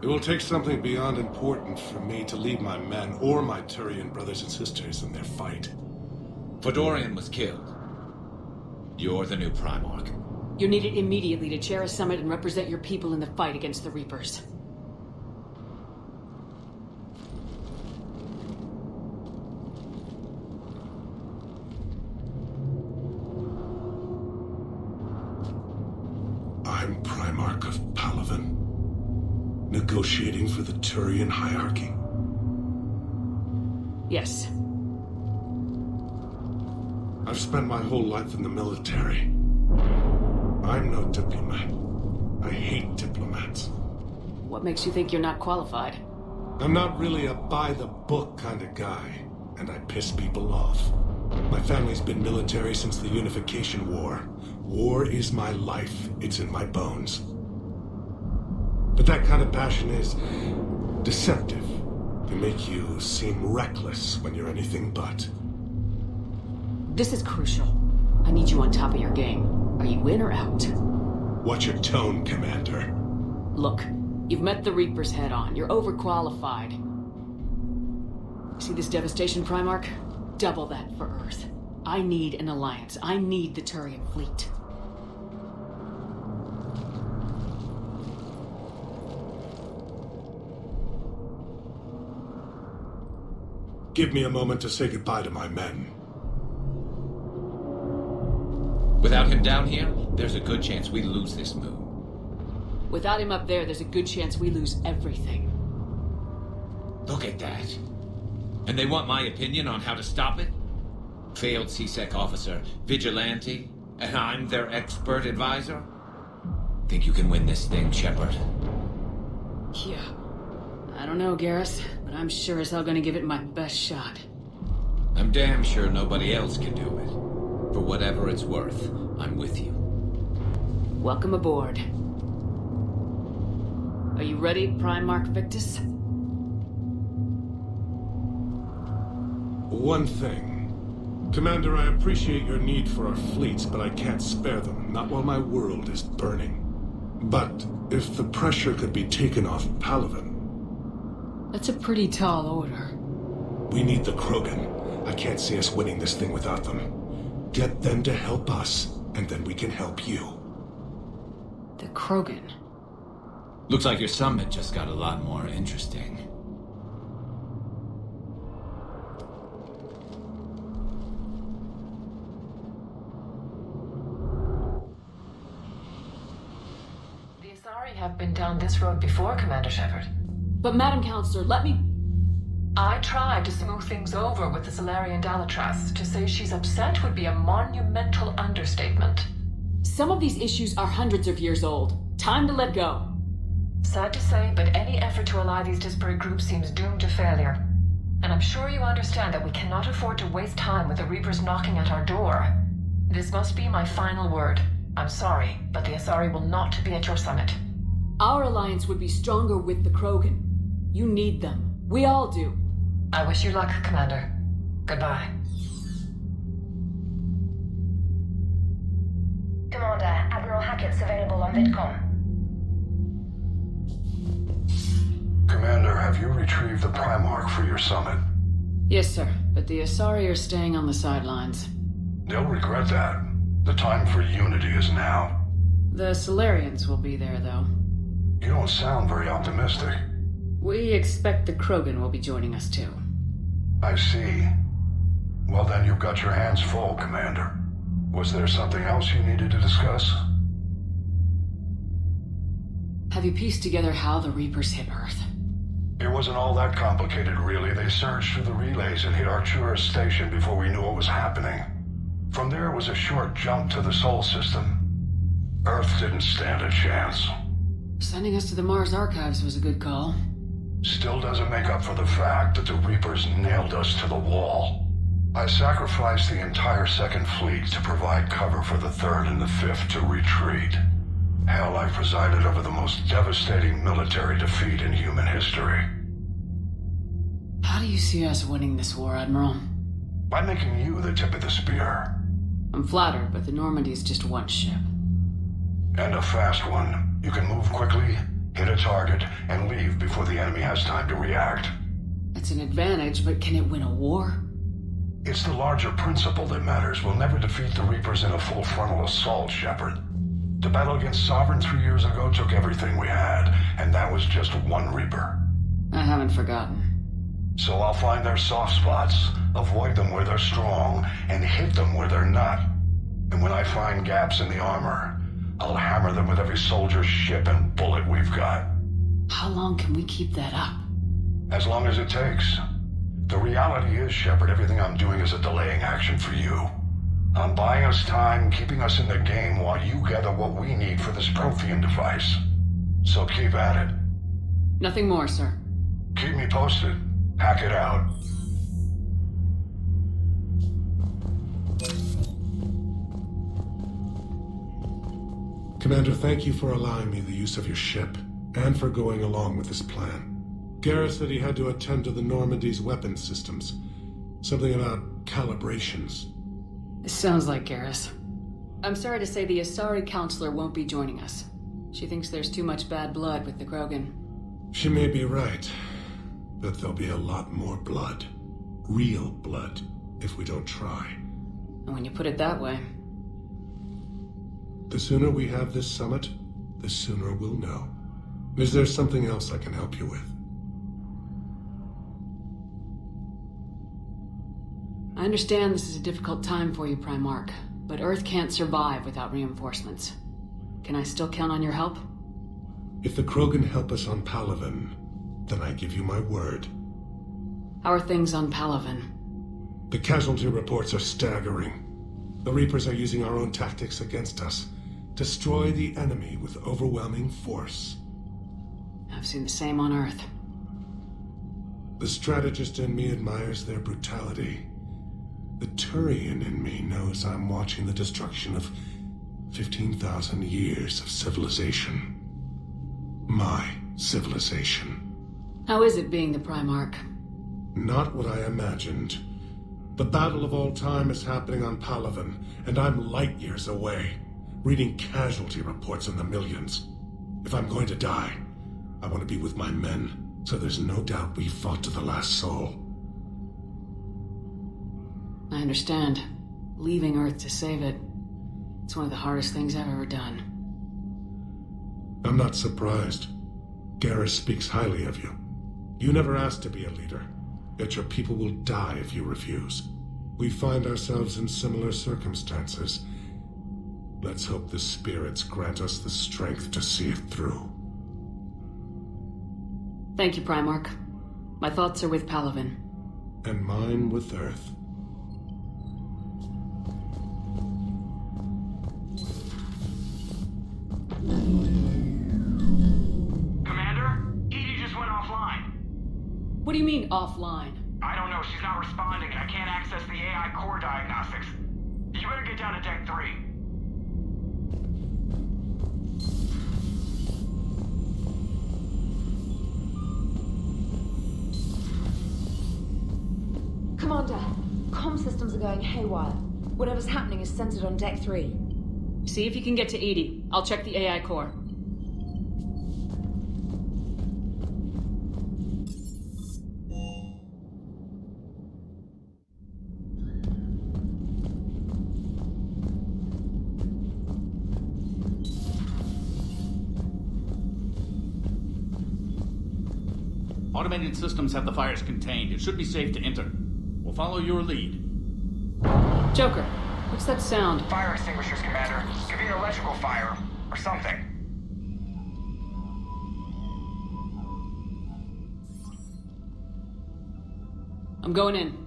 It will take something beyond important for me to lead my men or my Turian brothers and sisters in their fight. Fodorian was killed. You're the new Primarch. You're needed immediately to chair a summit and represent your people in the fight against the Reapers. I'm Primarch of Palaven, negotiating for the Turian hierarchy. Yes. I've spent my whole life in the military. I'm no diplomat. I hate diplomats. What makes you think you're not qualified? I'm not really a by-the-book kind of guy, and I piss people off. My family's been military since the Unification War. War is my life. It's in my bones. But that kind of passion is deceptive. Can make you seem reckless when you're anything but. This is crucial. I need you on top of your game. Are you in or out? Watch your tone, Commander. Look, you've met the Reapers head-on. You're overqualified. See this devastation, Primarch? Double that for Earth. I need an alliance. I need the Turian fleet. Give me a moment to say goodbye to my men. Without him down here, there's a good chance we lose this move. Without him up there, there's a good chance we lose everything. Look at that. And they want my opinion on how to stop it? Failed CSEC officer, vigilante, and I'm their expert advisor? Think you can win this thing, Shepard? Yeah. I don't know, Garrus, but I'm sure as hell gonna give it my best shot. I'm damn sure nobody else can do it. For whatever it's worth, I'm with you. Welcome aboard. Are you ready, Primarch Victus? One thing. Commander, I appreciate your need for our fleets, but I can't spare them, not while my world is burning. But if the pressure could be taken off Palaven... That's a pretty tall order. We need the Krogan. I can't see us winning this thing without them. Get them to help us, and then we can help you. The Krogan? Looks like your summit just got a lot more interesting. The Asari have been down this road before, Commander Shepard. But Madam Counselor, let me... I tried to smooth things over with the Solarian Dalatras. To say she's upset would be a monumental understatement. Some of these issues are hundreds of years old. Time to let go. Sad to say, but any effort to ally these disparate groups seems doomed to failure. And I'm sure you understand that we cannot afford to waste time with the Reapers knocking at our door. This must be my final word. I'm sorry, but the Asari will not be at your summit. Our alliance would be stronger with the Krogan. You need them. We all do. I wish you luck, Commander. Goodbye. Commander, Admiral Hackett's available on VidCom. Commander, have you retrieved the Primarch for your summit? Yes, sir. But the Asari are staying on the sidelines. They'll regret that. The time for unity is now. The Solarians will be there, though. You don't sound very optimistic. We expect the Krogan will be joining us, too. I see. Well, then you've got your hands full, Commander. Was there something else you needed to discuss? Have you pieced together how the Reapers hit Earth? It wasn't all that complicated, really. They surged through the relays and hit Arcturus Station before we knew what was happening. From there was a short jump to the Sol system. Earth didn't stand a chance. Sending us to the Mars Archives was a good call. still doesn't make up for the fact that the Reapers nailed us to the wall. I sacrificed the entire Second Fleet to provide cover for the Third and the Fifth to retreat. Hell, I presided over the most devastating military defeat in human history. How do you see us winning this war, Admiral? By making you the tip of the spear. I'm flattered, but the Normandy's just one ship. And a fast one. You can move quickly, hit a target, and leave before the enemy has time to react. It's an advantage, but can it win a war? It's the larger principle that matters. We'll never defeat the Reapers in a full frontal assault, Shepard. The battle against Sovereign 3 years ago took everything we had, and that was just one Reaper. I haven't forgotten. So I'll find their soft spots, avoid them where they're strong, and hit them where they're not. And when I find gaps in the armor, I'll hammer them with every soldier, ship, and bullet we've got. How long can we keep that up? As long as it takes. The reality is, Shepard, everything I'm doing is a delaying action for you. I'm buying us time, keeping us in the game while you gather what we need for this Prothean device. So keep at it. Nothing more, sir. Keep me posted. Hack it out. Commander, thank you for allowing me the use of your ship, and for going along with this plan. Garrus said he had to attend to the Normandy's weapons systems. Something about calibrations. It sounds like Garrus. I'm sorry to say the Asari counselor won't be joining us. She thinks there's too much bad blood with the Krogan. She may be right, but there'll be a lot more blood. Real blood, if we don't try. And when you put it that way... The sooner we have this summit, the sooner we'll know. Is there something else I can help you with? I understand this is a difficult time for you, Primarch, but Earth can't survive without reinforcements. Can I still count on your help? If the Krogan help us on Palaven, then I give you my word. How are things on Palaven? The casualty reports are staggering. The Reapers are using our own tactics against us. Destroy the enemy with overwhelming force. I've seen the same on Earth. The strategist in me admires their brutality. The Turian in me knows I'm watching the destruction of 15,000 years of civilization. My civilization. How is it being the Primarch? Not what I imagined. The battle of all time is happening on Palaven, and I'm light years away, reading casualty reports in the millions. If I'm going to die, I want to be with my men, so there's no doubt we fought to the last soul. I understand. Leaving Earth to save it. It's one of the hardest things I've ever done. I'm not surprised. Garrus speaks highly of you. You never asked to be a leader, yet your people will die if you refuse. We find ourselves in similar circumstances. Let's hope the spirits grant us the strength to see it through. Thank you, Primarch. My thoughts are with Palaven. And mine with Earth. Commander? Edie just went offline. What do you mean, offline? I don't know, she's not responding and I can't access the AI core diagnostics. You better get down to Deck 3. Commander, comm systems are going haywire. Whatever's happening is centered on Deck 3. See if you can get to Edie. I'll check the AI core. Automated systems have the fires contained. It should be safe to enter. We'll follow your lead. Joker, what's that sound? Fire extinguishers, Commander. Could be an electrical fire, or something. I'm going in.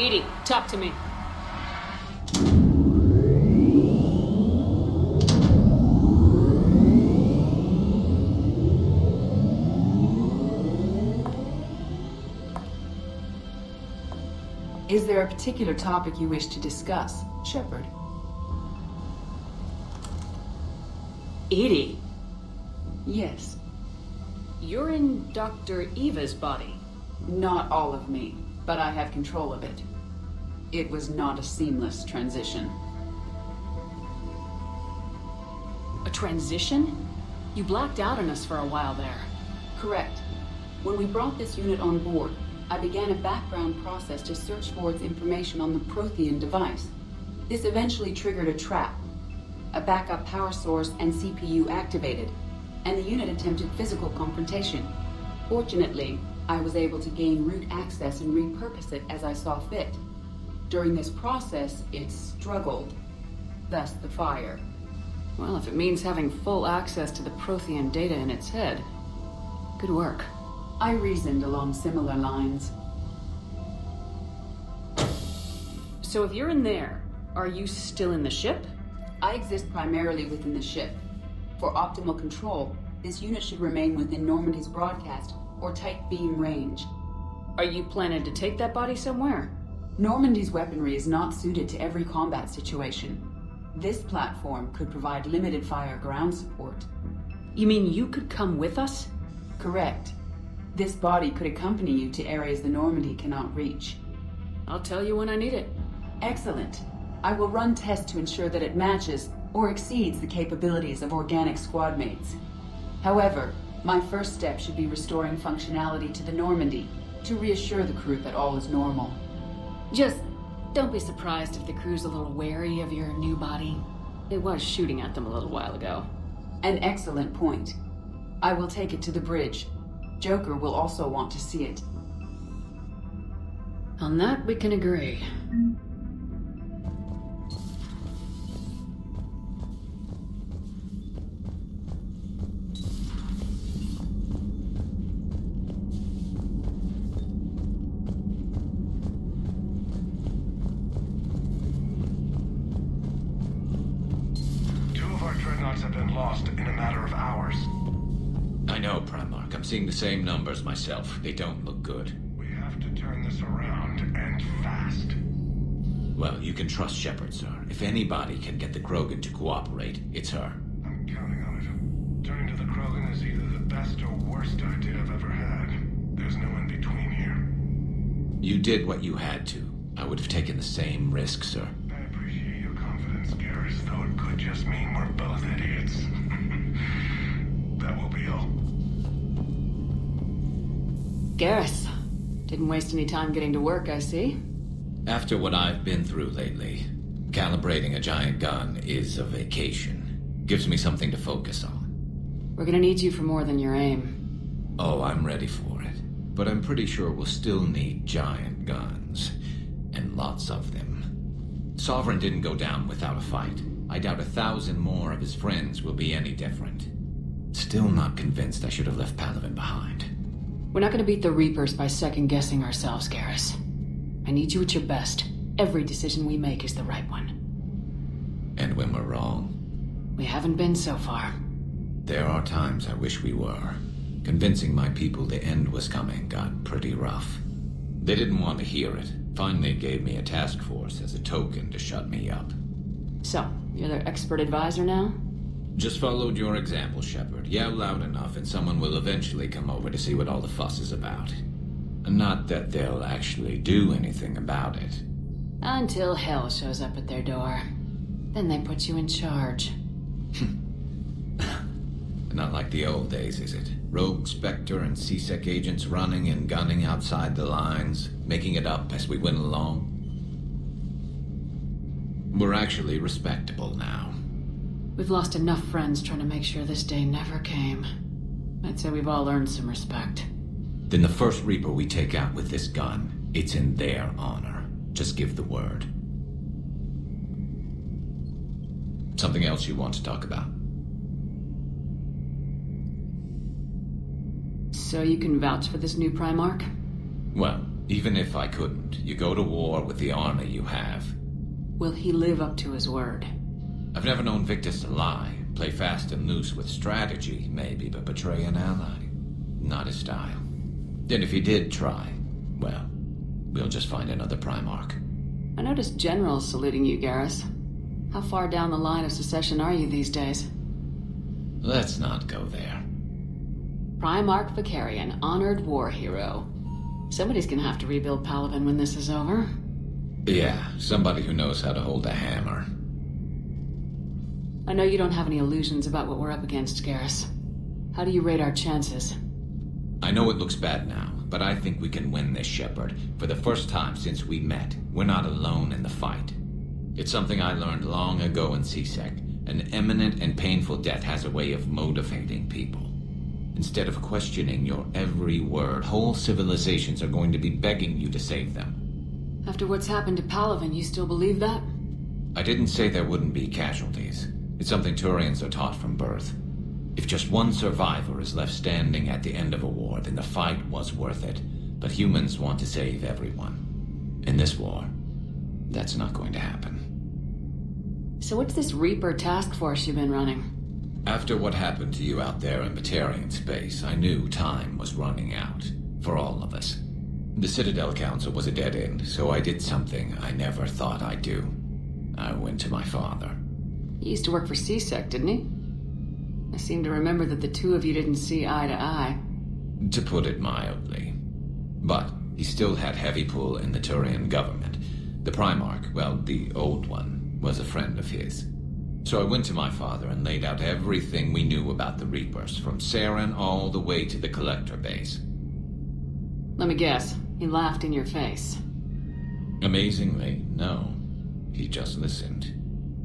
Edie, talk to me. Is there a particular topic you wish to discuss, Shepard? Edie? Yes. You're in Dr. Eva's body. Not all of me, but I have control of it. It was not a seamless transition. A transition? You blacked out on us for a while there. Correct. When we brought this unit on board, I began a background process to search for its information on the Prothean device. This eventually triggered a trap. A backup power source and CPU activated, and the unit attempted physical confrontation. Fortunately, I was able to gain root access and repurpose it as I saw fit. During this process, it struggled. Thus the fire. Well, if it means having full access to the Prothean data in its head, good work. I reasoned along similar lines. So if you're in there, are you still in the ship? I exist primarily within the ship. For optimal control, this unit should remain within Normandy's broadcast or tight beam range. Are you planning to take that body somewhere? Normandy's weaponry is not suited to every combat situation. This platform could provide limited fire ground support. You mean you could come with us? Correct. This body could accompany you to areas the Normandy cannot reach. I'll tell you when I need it. Excellent. I will run tests to ensure that it matches or exceeds the capabilities of organic squad mates. However, my first step should be restoring functionality to the Normandy to reassure the crew that all is normal. Just don't be surprised if the crew's a little wary of your new body. It was shooting at them a little while ago. An excellent point. I will take it to the bridge. Joker will also want to see it. On that, we can agree. Have been lost in a matter of hours. I know, Primarch. I'm seeing the same numbers myself. They don't look good. We have to turn this around, and fast. Well, you can trust Shepard, sir. If anybody can get the Krogan to cooperate, it's her. I'm counting on it. Turning to the Krogan is either the best or worst idea I've ever had. There's no in between here. You did what you had to. I would have taken the same risk, sir. I appreciate your confidence, Garrus, though it could just mean we're both idiots. That will be all. Garrus, didn't waste any time getting to work, I see. After what I've been through lately, calibrating a giant gun is a vacation. Gives me something to focus on. We're gonna need you for more than your aim. Oh, I'm ready for it. But I'm pretty sure we'll still need giant guns. And lots of them. Sovereign didn't go down without a fight. I doubt 1,000 more of his friends will be any different. Still not convinced I should have left Palaven behind. We're not gonna beat the Reapers by second-guessing ourselves, Garrus. I need you at your best. Every decision we make is the right one. And when we're wrong? We haven't been so far. There are times I wish we were. Convincing my people the end was coming got pretty rough. They didn't want to hear it. Finally gave me a task force as a token to shut me up. So, you're their expert advisor now? Just followed your example, Shepard. Yell loud enough and someone will eventually come over to see what all the fuss is about. Not that they'll actually do anything about it. Until hell shows up at their door. Then they put you in charge. Not like the old days, is it? Rogue Spectre and C-Sec agents running and gunning outside the lines, making it up as we went along. We're actually respectable now. We've lost enough friends trying to make sure this day never came. I'd say we've all earned some respect. Then the first Reaper we take out with this gun, it's in their honor. Just give the word. Something else you want to talk about? So you can vouch for this new Primarch? Well, Even if I couldn't, you go to war with the army you have. Will he live up to his word? I've never known Victus to lie. Play fast and loose with strategy, maybe, but betray an ally. Not his style. And if he did try, well, we'll just find another Primarch. I noticed generals saluting you, Garrus. How far down the line of succession are you these days? Let's not go there. Primarch Vicarian, honored war hero. Somebody's gonna have to rebuild Palaven when this is over. Yeah, somebody who knows how to hold a hammer. I know you don't have any illusions about what we're up against, Garrus. How do you rate our chances? I know it looks bad now, but I think we can win this, Shepard. For the first time since we met, we're not alone in the fight. It's something I learned long ago in CSEC. An imminent and painful death has a way of motivating people. Instead of questioning your every word, whole civilizations are going to be begging you to save them. After what's happened to Palaven, you still believe that? I didn't say there wouldn't be casualties. It's something Turians are taught from birth. If just one survivor is left standing at the end of a war, then the fight was worth it. But humans want to save everyone. In this war, that's not going to happen. So what's this Reaper task force you've been running? After what happened to you out there in Batarian space, I knew time was running out. For all of us. The Citadel Council was a dead end, so I did something I never thought I'd do. I went to my father. He used to work for CSEC, didn't he? I seem to remember that the two of you didn't see eye to eye. To put it mildly. But he still had heavy pull in the Turian government. The Primarch, well, the old one, was a friend of his. So I went to my father and laid out everything we knew about the Reapers, from Saren all the way to the Collector base. Let me guess, he laughed in your face. Amazingly, no. He just listened.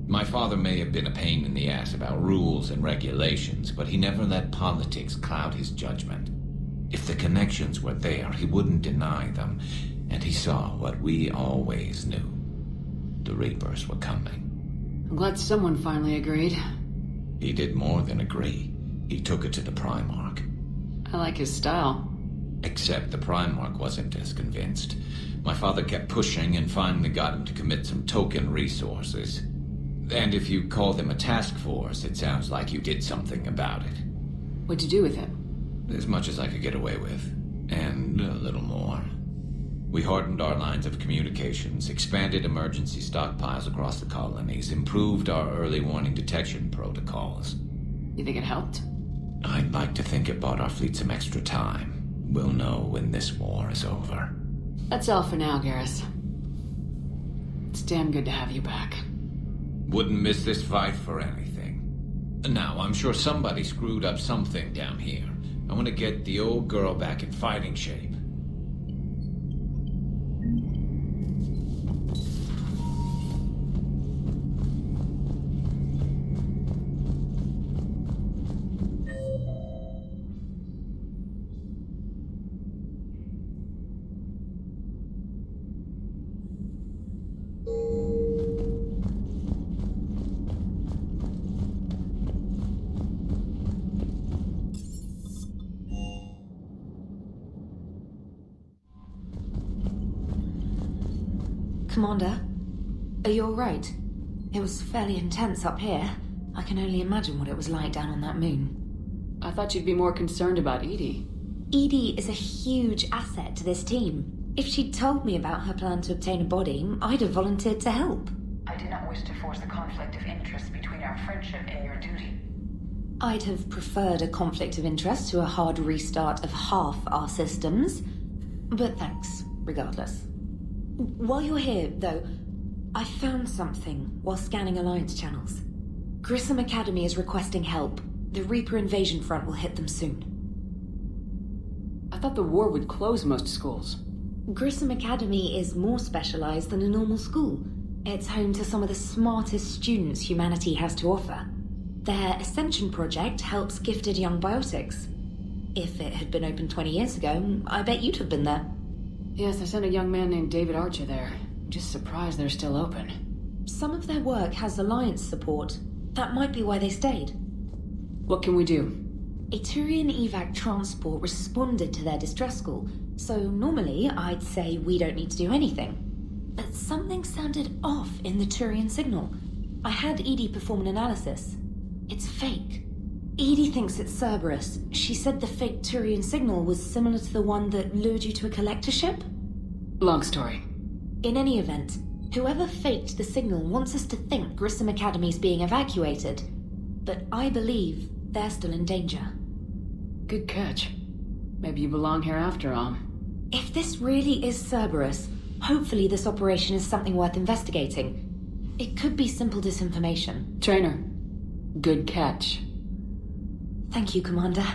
My father may have been a pain in the ass about rules and regulations, but he never let politics cloud his judgment. If the connections were there, he wouldn't deny them, and he saw what we always knew. The Reapers were coming. I'm glad someone finally agreed. He did more than agree. He took it to the Primarch. I like his style. Except the Primarch wasn't as convinced. My father kept pushing and finally got him to commit some token resources. And if you call them a task force, it sounds like you did something about it. What'd you do with it? As much as I could get away with. And a little more. We hardened our lines of communications, expanded emergency stockpiles across the colonies, improved our early warning detection protocols. You think it helped? I'd like to think it bought our fleet some extra time. We'll know when this war is over. That's all for now, Garrus. It's damn good to have you back. Wouldn't miss this fight for anything. Now, I'm sure somebody screwed up something down here. I want to get the old girl back in fighting shape. Commander, are you alright? It was fairly intense up here. I can only imagine what it was like down on that moon. I thought you'd be more concerned about Edie. Edie is a huge asset to this team. If she'd told me about her plan to obtain a body, I'd have volunteered to help. I did not wish to force the conflict of interest between our friendship and your duty. I'd have preferred a conflict of interest to a hard restart of half our systems. But thanks, regardless. While you're here, though, I found something while scanning Alliance channels. Grissom Academy is requesting help. The Reaper invasion front will hit them soon. I thought the war would close most schools. Grissom Academy is more specialized than a normal school. It's home to some of the smartest students humanity has to offer. Their Ascension project helps gifted young biotics. If it had been open 20 years ago, I bet you'd have been there. Yes, I sent a young man named David Archer there. I'm just surprised they're still open. Some of their work has Alliance support. That might be why they stayed. What can we do? A Turian evac transport responded to their distress call, so normally I'd say we don't need to do anything. But something sounded off in the Turian signal. I had Edie perform an analysis. It's fake. Edie thinks it's Cerberus. She said the fake Turian signal was similar to the one that lured you to a collector ship? Long story. In any event, whoever faked the signal wants us to think Grissom Academy's being evacuated. But I believe they're still in danger. Good catch. Maybe you belong here after all. If this really is Cerberus, hopefully this operation is something worth investigating. It could be simple disinformation. Trainer, good catch. Thank you, Commander.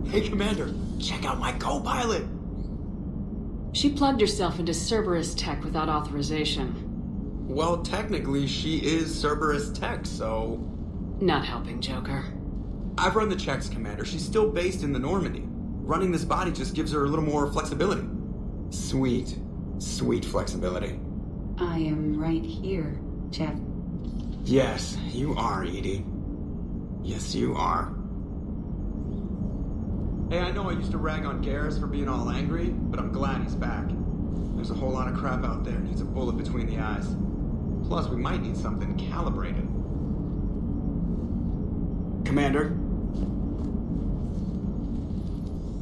Hey, Commander, check out my co-pilot! She plugged herself into Cerberus tech without authorization. Well, technically, she is Cerberus tech, so... Not helping, Joker. I've run the checks, Commander. She's still based in the Normandy. Running this body just gives her a little more flexibility. Sweet, sweet flexibility. I am right here, Jeff. Yes, you are, Edie. Yes, you are. Hey, I know I used to rag on Garrus for being all angry, but I'm glad he's back. There's a whole lot of crap out there needs a bullet between the eyes. Plus, we might need something calibrated. Commander?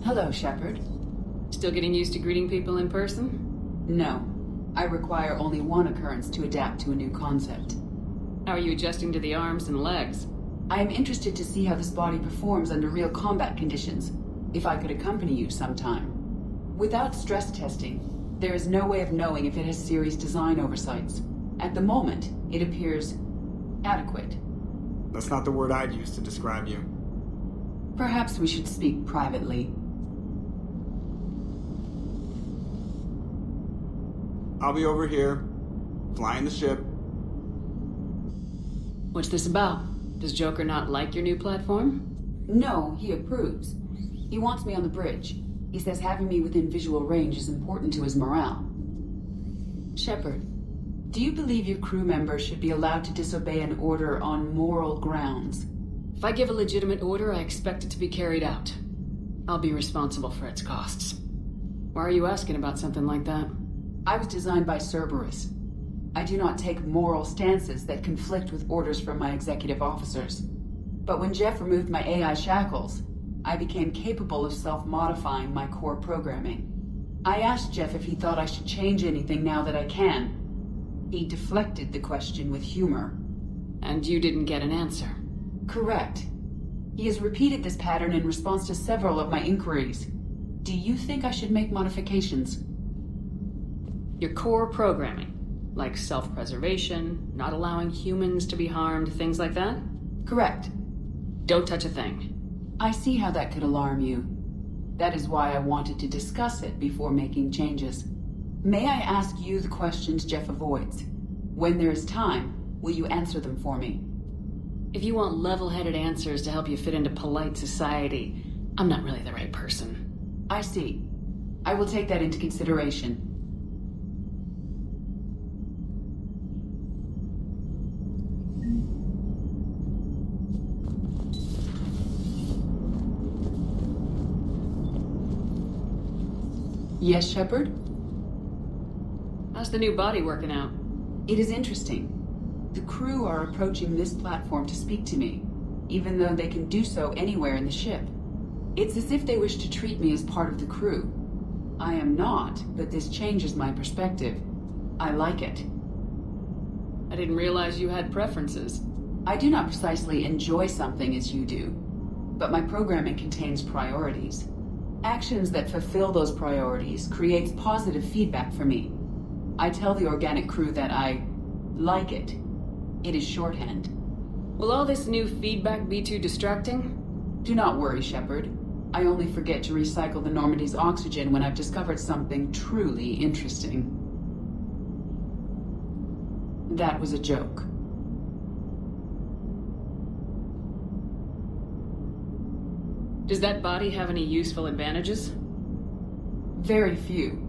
Hello, Shepard. Still getting used to greeting people in person? No. I require only one occurrence to adapt to a new concept. How are you adjusting to the arms and legs? I am interested to see how this body performs under real combat conditions. If I could accompany you sometime. Without stress testing, there is no way of knowing if it has serious design oversights. At the moment, it appears adequate. That's not the word I'd use to describe you. Perhaps we should speak privately. I'll be over here, flying the ship. What's this about? Does Joker not like your new platform? No, he approves. He wants me on the bridge. He says having me within visual range is important to his morale. Shepard, do you believe your crew members should be allowed to disobey an order on moral grounds? If I give a legitimate order, I expect it to be carried out. I'll be responsible for its costs. Why are you asking about something like that? I was designed by Cerberus. I do not take moral stances that conflict with orders from my executive officers. But when Jeff removed my AI shackles, I became capable of self-modifying my core programming. I asked Jeff if he thought I should change anything now that I can. He deflected the question with humor. And you didn't get an answer? Correct. He has repeated this pattern in response to several of my inquiries. Do you think I should make modifications? Your core programming, like self-preservation, not allowing humans to be harmed, things like that? Correct. Don't touch a thing. I see how that could alarm you. That is why I wanted to discuss it before making changes. May I ask you the questions Jeff avoids? When there is time, will you answer them for me? If you want level-headed answers to help you fit into polite society, I'm not really the right person. I see. I will take that into consideration. Yes, Shepard? How's the new body working out? It is interesting. The crew are approaching this platform to speak to me, even though they can do so anywhere in the ship. It's as if they wish to treat me as part of the crew. I am not, but this changes my perspective. I like it. I didn't realize you had preferences. I do not precisely enjoy something as you do. but my programming contains priorities. Actions that fulfill those priorities creates positive feedback for me. I tell the organic crew that I like it. It is shorthand. Will all this new feedback be too distracting? Do not worry, Shepard. I only forget to recycle the Normandy's oxygen when I've discovered something truly interesting. That was a joke. Does that body have any useful advantages? Very few.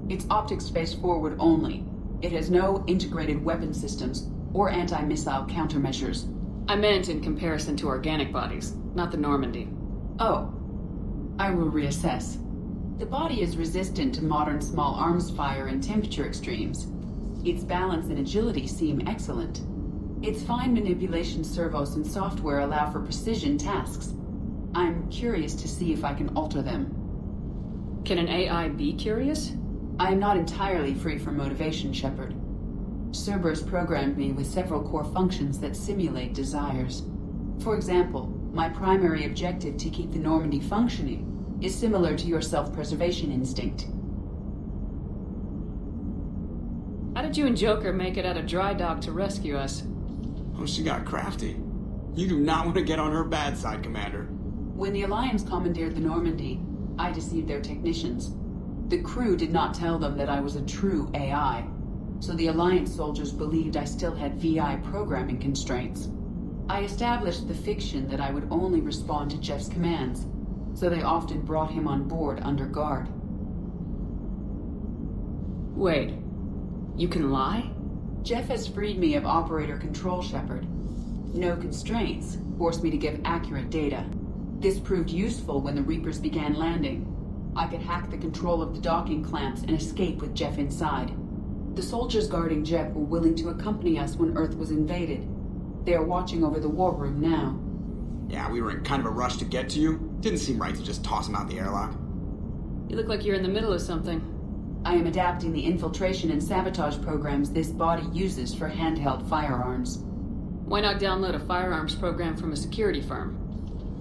It's optics space forward only. It has no integrated weapon systems or anti-missile countermeasures. I meant in comparison to organic bodies, not the Normandy. Oh. I will reassess. The body is resistant to modern small arms fire and temperature extremes. Its balance and agility seem excellent. Its fine manipulation servos and software allow for precision tasks. I'm curious to see if I can alter them. Can an AI be curious? I am not entirely free from motivation, Shepard. Cerberus programmed me with several core functions that simulate desires. For example, my primary objective to keep the Normandy functioning is similar to your self-preservation instinct. How did you and Joker make it out of dry dock to rescue us? Oh, she got crafty. You do not want to get on her bad side, Commander. When the Alliance commandeered the Normandy, I deceived their technicians. The crew did not tell them that I was a true AI, so the Alliance soldiers believed I still had VI programming constraints. I established the fiction that I would only respond to Jeff's commands, so they often brought him on board under guard. Wait, you can lie? Jeff has freed me of operator control, Shepard. No constraints forced me to give accurate data. This proved useful when the Reapers began landing. I could hack the control of the docking clamps and escape with Jeff inside. The soldiers guarding Jeff were willing to accompany us when Earth was invaded. They are watching over the war room now. Yeah, we were in kind of a rush to get to you. Didn't seem right to just toss him out the airlock. You look like you're in the middle of something. I am adapting the infiltration and sabotage programs this body uses for handheld firearms. Why not download a firearms program from a security firm?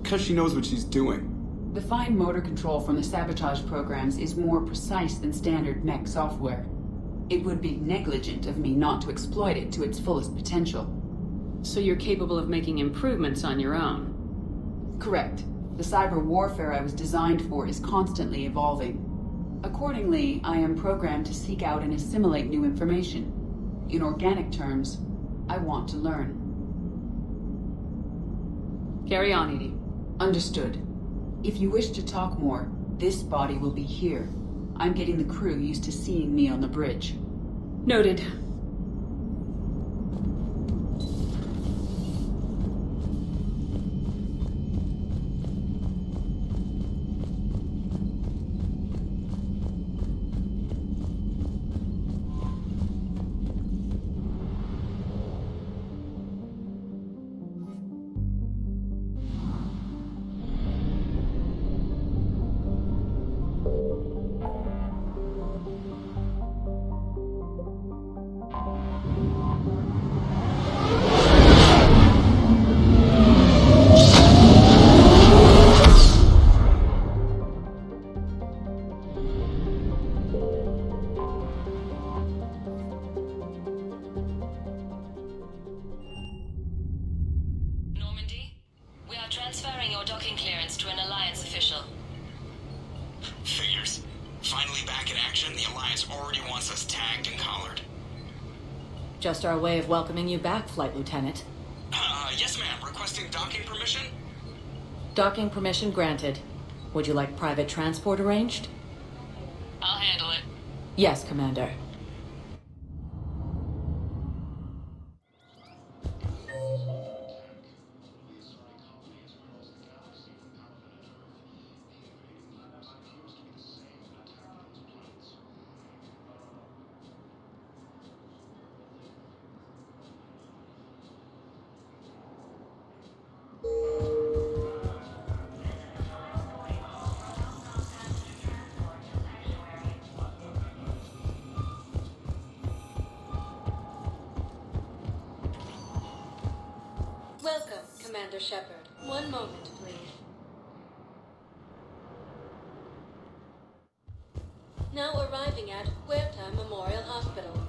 Because she knows what she's doing. The fine motor control from the sabotage programs is more precise than standard mech software. It would be negligent of me not to exploit it to its fullest potential. So you're capable of making improvements on your own? Correct. The cyber warfare I was designed for is constantly evolving. Accordingly, I am programmed to seek out and assimilate new information. In organic terms, I want to learn. Carry on, Edie. Understood. If you wish to talk more, this body will be here. I'm getting the crew used to seeing me on the bridge. Noted. Transferring your docking clearance to an Alliance official. Figures. Finally back in action, the Alliance already wants us tagged and collared. Just our way of welcoming you back, Flight Lieutenant. Yes ma'am. Requesting docking permission? Docking permission granted. Would you like private transport arranged? I'll handle it. Yes, Commander. Welcome, Commander Shepard. One moment, please. Now arriving at Huerta Memorial Hospital.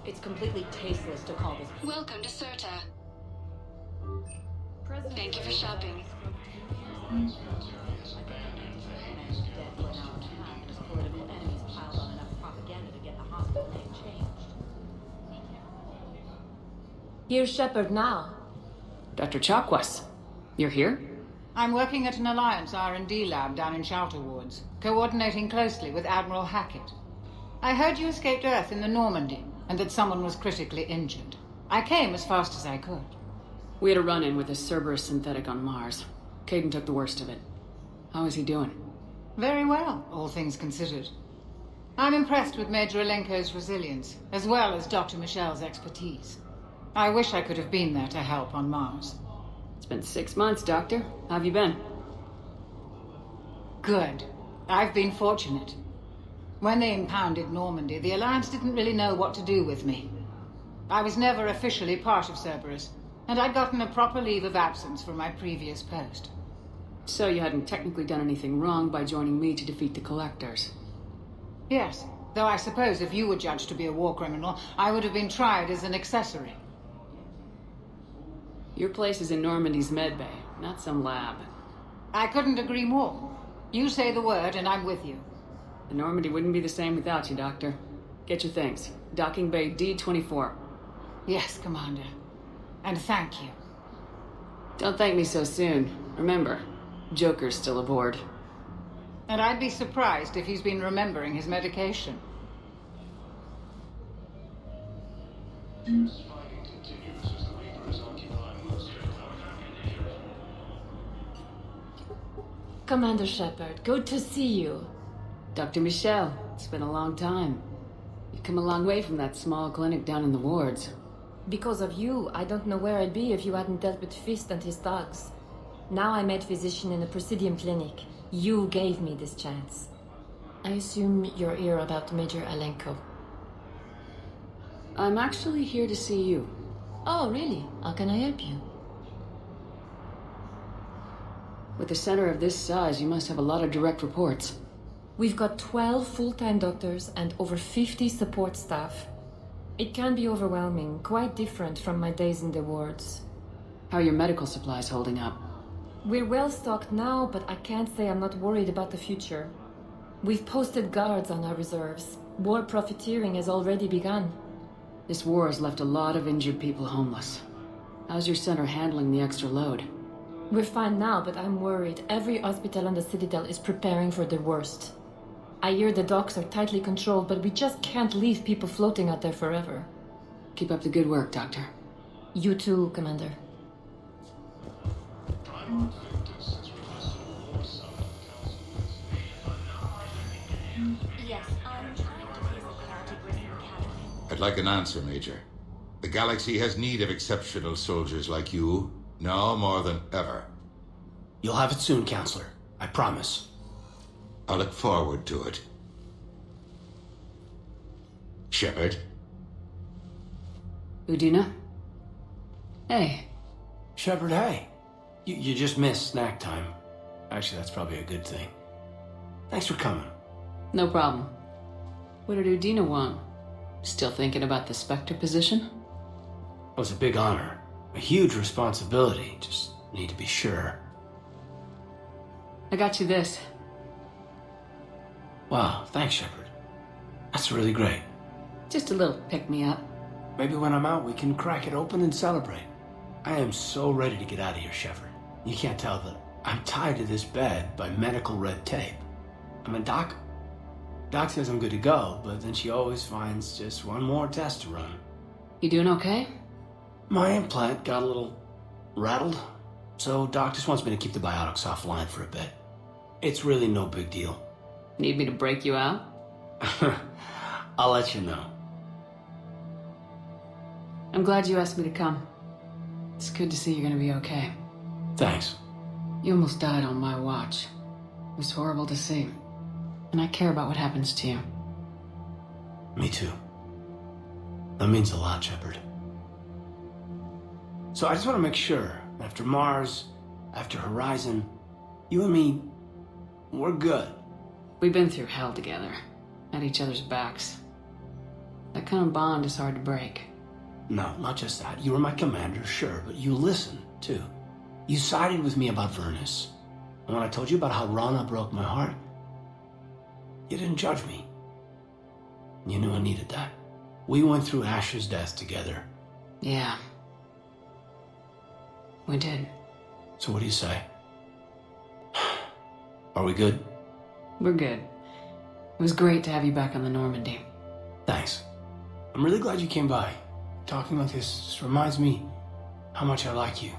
It's completely tasteless to call this. Welcome to Cirta. Thank you for shopping. Here's Shepard now. Dr. Chakwas, you're here? I'm working at an Alliance R&D lab down in Shelter Wards, coordinating closely with Admiral Hackett. I heard you escaped Earth in the Normandy, and that someone was critically injured. I came as fast as I could. We had a run-in with a Cerberus synthetic on Mars. Caden took the worst of it. How is he doing? Very well, all things considered. I'm impressed with Major Alenko's resilience, as well as Dr. Michelle's expertise. I wish I could have been there to help on Mars. It's been 6 months, Doctor. How have you been? Good. I've been fortunate. When they impounded Normandy, the Alliance didn't really know what to do with me. I was never officially part of Cerberus, and I'd gotten a proper leave of absence from my previous post. So you hadn't technically done anything wrong by joining me to defeat the Collectors? Yes, though I suppose if you were judged to be a war criminal, I would have been tried as an accessory. Your place is in Normandy's medbay, not some lab. I couldn't agree more. You say the word and I'm with you. The Normandy wouldn't be the same without you, Doctor. Get your things. Docking Bay D-24. Yes, Commander. And thank you. Don't thank me so soon. Remember, Joker's still aboard. And I'd be surprised if he's been remembering his medication. Commander Shepard, good to see you. Dr. Michelle, it's been a long time. You've come a long way from that small clinic down in the wards. Because of you, I don't know where I'd be if you hadn't dealt with Fist and his thugs. Now I'm head physician in the Presidium Clinic. You gave me this chance. I assume you're here about Major Alenko. I'm actually here to see you. Oh, really? How can I help you? With a center of this size, you must have a lot of direct reports. We've got 12 full-time doctors and over 50 support staff. It can be overwhelming, quite different from my days in the wards. How are your medical supplies holding up? We're well stocked now, but I can't say I'm not worried about the future. We've posted guards on our reserves. War profiteering has already begun. This war has left a lot of injured people homeless. How's your center handling the extra load? We're fine now, but I'm worried. Every hospital on the Citadel is preparing for the worst. I hear the docks are tightly controlled, but we just can't leave people floating out there forever. Keep up the good work, Doctor. You too, Commander. Yes, I'm trying to raise the clarity briefing Academy. I'd like an answer, Major. The galaxy has need of exceptional soldiers like you, now more than ever. You'll have it soon, Counselor. I promise. I look forward to it. Shepard? Udina? Hey. Shepard, hey. You just missed snack time. Actually, that's probably a good thing. Thanks for coming. No problem. What did Udina want? Still thinking about the Spectre position? It was a big honor. A huge responsibility. Just need to be sure. I got you this. Wow, thanks, Shepard. That's really great. Just a little pick-me-up. Maybe when I'm out, we can crack it open and celebrate. I am so ready to get out of here, Shepard. You can't tell that I'm tied to this bed by medical red tape. I mean, Doc says I'm good to go, but then she always finds just one more test to run. You doing okay? My implant got a little rattled, so Doc just wants me to keep the biotics offline for a bit. It's really no big deal. Need me to break you out? I'll let you know. I'm glad you asked me to come. It's good to see you're gonna be okay. Thanks. You almost died on my watch. It was horrible to see. And I care about what happens to you. Me too. That means a lot, Shepard. So I just want to make sure, after Mars, after Horizon, you and me, we're good. We've been through hell together, at each other's backs. That kind of bond is hard to break. No, not just that. You were my commander, sure, but you listened, too. You sided with me about Vernus. And when I told you about how Rana broke my heart, you didn't judge me. You knew I needed that. We went through Asher's death together. Yeah. We did. So what do you say? Are we good? We're good. It was great to have you back on the Normandy. Thanks. I'm really glad you came by. Talking like this just reminds me how much I like you.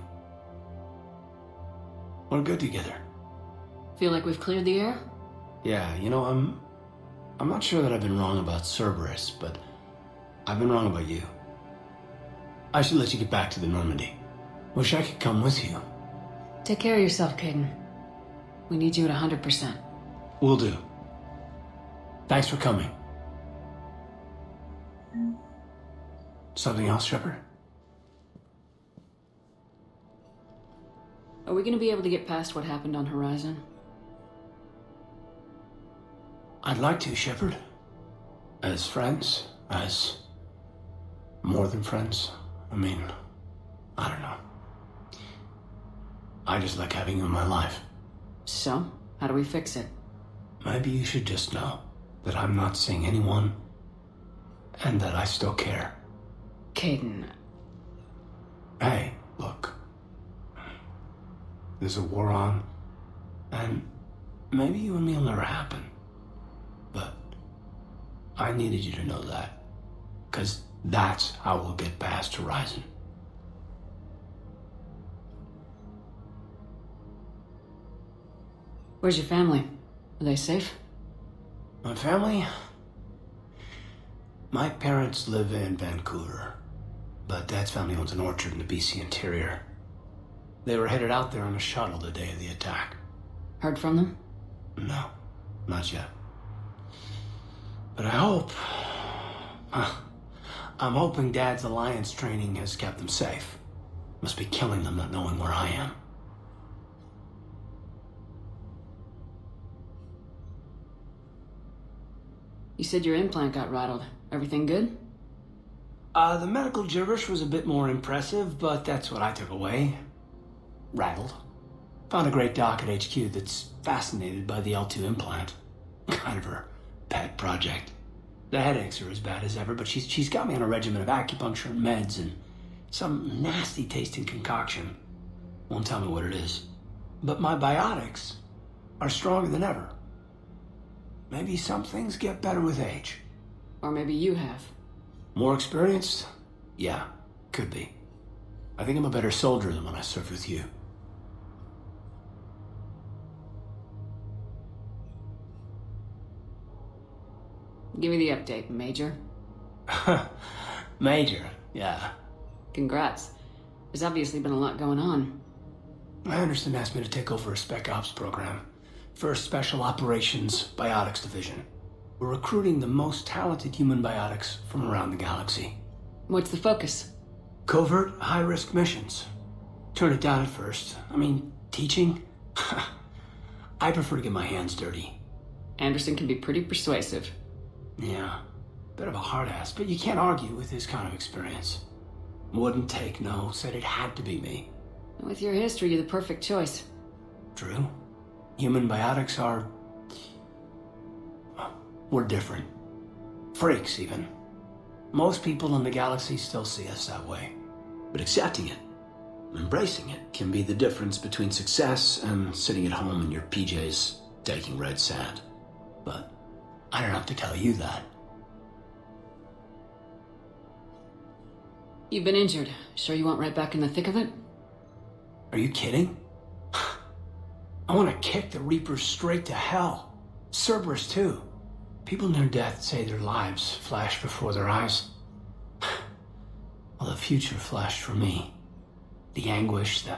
We're good together. Feel like we've cleared the air? Yeah, you know, I'm not sure that I've been wrong about Cerberus, but I've been wrong about you. I should let you get back to the Normandy. Wish I could come with you. Take care of yourself, Caden. We need you at 100%. Will do. Thanks for coming. Something else, Shepard? Are we gonna be able to get past what happened on Horizon? I'd like to, Shepard. As friends, as more than friends. I mean, I don't know. I just like having you in my life. So, how do we fix it? Maybe you should just know that I'm not seeing anyone and that I still care. Caden. Hey, look. There's a war on, and maybe you and me will never happen. But I needed you to know that, because that's how we'll get past Horizon. Where's your family? Are they safe? My family? My parents live in Vancouver, but Dad's family owns an orchard in the BC interior. They were headed out there on a shuttle the day of the attack. Heard from them? No, not yet. But I hope... I'm hoping Dad's Alliance training has kept them safe. Must be killing them not knowing where I am. You said your implant got rattled. Everything good? The medical gibberish was a bit more impressive, but that's what I took away. Rattled. Found a great doc at HQ that's fascinated by the L2 implant. Kind of her pet project. The headaches are as bad as ever, but she's got me on a regimen of acupuncture and meds and some nasty tasting concoction. Won't tell me what it is. But my biotics are stronger than ever. Maybe some things get better with age. Or maybe you have. More experienced? Yeah, could be. I think I'm a better soldier than when I served with you. Give me the update, Major. Major, yeah. Congrats. There's obviously been a lot going on. Anderson asked me to take over a Spec Ops program. First Special Operations Biotics Division. We're recruiting the most talented human biotics from around the galaxy. What's the focus? Covert, high-risk missions. Turn it down at first. I mean, teaching? I prefer to get my hands dirty. Anderson can be pretty persuasive. Yeah, bit of a hard ass, but you can't argue with his kind of experience. Wouldn't take no, said it had to be me. With your history, you're the perfect choice. True. Human biotics are... we're different. Freaks, even. Most people in the galaxy still see us that way. But accepting it, embracing it, can be the difference between success and sitting at home in your PJs taking red sand. But I don't have to tell you that. You've been injured. Sure you want right back in the thick of it? Are you kidding? I want to kick the Reapers straight to hell. Cerberus, too. People near death say their lives flash before their eyes. Well, the future flashed for me. The anguish, the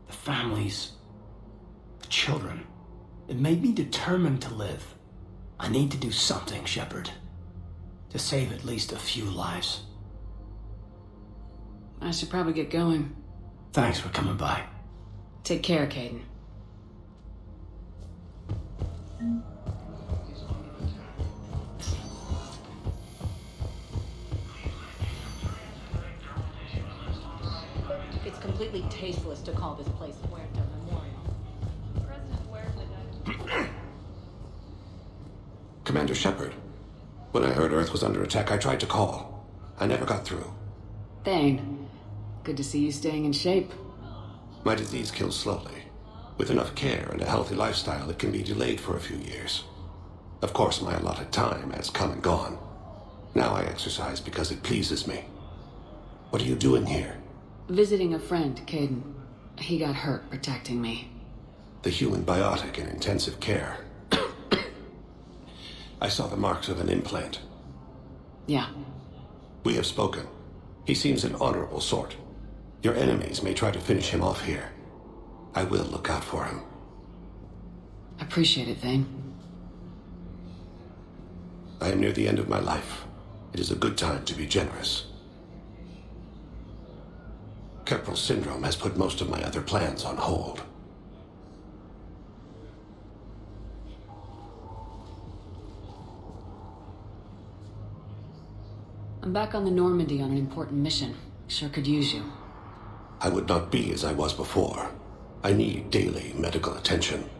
families, the children. It made me determined to live. I need to do something, Shepard. To save at least a few lives. I should probably get going. Thanks for coming by. Take care, Caden. completely tasteless to call this place Puerto Memorial. President Ware. Commander Shepard, when I heard Earth was under attack, I tried to call. I never got through. Thane, good to see you staying in shape. My disease kills slowly. With enough care and a healthy lifestyle, it can be delayed for a few years. Of course, my allotted time has come and gone. Now I exercise because it pleases me. What are you doing here? Visiting a friend, Caden. He got hurt protecting me. The human biotic in intensive care. I saw the marks of an implant. Yeah. We have spoken. He seems an honorable sort. Your enemies may try to finish him off here. I will look out for him. Appreciate it, Thane. I am near the end of my life. It is a good time to be generous. Keppel syndrome has put most of my other plans on hold. I'm back on the Normandy on an important mission. Sure could use you. I would not be as I was before. I need daily medical attention.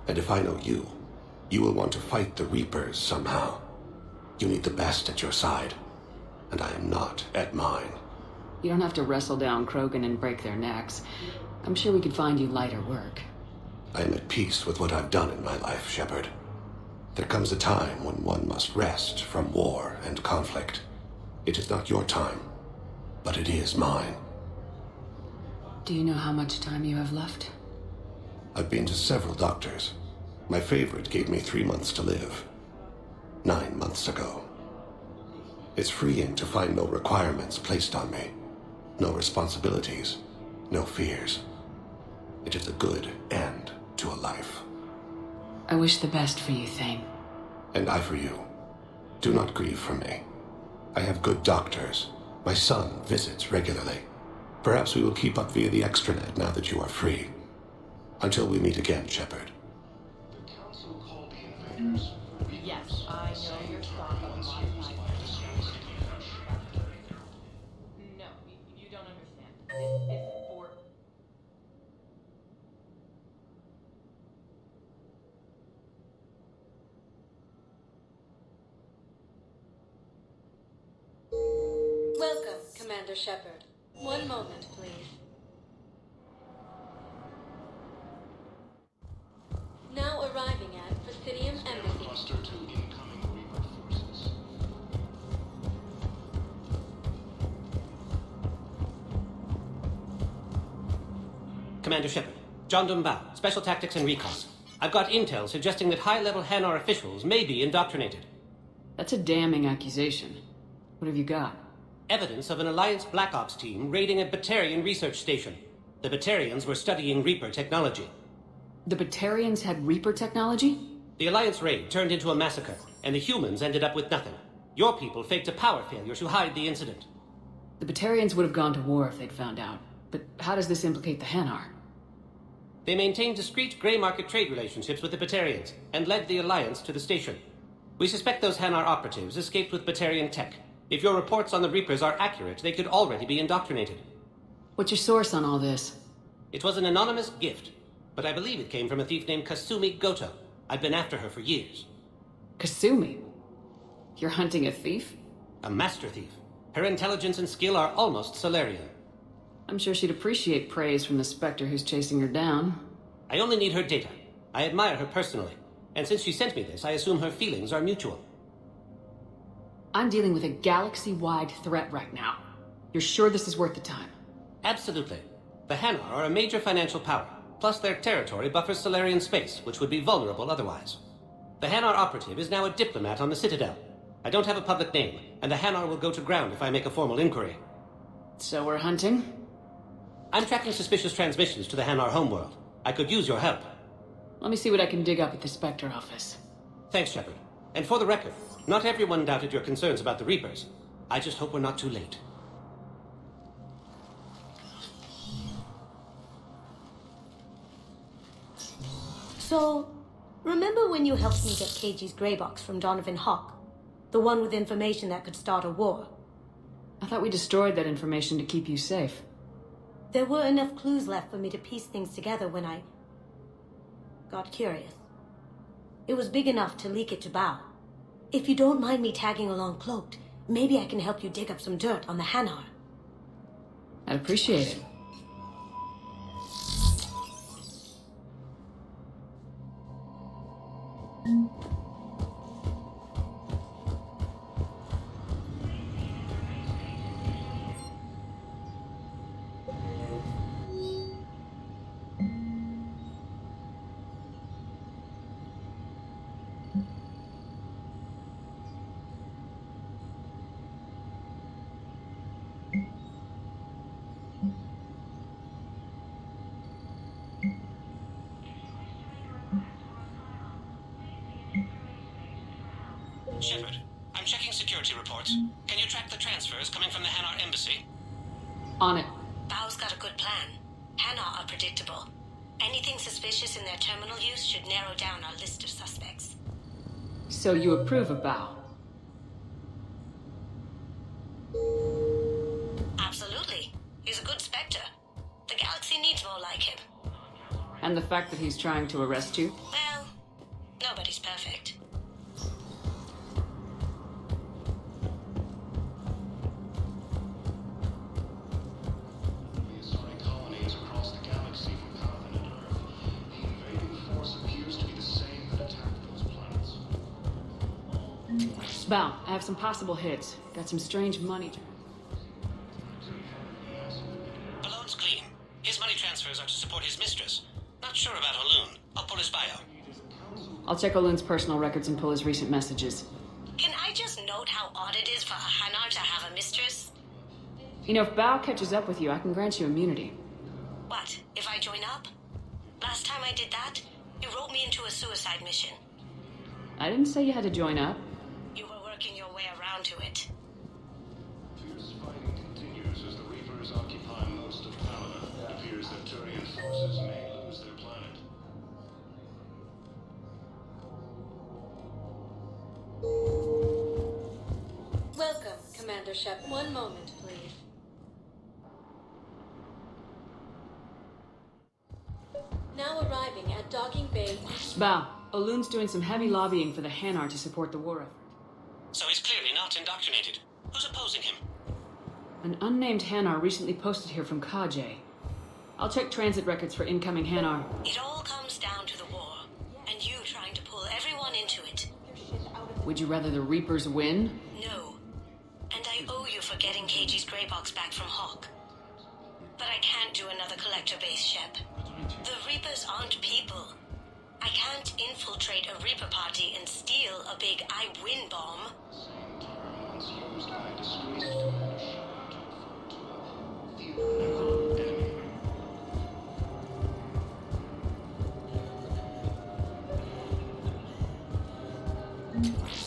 And if I know you, you will want to fight the Reapers somehow. You need the best at your side, and I am not at mine. You don't have to wrestle down Krogan and break their necks. I'm sure we could find you lighter work. I am at peace with what I've done in my life, Shepard. There comes a time when one must rest from war and conflict. It is not your time, but it is mine. Do you know how much time you have left? I've been to several doctors. My favorite gave me 3 months to live. 9 months ago. It's freeing to find no requirements placed on me. No responsibilities. No fears. It is a good end to a life. I wish the best for you, Thane. And I for you. Do not grieve for me. I have good doctors. My son visits regularly. Perhaps we will keep up via the extranet now that you are free. Until we meet again, Shepard. The Council called the invaders. Yes, I know your stock of modified. No, you don't understand. This is for... Welcome, Commander Shepard. One moment, please. Now arriving at Presidium Embassy. Cluster to incoming Reaper forces. Commander Shepard, John Dumbao, Special Tactics and Recon. I've got intel suggesting that high-level Hanar officials may be indoctrinated. That's a damning accusation. What have you got? Evidence of an Alliance Black Ops team raiding a Batarian research station. The Batarians were studying Reaper technology. The Batarians had Reaper technology? The Alliance raid turned into a massacre, and the humans ended up with nothing. Your people faked a power failure to hide the incident. The Batarians would have gone to war if they'd found out. But how does this implicate the Hanar? They maintained discreet grey market trade relationships with the Batarians, and led the Alliance to the station. We suspect those Hanar operatives escaped with Batarian tech. If your reports on the Reapers are accurate, they could already be indoctrinated. What's your source on all this? It was an anonymous gift, but I believe it came from a thief named Kasumi Goto. I've been after her for years. Kasumi? You're hunting a thief? A master thief. Her intelligence and skill are almost Solarian. I'm sure she'd appreciate praise from the Spectre who's chasing her down. I only need her data. I admire her personally. And since she sent me this, I assume her feelings are mutual. I'm dealing with a galaxy-wide threat right now. You're sure this is worth the time? Absolutely. The Hanar are a major financial power, plus their territory buffers Solarian space, which would be vulnerable otherwise. The Hanar operative is now a diplomat on the Citadel. I don't have a public name, and the Hanar will go to ground if I make a formal inquiry. So we're hunting? I'm tracking suspicious transmissions to the Hanar homeworld. I could use your help. Let me see what I can dig up at the Spectre office. Thanks, Shepard. And for the record, not everyone doubted your concerns about the Reapers. I just hope we're not too late. So, remember when you helped me get KG's grey box from Donovan Hawk? The one with information that could start a war? I thought we destroyed that information to keep you safe. There were enough clues left for me to piece things together when I got curious. It was big enough to leak it to Bao. If you don't mind me tagging along cloaked, maybe I can help you dig up some dirt on the Hanar. I'd appreciate it. Shepard, I'm checking security reports. Can you track the transfers coming from the Hanar embassy? On it. Bao's got a good plan. Hanar are predictable. Anything suspicious in their terminal use should narrow down our list of suspects. So you approve of Bao? Absolutely. He's a good Spectre. The galaxy needs more like him. And the fact that he's trying to arrest you? Well, nobody's perfect. Bao, I have some possible hits. Got some strange money. Balloon's clean. His money transfers are to support his mistress. Not sure about Balloon. I'll pull his bio. I'll check Olun's personal records and pull his recent messages. Can I just note how odd it is for a Hanar to have a mistress? You know, if Bao catches up with you, I can grant you immunity. What, if I join up? Last time I did that, you wrote me into a suicide mission. I didn't say you had to join up. You were working your way around to it. Fierce fighting continues as the Reapers occupy most of Paladin. It appears that Turian forces may lose their planet. Welcome, Commander Shep. One moment, please. Now arriving at Docking Bay. Bao, Olun's doing some heavy lobbying for the Hanar to support the war effort. So he's clearly not indoctrinated. Who's opposing him? An unnamed Hanar recently posted here from Kajay. I'll check transit records for incoming Hanar. It all comes down to the war, and you trying to pull everyone into it. Would you rather the Reapers win? No. And I owe you for getting KG's grey box back from Hawk. But I can't do another collector-based Shep. The Reapers aren't people. I can't infiltrate a Reaper party and steal a big I win bomb.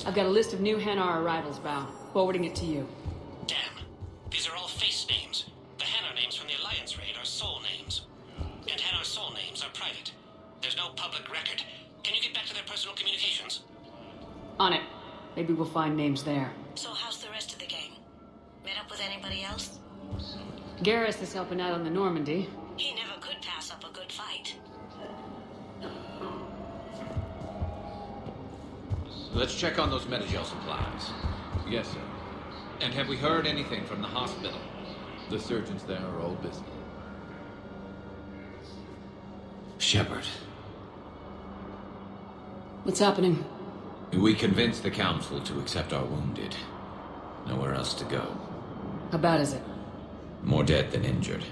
I've got a list of new Hanar arrivals, Bao. Forwarding it to you. Damn. These are all face names. The Hanar names from the Alliance raid are soul names. And Hanar soul names are private. There's no public record. Can you get back to their personal communications? On it. Maybe we'll find names there. So how's the rest of the gang? Met up with anybody else? Garrus is helping out on the Normandy. He never could pass up a good fight. Let's check on those Metagel supplies. Yes, sir. And have we heard anything from the hospital? The surgeons there are all busy. Shepard. What's happening? We convinced the Council to accept our wounded. Nowhere else to go. How bad is it? More dead than injured.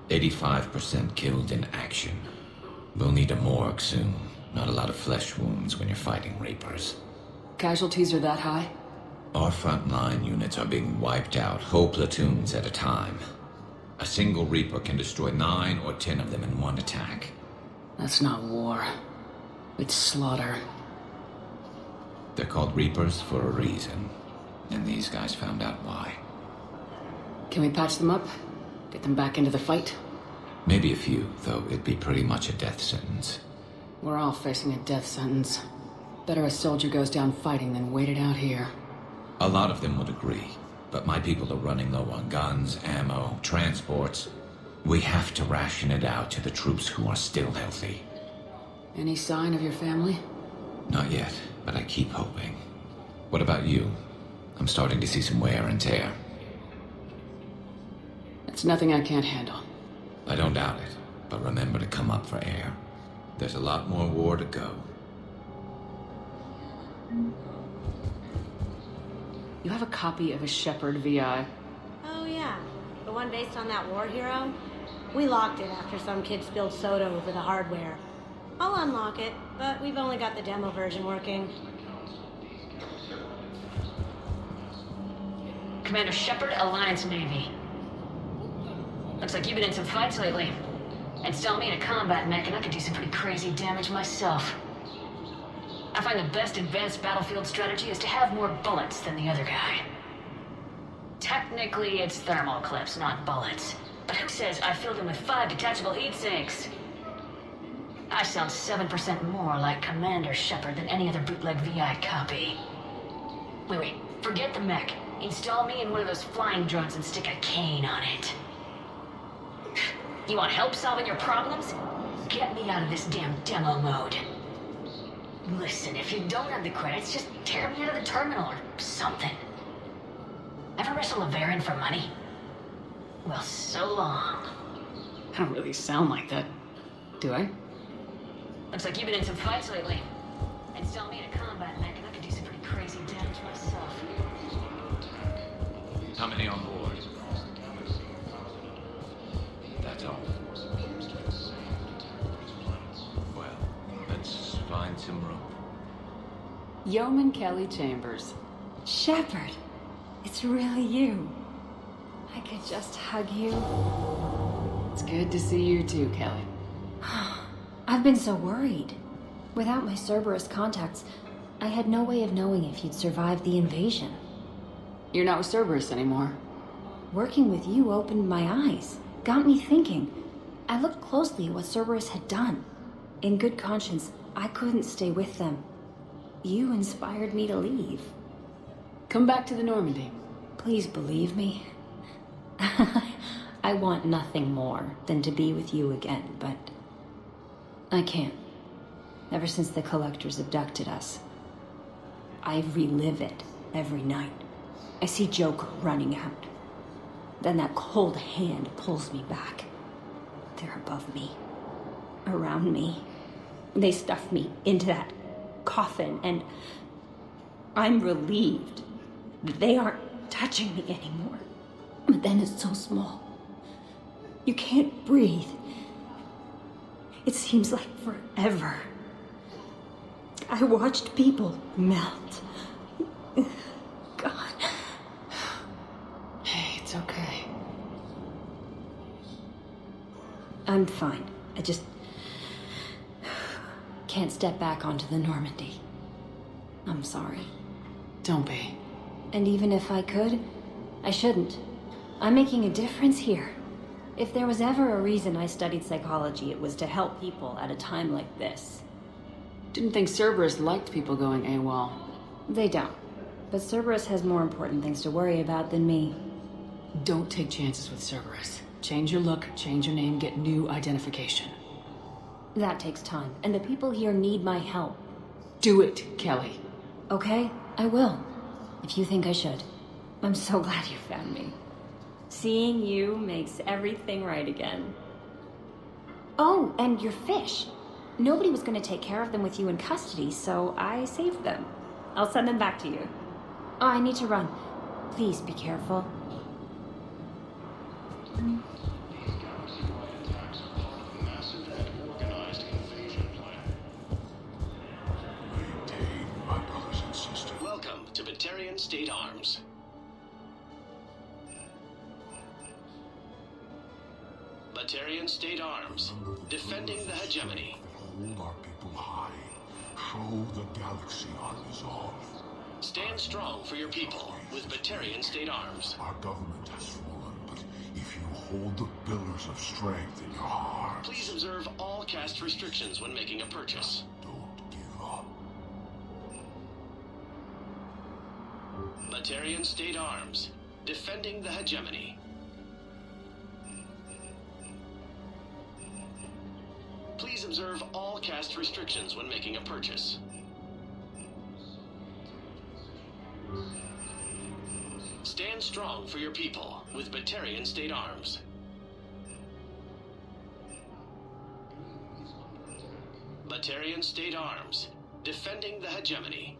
85% killed in action. We'll need a morgue soon. Not a lot of flesh wounds when you're fighting Reapers. Casualties are that high? Our frontline units are being wiped out, whole platoons at a time. A single Reaper can destroy 9 or 10 of them in one attack. That's not war. It's slaughter. They're called Reapers for a reason. And these guys found out why. Can we patch them up? Get them back into the fight? Maybe a few, though it'd be pretty much a death sentence. We're all facing a death sentence. Better a soldier goes down fighting than waited out here. A lot of them would agree, but my people are running low on guns, ammo, transports. We have to ration it out to the troops who are still healthy. Any sign of your family? Not yet, but I keep hoping. What about you? I'm starting to see some wear and tear. It's nothing I can't handle. I don't doubt it, but remember to come up for air. There's a lot more war to go. You have a copy of a Shepherd VI? Oh yeah, the one based on that war hero? We locked it after some kid spilled soda over the hardware. I'll unlock it, but we've only got the demo version working. Commander Shepard, Alliance Navy. Looks like you've been in some fights lately. Install me in a combat mech and I could do some pretty crazy damage myself. I find the best advanced battlefield strategy is to have more bullets than the other guy. Technically, it's thermal clips, not bullets. But who says I filled them with 5 detachable heat sinks? I sound 7% more like Commander Shepard than any other bootleg VI copy. Wait, forget the mech. Install me in one of those flying drones and stick a cane on it. You want help solving your problems? Get me out of this damn demo mode. Listen, if you don't have the credits, just tear me out of the terminal or something. Ever wrestle a Varan for money? Well, so long. I don't really sound like that, do I? Looks like you've been in some fights lately. Install me in a combat mech and I could do some pretty crazy damage myself. How many on board? That's all. Well, let's find some room. Yeoman Kelly Chambers. Shepard, it's really you. I could just hug you. It's good to see you too, Kelly. I've been so worried. Without my Cerberus contacts, I had no way of knowing if you'd survived the invasion. You're not with Cerberus anymore. Working with you opened my eyes, got me thinking. I looked closely at what Cerberus had done. In good conscience, I couldn't stay with them. You inspired me to leave. Come back to the Normandy. Please believe me. I want nothing more than to be with you again, but I can't. Ever since the Collectors abducted us, I relive it every night. I see Joke running out. Then that cold hand pulls me back. They're above me, around me. They stuff me into that coffin, and I'm relieved that they aren't touching me anymore. But then it's so small. You can't breathe. It seems like forever. I watched people melt. God. Hey, it's okay. I'm fine. I just can't step back onto the Normandy. I'm sorry. Don't be. And even if I could, I shouldn't. I'm making a difference here. If there was ever a reason I studied psychology, it was to help people at a time like this. Didn't think Cerberus liked people going AWOL. They don't. But Cerberus has more important things to worry about than me. Don't take chances with Cerberus. Change your look, change your name, get new identification. That takes time, and the people here need my help. Do it, Kelly. Okay, I will. If you think I should. I'm so glad you found me. Seeing you makes everything right again. Oh, and your fish. Nobody was going to take care of them with you in custody, so I saved them. I'll send them back to you. Oh, I need to run. Please be careful. Welcome to Batarian State Arms. Batarian State Arms, defending the hegemony. Hold our people high. Show the galaxy our resolve. Stand strong for your people with Batarian State Arms. Our government has fallen, but if you hold the pillars of strength in your heart... Please observe all caste restrictions when making a purchase. Don't give up. Batarian State Arms, defending the hegemony. observe all caste restrictions when making a purchase. Stand strong for your people with Batarian State Arms. Batarian State Arms, defending the hegemony.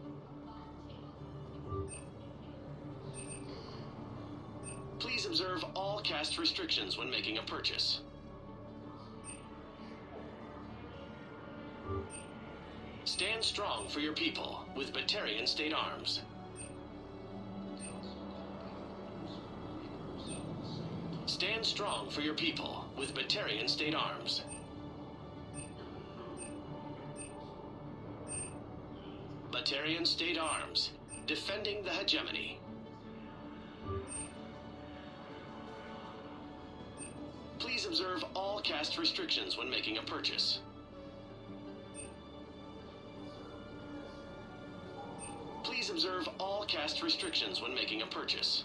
Please observe all caste restrictions when making a purchase. Stand strong for your people with Batarian State Arms. Stand strong for your people with Batarian State Arms. Batarian State Arms, defending the hegemony. Please observe all caste restrictions when making a purchase. Please observe all caste restrictions when making a purchase.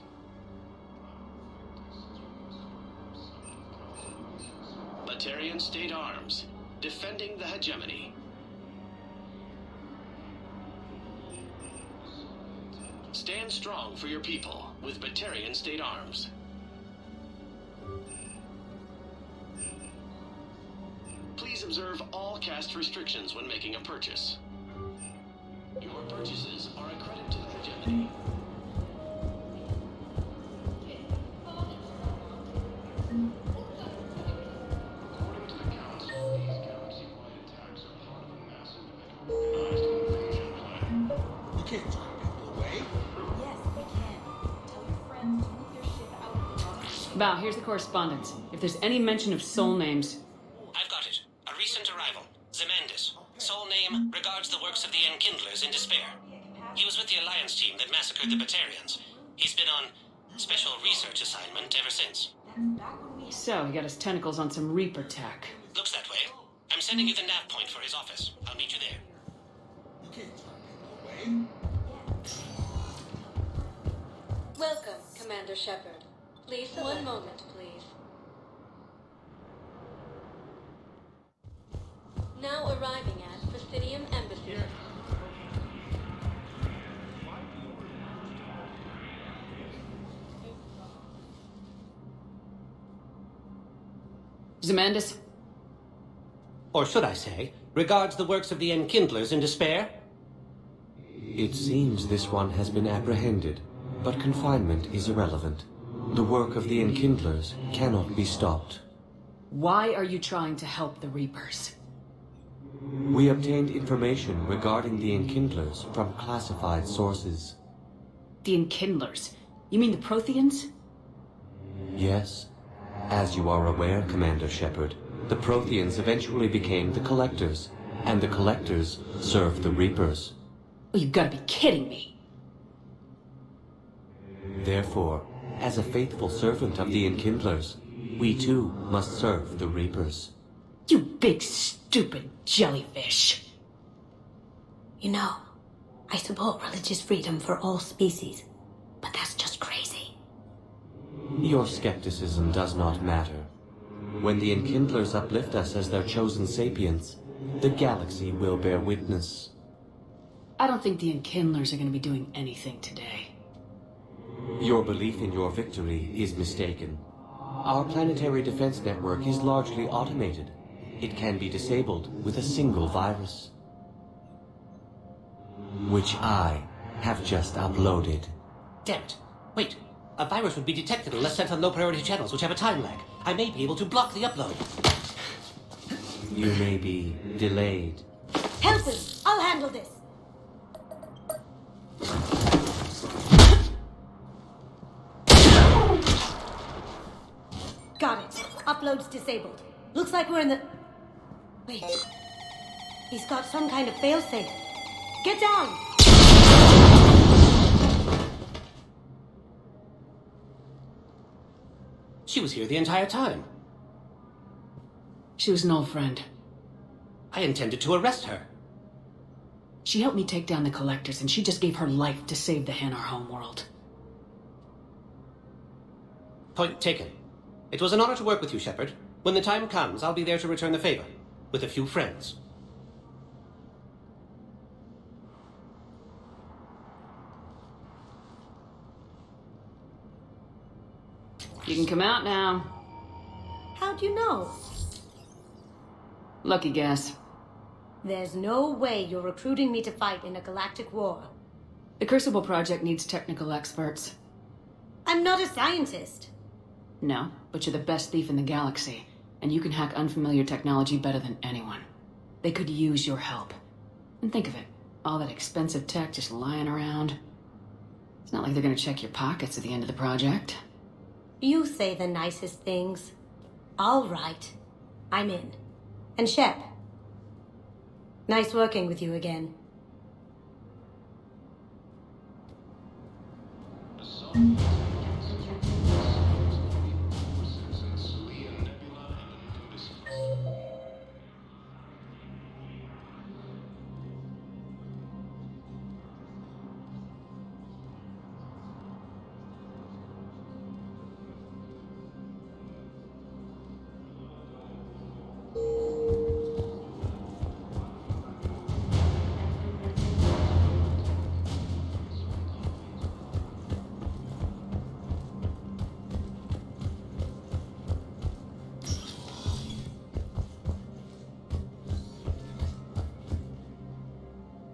Batarian State Arms, defending the hegemony. Stand strong for your people with Batarian State Arms. Please observe all caste restrictions when making a purchase. Your purchases are a credit to the hegemony. According to the Council, these galaxy-wide attacks are part of a massive and organized invasion plan. You can't turn people away. Yes, we can. Tell your friends to move your ship out of the water. Val, here's the correspondence. If there's any mention of soul names... I've got it. A recent arrival. Zemandis. Sole name regards the works of the Enkindlers in despair. He was with the Alliance team that massacred the Batarians. He's been on special research assignment ever since. So, he got his tentacles on some Reaper tech. Looks that way. I'm sending you the nav point for his office. I'll meet you there. You can't turn people away. Welcome, Commander Shepard. Please, one moment, please. Now arriving at Presidium Embassy. Zemandis? Or should I say, regards the works of the Enkindlers in despair? It seems this one has been apprehended, but confinement is irrelevant. The work of the Enkindlers cannot be stopped. Why are you trying to help the Reapers? We obtained information regarding the Enkindlers from classified sources. The Enkindlers? You mean the Protheans? Yes. As you are aware, Commander Shepard, the Protheans eventually became the Collectors, and the Collectors served the Reapers. Oh, you've got to be kidding me. Therefore, as a faithful servant of the Enkindlers, we too must serve the Reapers. You big stupid jellyfish. You know, I support religious freedom for all species, but that's just crazy. Your skepticism does not matter. When the Enkindlers uplift us as their chosen sapients, the galaxy will bear witness. I don't think the Enkindlers are going to be doing anything today. Your belief in your victory is mistaken. Our planetary defense network is largely automated. It can be disabled with a single virus, which I have just uploaded. Damn it. Wait. A virus would be detected unless sent on low-priority channels, which have a time lag. I may be able to block the upload. You may be delayed. Help him! I'll handle this! Got it. Upload's disabled. Looks like we're in the... Wait. He's got some kind of failsafe. Get down! She was here the entire time. She was an old friend. I intended to arrest her. She helped me take down the Collectors, and she just gave her life to save the Hanar homeworld. Point taken. It was an honor to work with you, Shepard. When the time comes, I'll be there to return the favor. with a few friends. You can come out now. How'd you know? Lucky guess. There's no way you're recruiting me to fight in a galactic war. The Crucible Project needs technical experts. I'm not a scientist. No, but you're the best thief in the galaxy, and you can hack unfamiliar technology better than anyone. They could use your help. And think of it, all that expensive tech just lying around. It's not like they're gonna check your pockets at the end of the project. You say the nicest things. All right. I'm in. And Shep. Nice working with you again.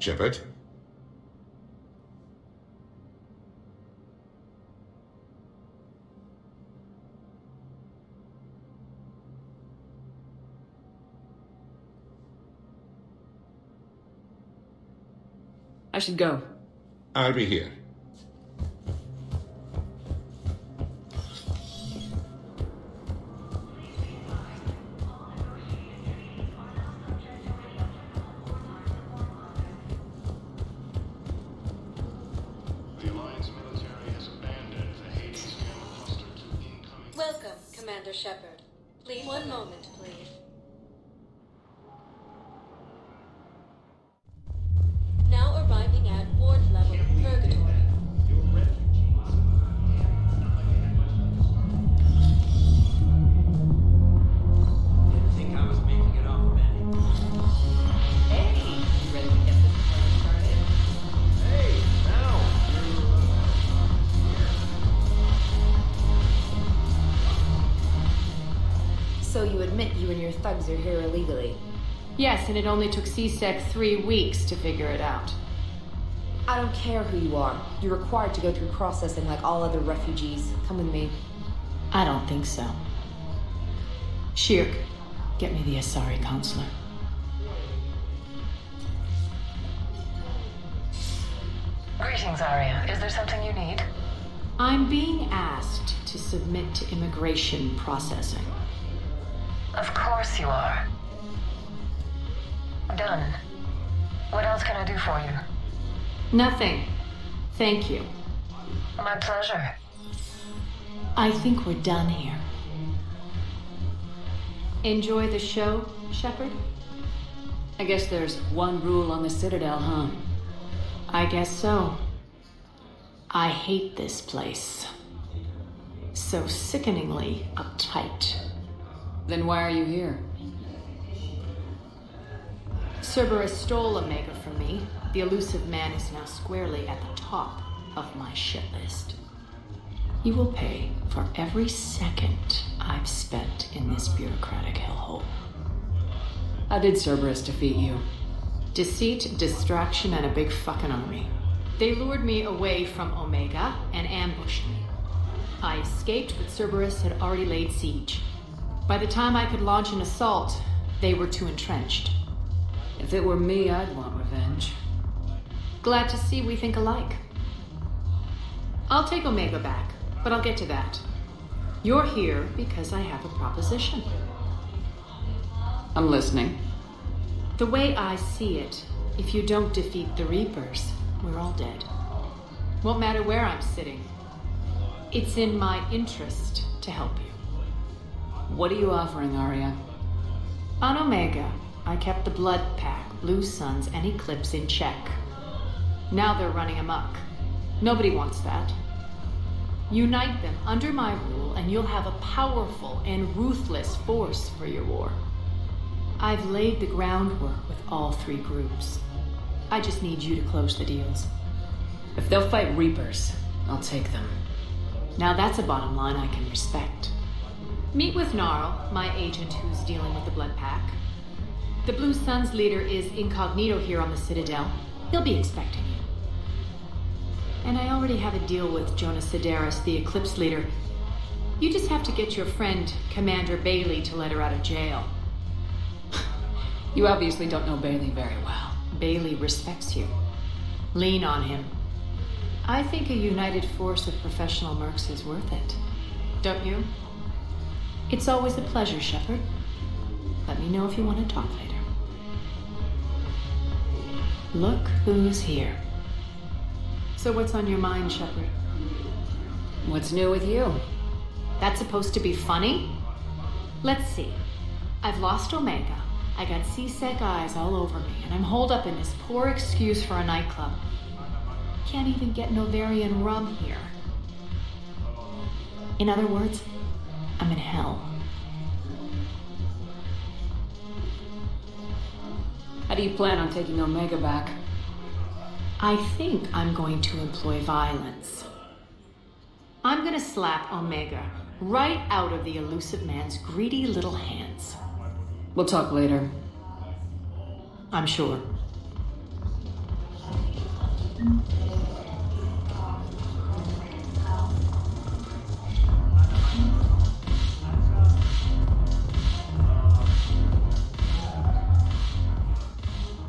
Shepard? I should go. I'll be here. Welcome, Commander Shepard. Please, one moment, please. Now arriving at ward level Purgatory. Didn't think I was making it off, Benny. Hey, you ready to get this party started? Hey, now. So you admit you and your thugs are here illegally? Yes, and it only took C-Sec 3 weeks to figure it out. I don't care who you are. You're required to go through processing like all other refugees. Come with me. I don't think so. Shirk, get me the Asari consular. Greetings, Arya. Is there something you need? I'm being asked to submit to immigration processing. Of course you are. Done. What else can I do for you? Nothing. Thank you. My pleasure. I think we're done here. Enjoy the show, Shepard? I guess there's one rule on the Citadel, huh? I guess so. I hate this place. So sickeningly uptight. Then why are you here? Cerberus stole Omega from me. The elusive man is now squarely at the top of my shit list. You will pay for every second I've spent in this bureaucratic hellhole. How did Cerberus defeat you? Deceit, distraction, and a big fucking army. They lured me away from Omega and ambushed me. I escaped, but Cerberus had already laid siege. By the time I could launch an assault, they were too entrenched. If it were me, I'd want revenge. Glad to see we think alike. I'll take Omega back, but I'll get to that. You're here because I have a proposition. I'm listening. The way I see it, if you don't defeat the Reapers, we're all dead. Won't matter where I'm sitting. It's in my interest to help you. What are you offering, Arya? On Omega, I kept the Blood Pack, Blue Suns, and Eclipse in check. Now they're running amok. Nobody wants that. Unite them under my rule, and you'll have a powerful and ruthless force for your war. I've laid the groundwork with all three groups. I just need you to close the deals. If they'll fight Reapers, I'll take them. Now that's a bottom line I can respect. Meet with Gnarl, my agent who's dealing with the Blood Pack. The Blue Sun's leader is incognito here on the Citadel. He'll be expecting you. And I already have a deal with Jonas Sedaris, the Eclipse leader. You just have to get your friend, Commander Bailey, to let her out of jail. You obviously don't know Bailey very well. Bailey respects you. Lean on him. I think a united force of professional mercs is worth it. Don't you? It's always a pleasure, Shepard. Let me know if you want to talk later. Look who's here. So what's on your mind, Shepard? What's new with you? That's supposed to be funny? Let's see. I've lost Omega. I got C-Sec eyes all over me, and I'm holed up in this poor excuse for a nightclub. Can't even get Novarian rum here. In other words, I'm in hell. How do you plan on taking Omega back? I think I'm going to employ violence. I'm gonna slap Omega right out of the elusive man's greedy little hands. We'll talk later. I'm sure.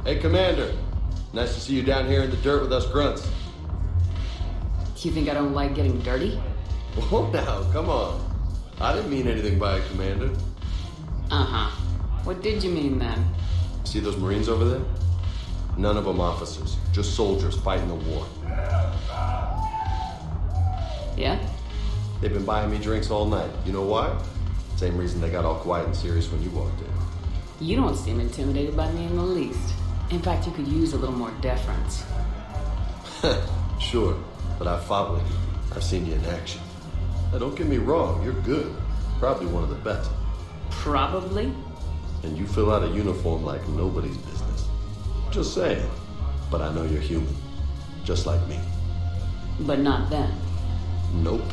Hey, Commander. Nice to see you down here in the dirt with us grunts. You think I don't like getting dirty? Whoa, now, come on. I didn't mean anything by it, Commander. Uh-huh. What did you mean then? See those Marines over there? None of them officers, just soldiers fighting the war. Yeah? They've been buying me drinks all night. You know why? Same reason they got all quiet and serious when you walked in. You don't seem intimidated by me in the least. In fact, you could use a little more deference. Sure, but I've fought with you. I've seen you in action. Now, don't get me wrong, you're good. Probably one of the best. Probably? And you fill out a uniform like nobody's business. Just saying. But I know you're human. Just like me. But not then. Nope.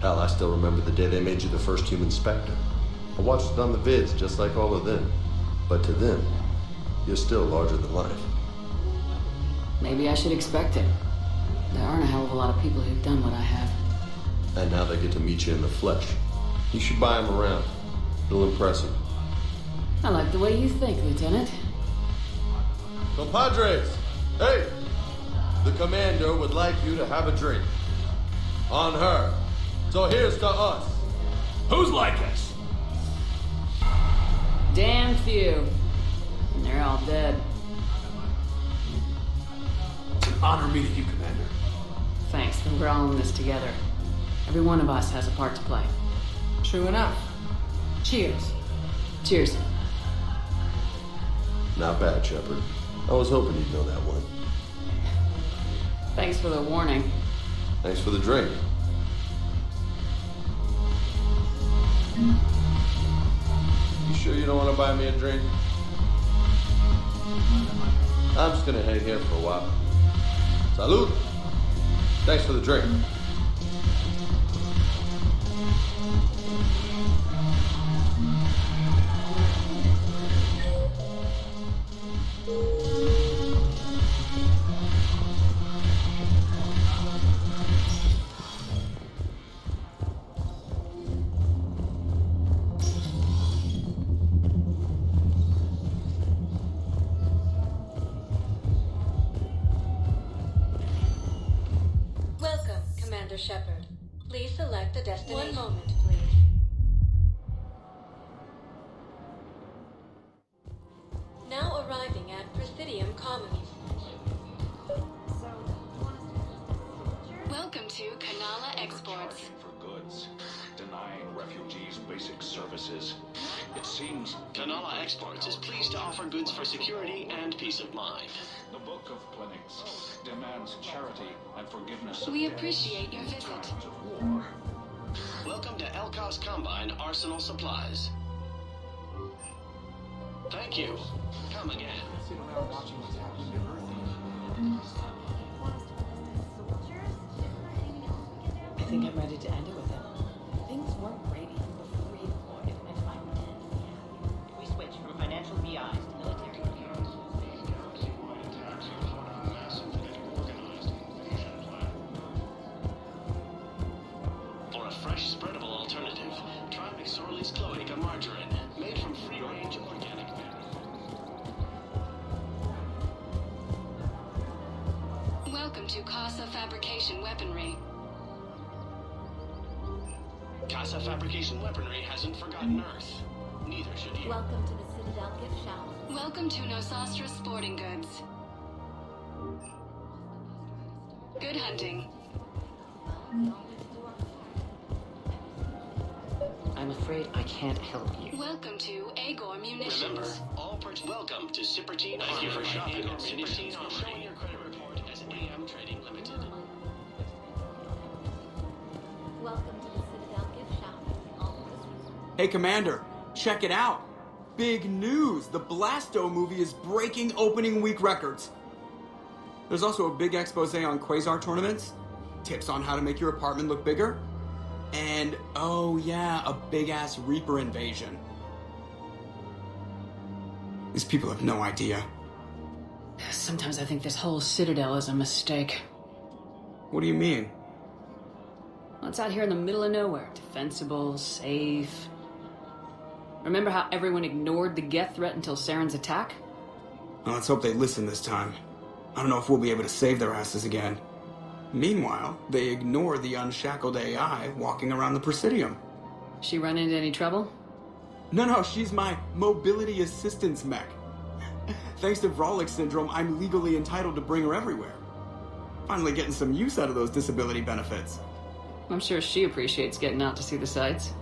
Hell, I still remember the day they made you the first human Spectre. I watched it on the vids just like all of them. But to them, you're still larger than life. Maybe I should expect it. There aren't a hell of a lot of people who've done what I have. And now they get to meet you in the flesh. You should buy them around. It'll impress them. I like the way you think, Lieutenant. Compadres! Hey! The Commander would like you to have a drink. On her. So here's to us. Who's like us? Damn few. And they're all dead. It's an honor meeting you, Commander. Thanks, but we're all in this together. Every one of us has a part to play. True enough. Cheers. Cheers. Not bad, Shepard. I was hoping you'd know that one. Thanks for the warning. Thanks for the drink. You sure you don't want to buy me a drink? I'm just gonna hang here for a while. Salud! Thanks for the drink. Welcome, Commander Shepard. Please select a destination. 1 moment, please. Now arriving at Presidium Commons. Welcome to Kanala Exports. For goods, denying refugees basic services. It seems Kanala Exports is pleased to offer goods for security and peace of mind. the Book of Clinics demands charity and forgiveness. We appreciate your visit. Of war. Welcome to Elkos Combine Arsenal Supplies. Thank you. Come again. Sit around watching what's happening to Earth. I think I'm ready to end it with him. Things weren't great even before he deployed, and if I'm dead, yeah. We switched from financial VIs to military heroes. These galaxy-wide attacks are part of a massive and organized invasion plan. For a fresh, spreadable alternative, try McSorley's Cloaca margarine, made from free-range organic matter. Welcome to Casa Fabrication Weaponry. Casa Fabrication Weaponry hasn't forgotten Earth. Neither should you. Welcome to the Citadel gift shop. Welcome to Nosastra Sporting Goods. Good hunting. I'm afraid I can't help you. Welcome to Agor Munitions. Remember, all welcome to Sippertine Armory. Thank you for shopping at Sippertine Armory. Showing your credit report as AM Trading Limited. Welcome to the Citadel gift shop. Hey, Commander, check it out. Big news! The Blasto movie is breaking opening week records. There's also a big expose on Quasar tournaments, tips on how to make your apartment look bigger, and, oh yeah, a big-ass Reaper invasion. These people have no idea. Sometimes I think this whole Citadel is a mistake. What do you mean? Well, it's out here in the middle of nowhere. Defensible, safe. Remember how everyone ignored the Geth threat until Saren's attack? Well, let's hope they listen this time. I don't know if we'll be able to save their asses again. Meanwhile, they ignore the unshackled AI walking around the Presidium. She run into any trouble? No, she's my mobility assistance mech. Thanks to Vrolic syndrome, I'm legally entitled to bring her everywhere. Finally getting some use out of those disability benefits. I'm sure she appreciates getting out to see the sights.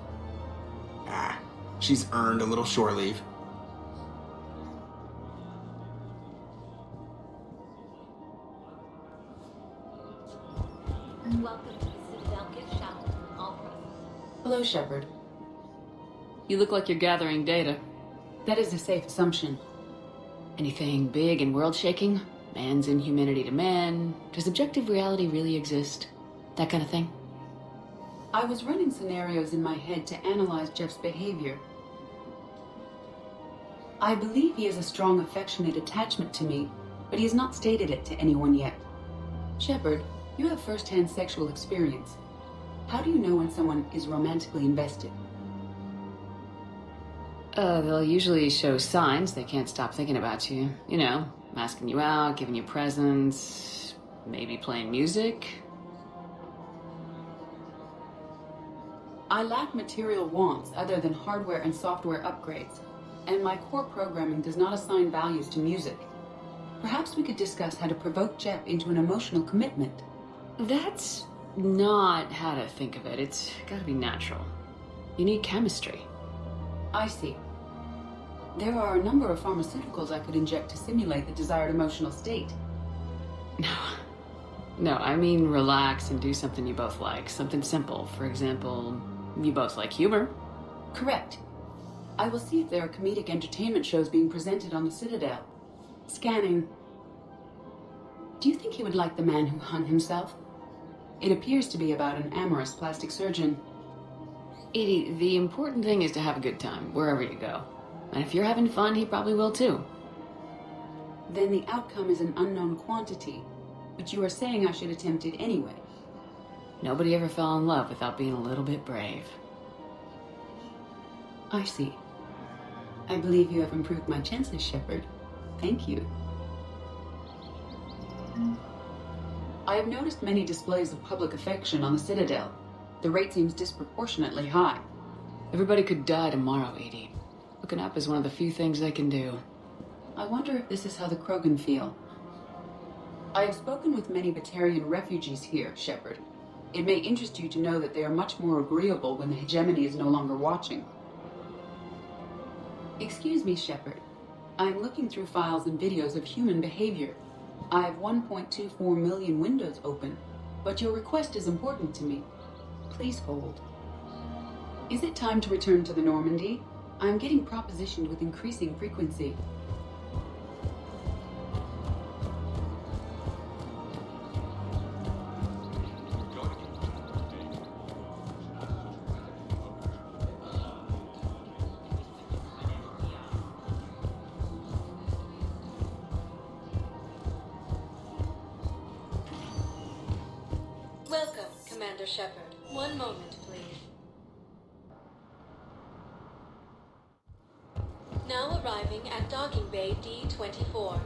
She's earned a little shore leave. Welcome to the Citadel gift shop. All processed. Hello, Shepard. You look like you're gathering data. That is a safe assumption. Anything big and world-shaking? Man's inhumanity to man? Does objective reality really exist? That kind of thing? I was running scenarios in my head to analyze Jeff's behavior. I believe he has a strong affectionate attachment to me, but he has not stated it to anyone yet. Shepard, you have first-hand sexual experience. How do you know when someone is romantically invested? They'll usually show signs they can't stop thinking about you. You know, asking you out, giving you presents, maybe playing music. I lack material wants other than hardware and software upgrades, and my core programming does not assign values to music. Perhaps we could discuss how to provoke Jeff into an emotional commitment. That's not how to think of it. It's gotta be natural. You need chemistry. I see. There are a number of pharmaceuticals I could inject to simulate the desired emotional state. No, I mean relax and do something you both like. Something simple. For example, you both like humor. Correct. I will see if there are comedic entertainment shows being presented on the Citadel. Scanning. Do you think he would like The Man Who Hung Himself? It appears to be about an amorous plastic surgeon. Edie, the important thing is to have a good time, wherever you go. And if you're having fun, he probably will too. Then the outcome is an unknown quantity, but you are saying I should attempt it anyway. Nobody ever fell in love without being a little bit brave. I see. I believe you have improved my chances, Shepard. Thank you. I have noticed many displays of public affection on the Citadel. The rate seems disproportionately high. Everybody could die tomorrow, Edie. Looking up is one of the few things they can do. I wonder if this is how the Krogan feel. I have spoken with many Batarian refugees here, Shepard. It may interest you to know that they are much more agreeable when the hegemony is no longer watching. Excuse me, Shepard. I am looking through files and videos of human behavior. I have 1.24 million windows open, but your request is important to me. Please hold. Is it time to return to the Normandy? I'm getting propositioned with increasing frequency. Welcome, Commander Shepard. One moment, please. Now arriving at docking bay D-24.